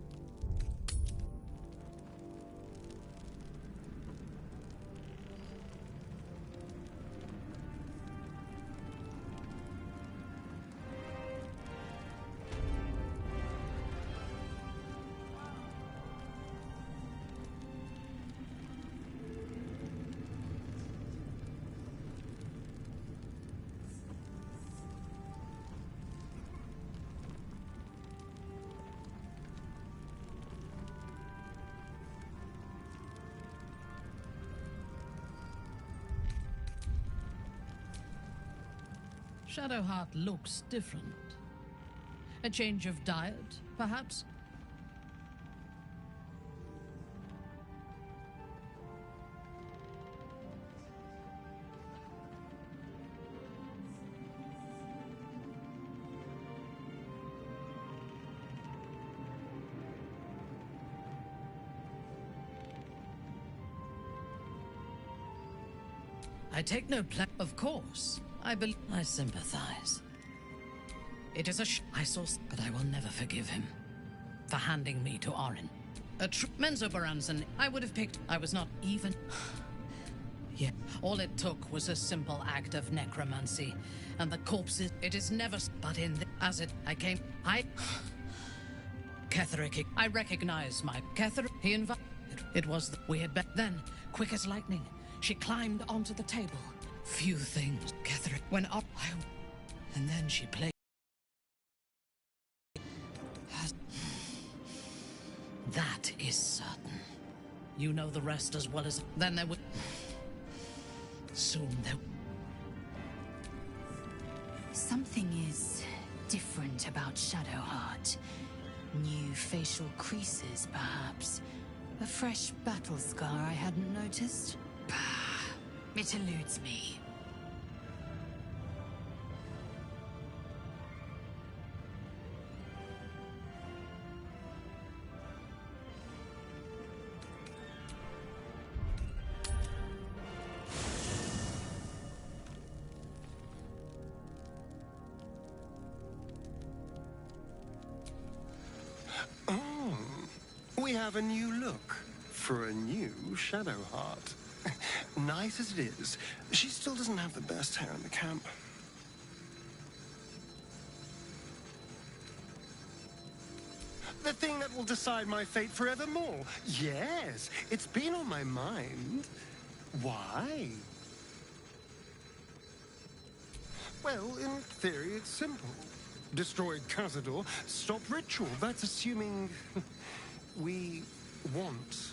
Shadowheart looks different. A change of diet, perhaps? I take no pleasure. Of course. I sympathize. It is I saw, but I will never forgive him for handing me to Orin. A true Menzoberranzan, I would have picked. I was not even. Yeah. All it took was a simple act of necromancy, and the corpses. It is never. But in as it, I came. Ketherick. I recognize my Ketherick. He invited. It was we had been. Then, quick as lightning, she climbed onto the table. Few things, Catherine, went up, and then she played. That is certain. You know the rest as well as. Then there would. Soon there. Something is different about Shadowheart. New facial creases, perhaps. A fresh battle scar I hadn't noticed. It eludes me. Oh, we have a new look for a new Shadowheart. Nice as it is, she still doesn't have the best hair in the camp. The thing that will decide my fate forevermore. Yes, it's been on my mind. Why? Well, in theory, it's simple. Destroy Cazador, stop ritual. That's assuming we want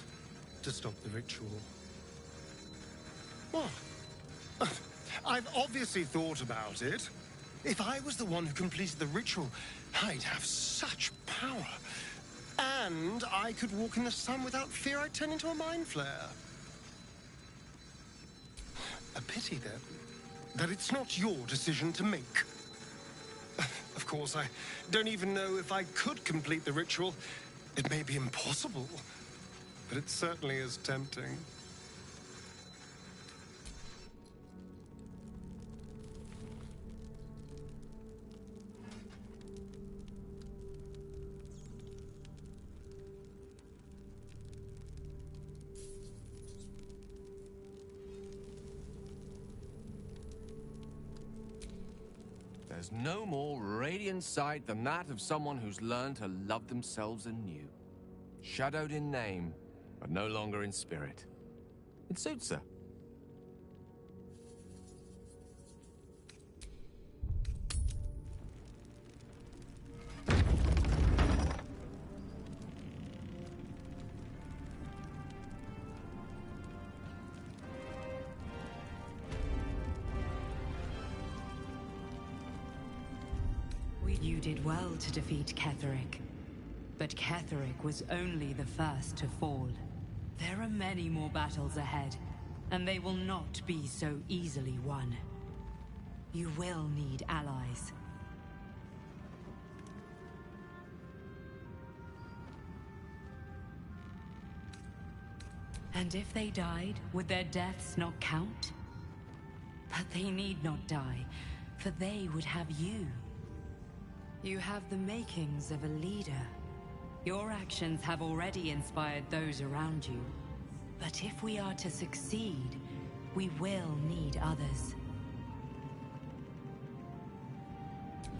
to stop the ritual. What? I've obviously thought about it. If I was the one who completed the ritual, I'd have such power. And I could walk in the sun without fear I'd turn into a mind flare. A pity, then, that it's not your decision to make. Of course, I don't even know if I could complete the ritual. It may be impossible, but it certainly is tempting. There's no more radiant sight than that of someone who's learned to love themselves anew. Shadowed in name, but no longer in spirit. It suits her. You did well to defeat Ketheric. But Ketheric was only the first to fall. There are many more battles ahead, and they will not be so easily won. You will need allies. And if they died, would their deaths not count? But they need not die, for they would have you. You have the makings of a leader. Your actions have already inspired those around you. But if we are to succeed, we will need others.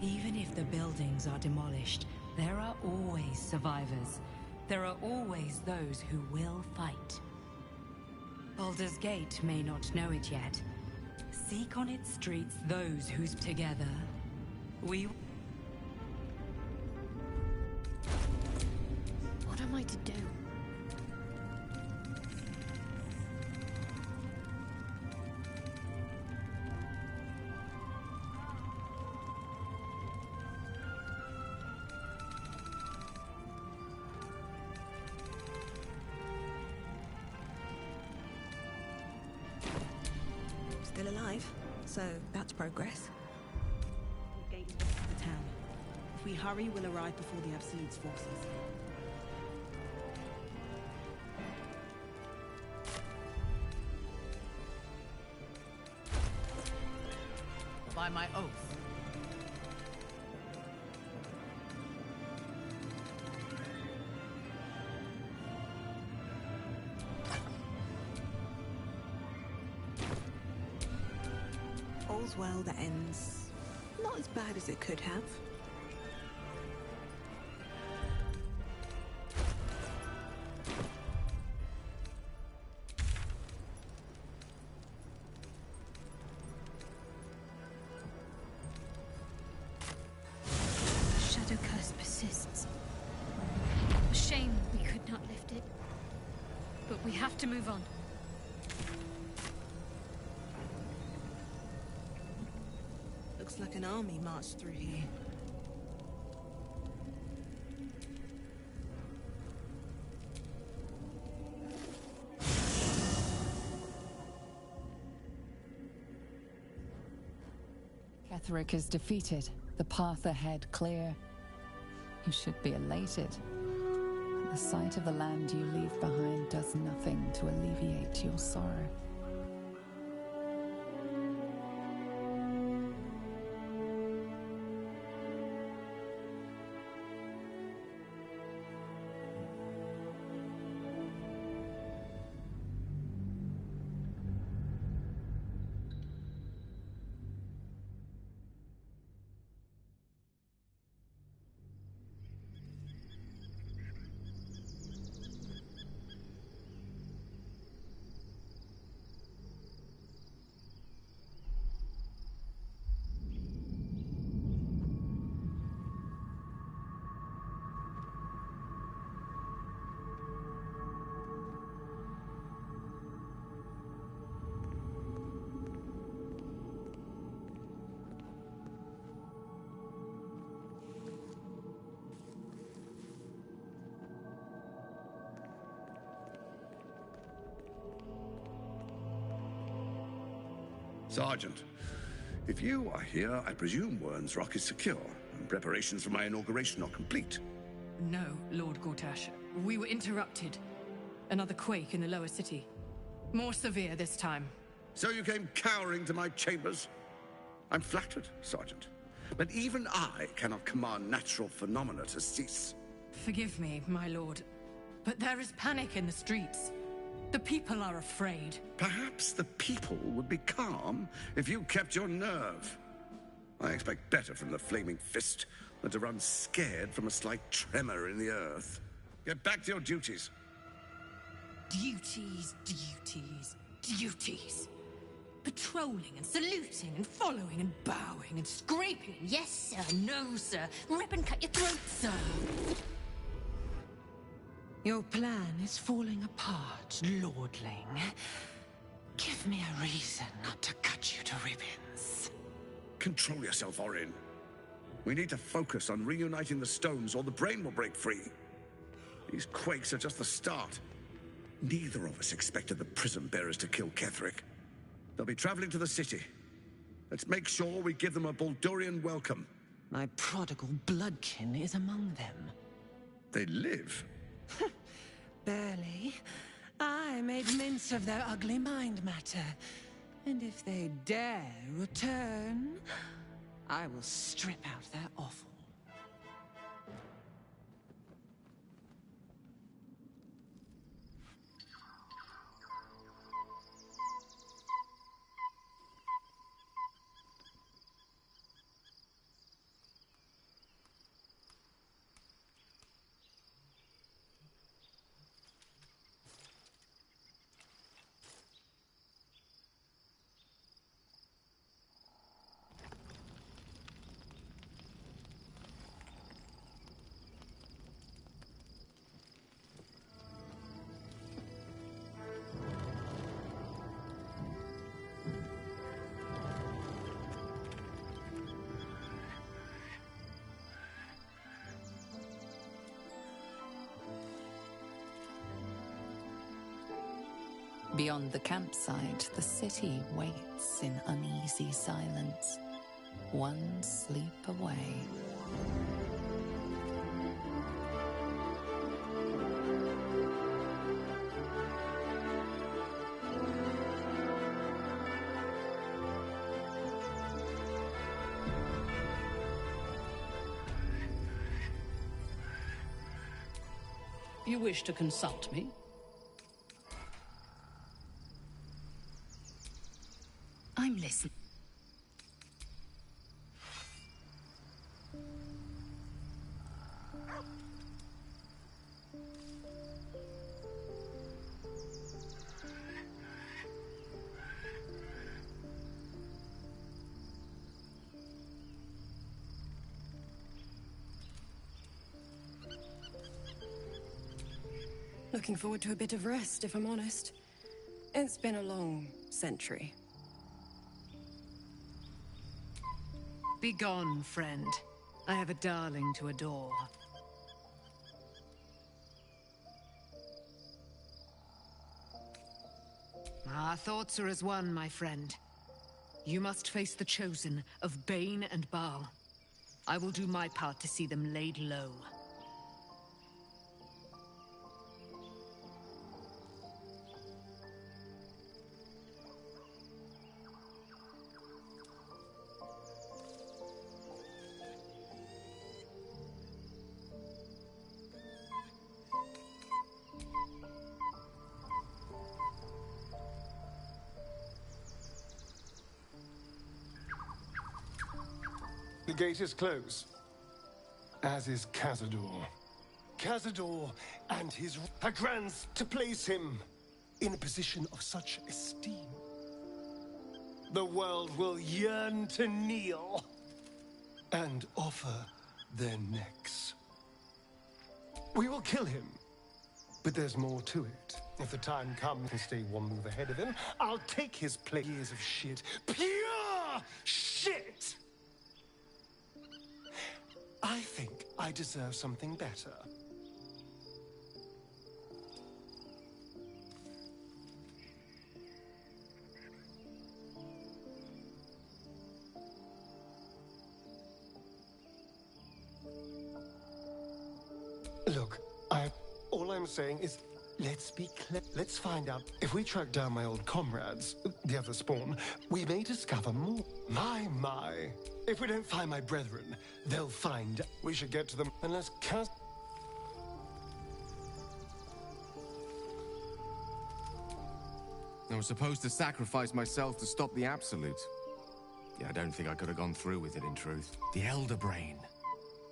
Even if the buildings are demolished, there are always survivors. There are always those who will fight. Baldur's Gate may not know it yet. Seek on its streets those who's together. We... What am I to do? Still alive, so that's progress. The gate is west of the town. If we hurry, we'll arrive before the Absolute's forces. By my oath. All's well that ends not as bad as it could have. Shadow curse persists. A shame we could not lift it. But we have to move on. Looks like an army marched through here. Ketheric is defeated, the path ahead clear. You should be elated. But the sight of the land you leave behind does nothing to alleviate your sorrow. Sergeant, if you are here, I presume Wern's Rock is secure, and preparations for my inauguration are complete. No, Lord Gortash. We were interrupted. Another quake in the lower city. More severe this time. So you came cowering to my chambers? I'm flattered, Sergeant. But even I cannot command natural phenomena to cease. Forgive me, my lord, but there is panic in the streets. The people are afraid. Perhaps the people would be calm if you kept your nerve. I expect better from the Flaming Fist than to run scared from a slight tremor in the earth. Get back to your duties. Duties, duties, duties. Patrolling and saluting and following and bowing and scraping. Yes, sir. No, sir. Rip and cut your throat, sir. Your plan is falling apart, lordling. Give me a reason not to cut you to ribbons. Control yourself, Orin. We need to focus on reuniting the stones or the brain will break free. These quakes are just the start. Neither of us expected the prison bearers to kill Ketheric. They'll be traveling to the city. Let's make sure we give them a Baldurian welcome. My prodigal bloodkin is among them. They live? Barely. I made mince of their ugly mind matter. And if they dare return, I will strip out their offal. Beyond the campsite, the city waits in uneasy silence, one sleep away. You wish to consult me? I'm listening. Looking forward to a bit of rest, if I'm honest. It's been a long century. Begone, friend. I have a darling to adore. Our thoughts are as one, my friend. You must face the chosen of Bane and Baal. I will do my part to see them laid low. The gate is closed, as is Cazador. Cazador and his grants to place him in a position of such esteem. The world will yearn to kneel and offer their necks. We will kill him, but there's more to it. If the time comes and stay one move ahead of him, I'll take his place. Years of shit. Pure shit! I think I deserve something better. I'm saying is, let's be clear. Let's find out. If we track down my old comrades, the other spawn, we may discover more. My. If we don't find my brethren, they'll find. We should get to them unless Cas... I was supposed to sacrifice myself to stop the Absolute. Yeah, I don't think I could have gone through with it, in truth. The Elder Brain.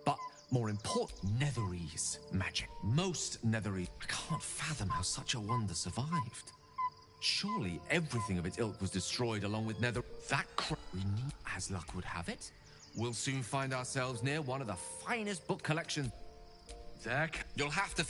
But more important, Netherese magic. Most Netherese... I can't fathom how such a wonder survived. Surely everything of its ilk was destroyed along with Nether... That we need, as luck would have it, we'll soon find ourselves near one of the finest book collections. Zach, you'll have to...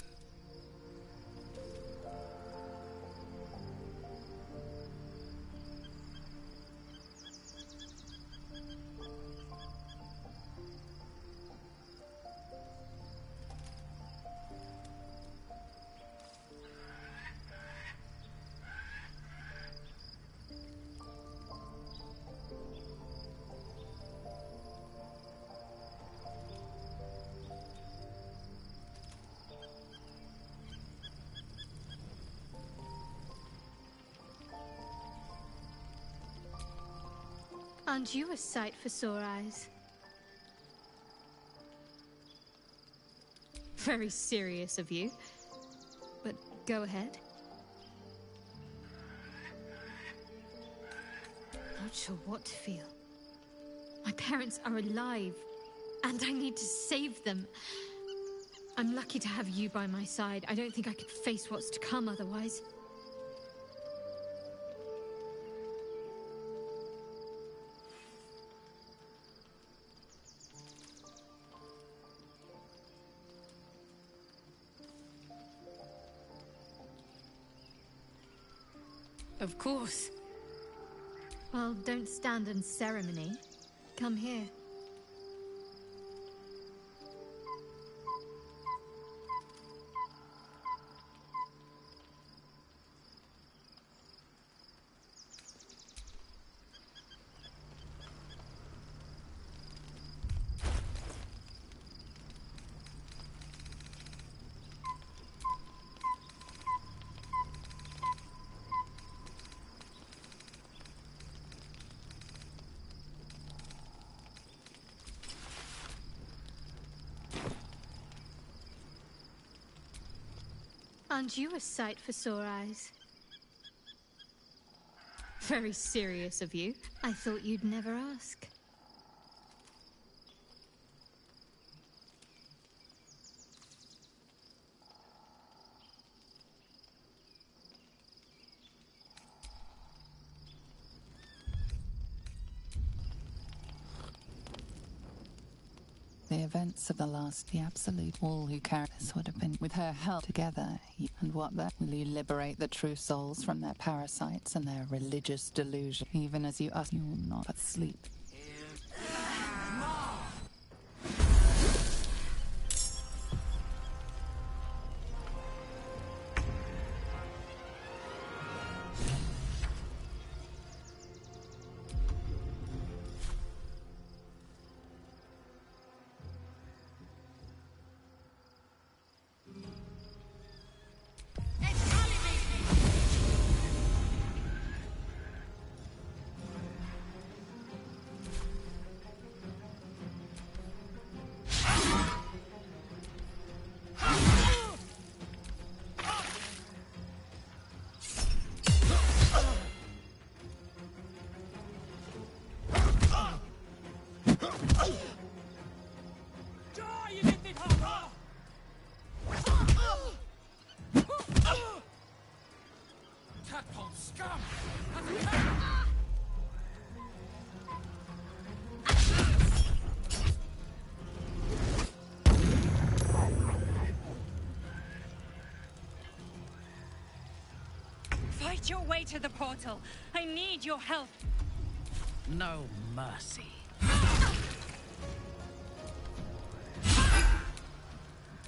Aren't you a sight for sore eyes? Very serious of you. But go ahead. Not sure what to feel. My parents are alive, and I need to save them. I'm lucky to have you by my side. I don't think I could face what's to come otherwise. Of course. Well, don't stand in ceremony. Come here. Aren't you a sight for sore eyes? Very serious of you. I thought you'd never ask. The events of the Absolute, all who carry this would have been with her held together. And what that will you liberate the true souls from their parasites and their religious delusion, even as you us, you will not but sleep. Fight your way to the portal. I need your help. No mercy.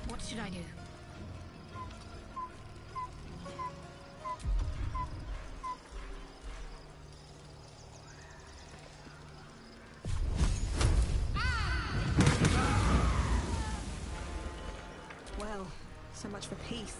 What should I do? So much for peace.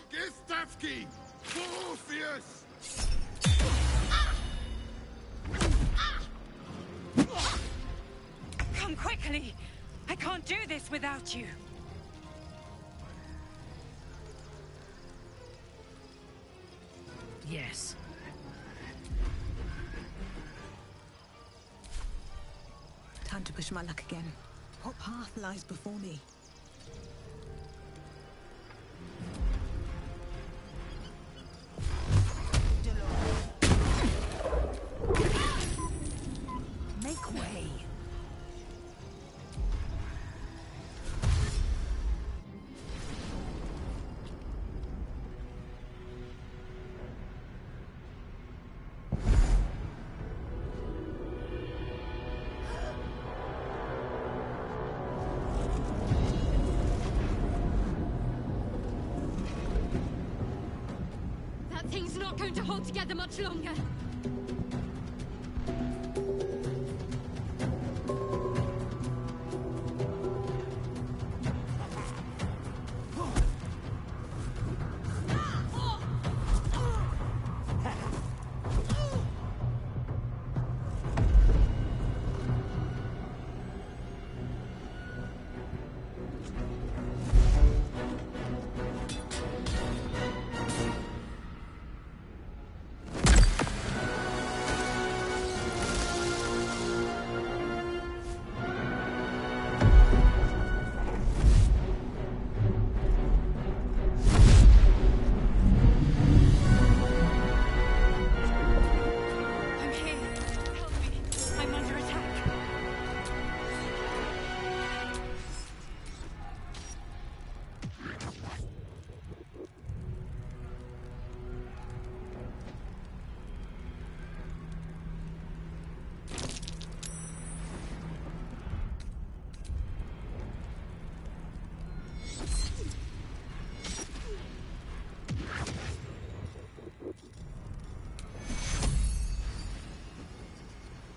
Gistavki! Orpheus! Come quickly! I can't do this without you! Yes. Time to push my luck again. What path lies before me? Make way. That thing's not going to hold together much longer.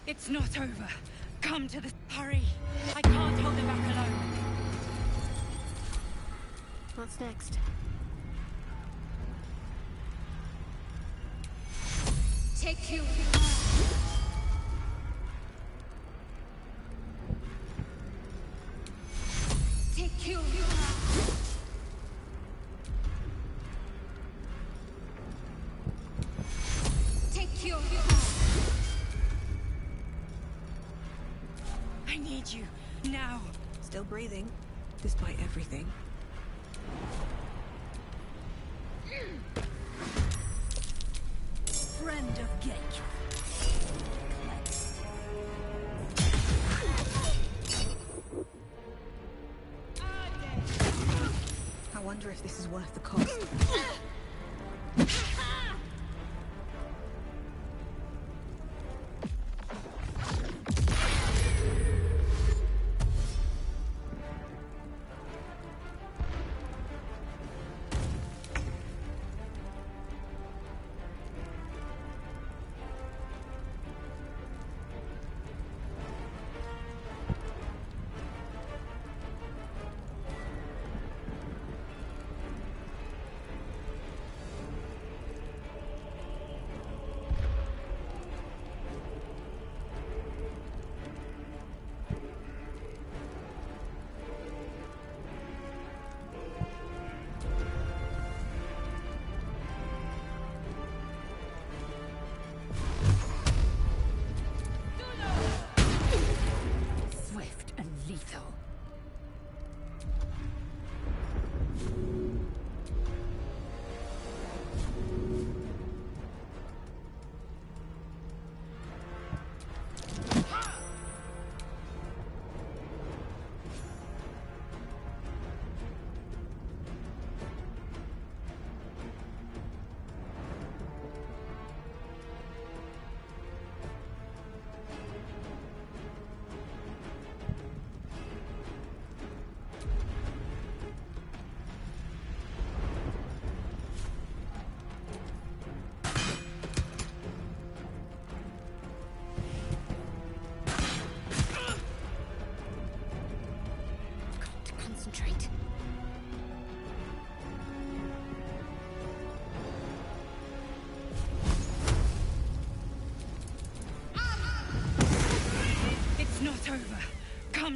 It's not over. Come to the... Hurry! I can't hold them back alone. What's next? Take you. Take you. Take you. I need you. Now. Still breathing, despite everything. Friend of Gate. I wonder if this is worth the cost.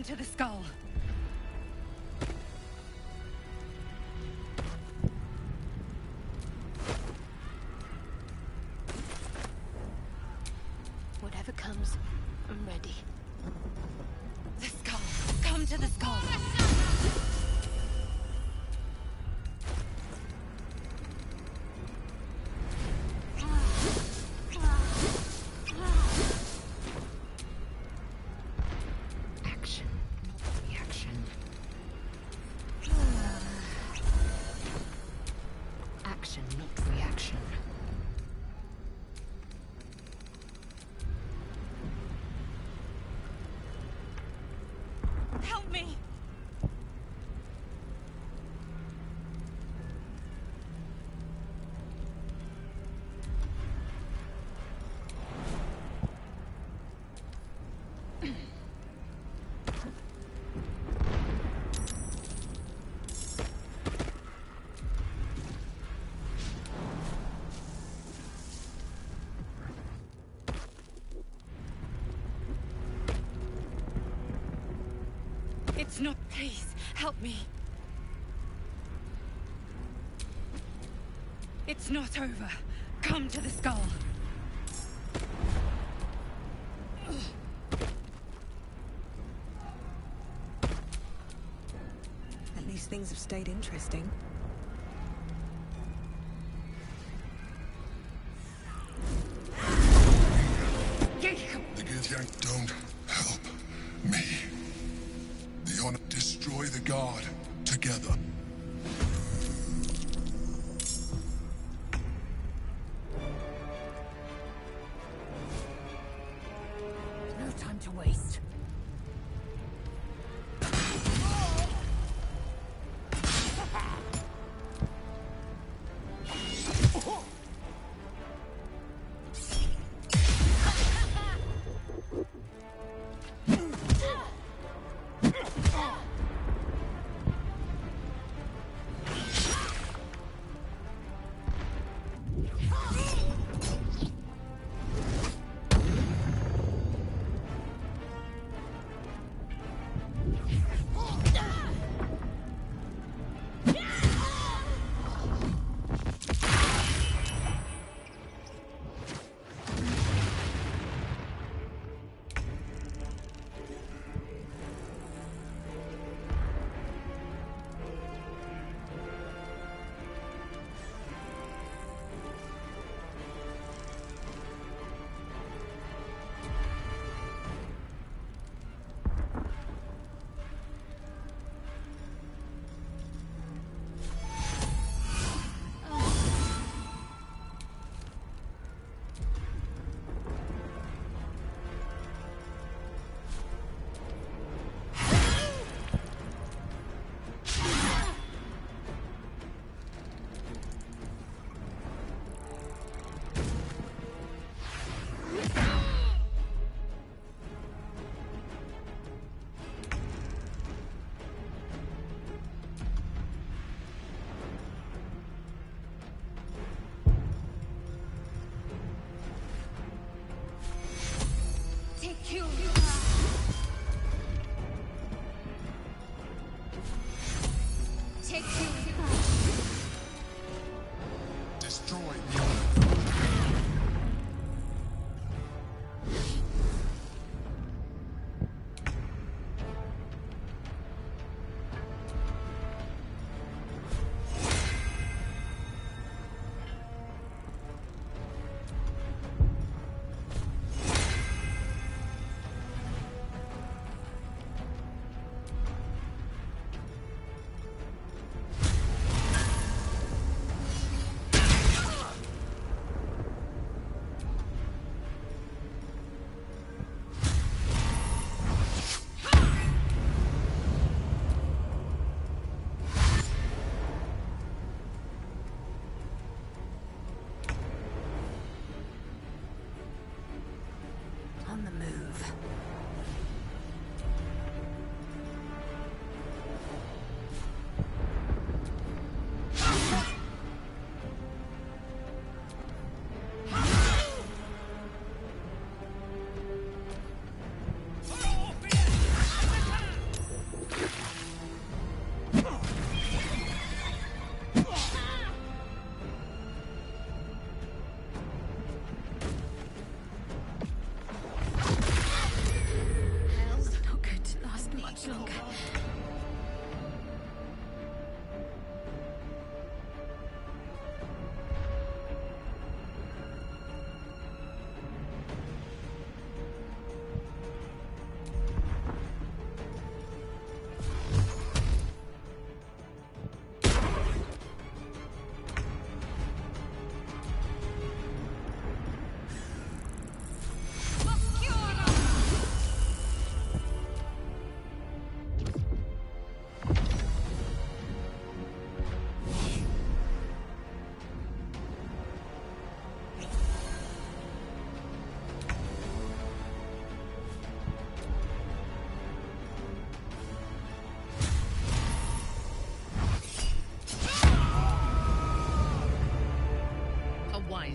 to the skull! Whatever comes, I'm ready. The skull! Come to the skull! Action, not reaction. Action, not reaction. Help me! It's not... Please, help me. It's not over. Come to the skull. At least things have stayed interesting. The Githyank don't help me. The honor destroy the god together. No time to waste.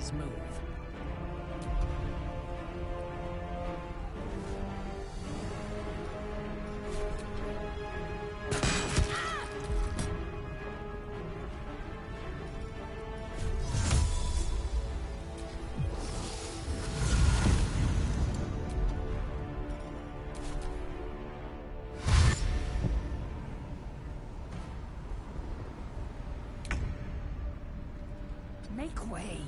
this move. Make way.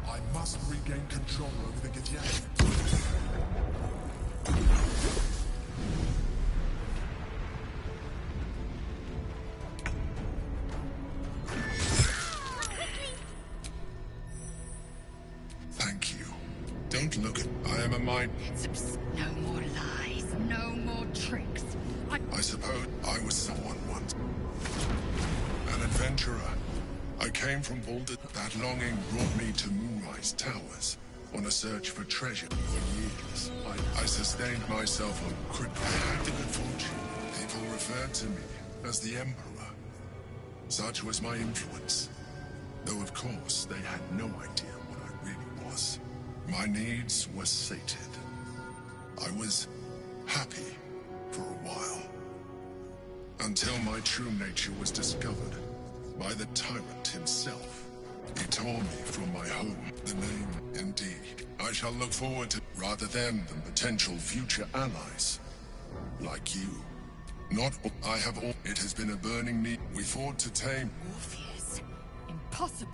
I must regain control over the Githyanki. Thank you. Don't look at... I am a mind... No more lies, no more tricks. I suppose I was someone once. An adventurer. I came from Baldur. That longing brought me to Moonrise Towers on a search for treasure for years. I sustained myself on I had the good fortune. People referred to me as the Emperor. Such was my influence. Though of course they had no idea what I really was. My needs were sated. I was happy for a while. Until my true nature was discovered by the tyrant himself. He tore me from my home. The name, indeed. I shall look forward to rather than potential future allies. Like you. Not all I have all. It has been a burning need. We fought to tame. Orpheus? Impossible.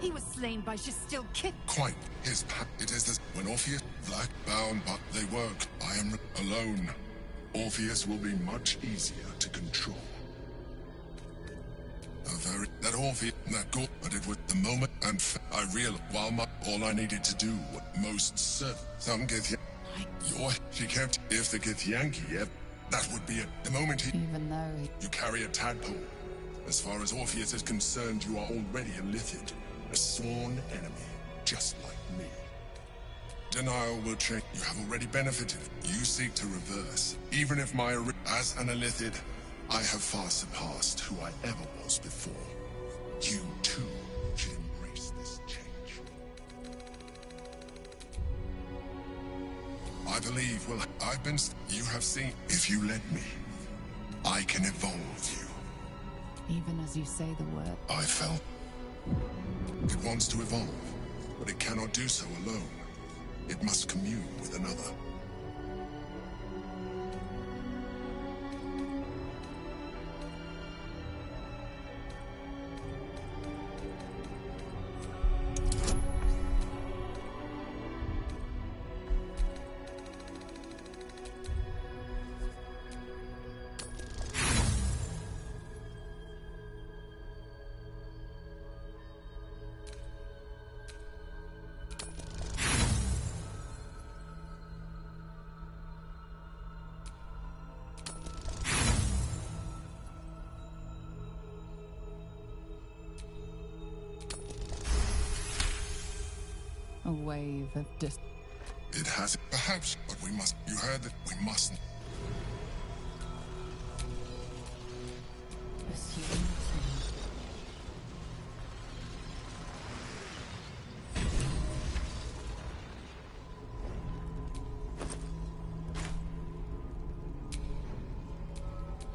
He was slain by Justil Kip. Quite. His it is this. When Orpheus, black, bound, but they work. I am alone. Orpheus will be much easier to control. That Orpheus, that goal, but it was the moment, and I realized while all I needed to do was most certain. Some she kept, if the Githyanki, that would be it. The moment Even though you carry a tadpole. As far as Orpheus is concerned, you are already a Lithid, a sworn enemy, just like me. Denial will change. You have already benefited. You seek to reverse. Even if as an Illithid, I have far surpassed who I ever was before. You, too, should embrace this change. I believe, I've been... You have seen... If you let me, I can evolve you. even as you say the word. I felt... It wants to evolve, but it cannot do so alone. It must commune with another. A wave of It has... Perhaps, but we must... You heard that we mustn't.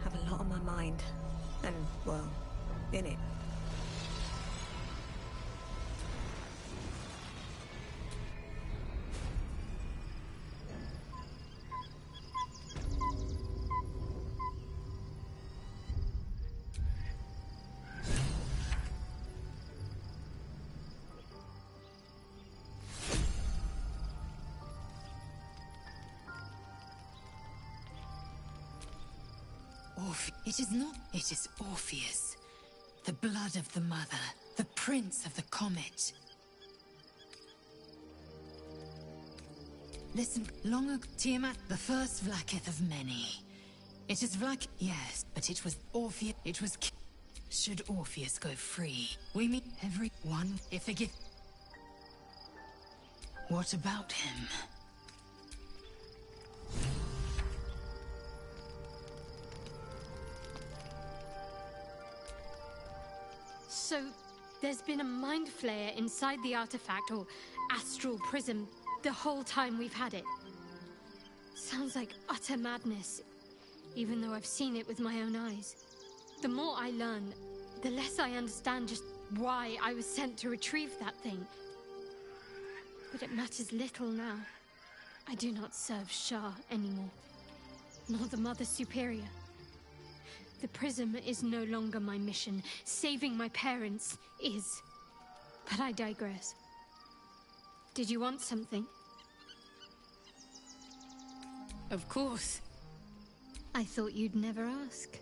Have a lot mind. And, well, in it. It is not. It is Orpheus. The blood of the mother. The prince of the comet. Listen, long ago, Tiamat, the first Vlakith of many. It is yes, but it was Orpheus. It was. Should Orpheus go free, we meet every one. If they give. What about him? So, there's been a mind flayer inside the artifact, or astral prism, the whole time we've had it. Sounds like utter madness, even though I've seen it with my own eyes. The more I learn, the less I understand just why I was sent to retrieve that thing. But it matters little now. I do not serve Shah anymore, nor the Mother Superior. The prism is no longer my mission. Saving my parents is. But I digress. Did you want something? Of course. I thought you'd never ask.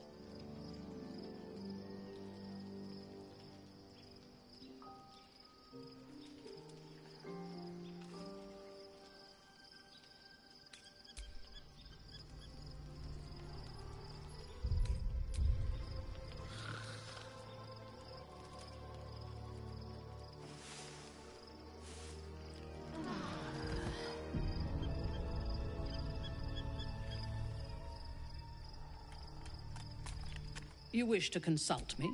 You wish to consult me?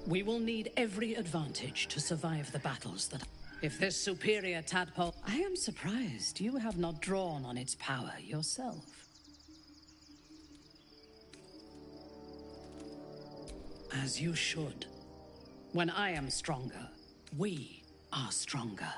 We will need every advantage to survive the battles that... If this superior tadpole... I am surprised you have not drawn on its power yourself. As you should. When I am stronger, we are stronger.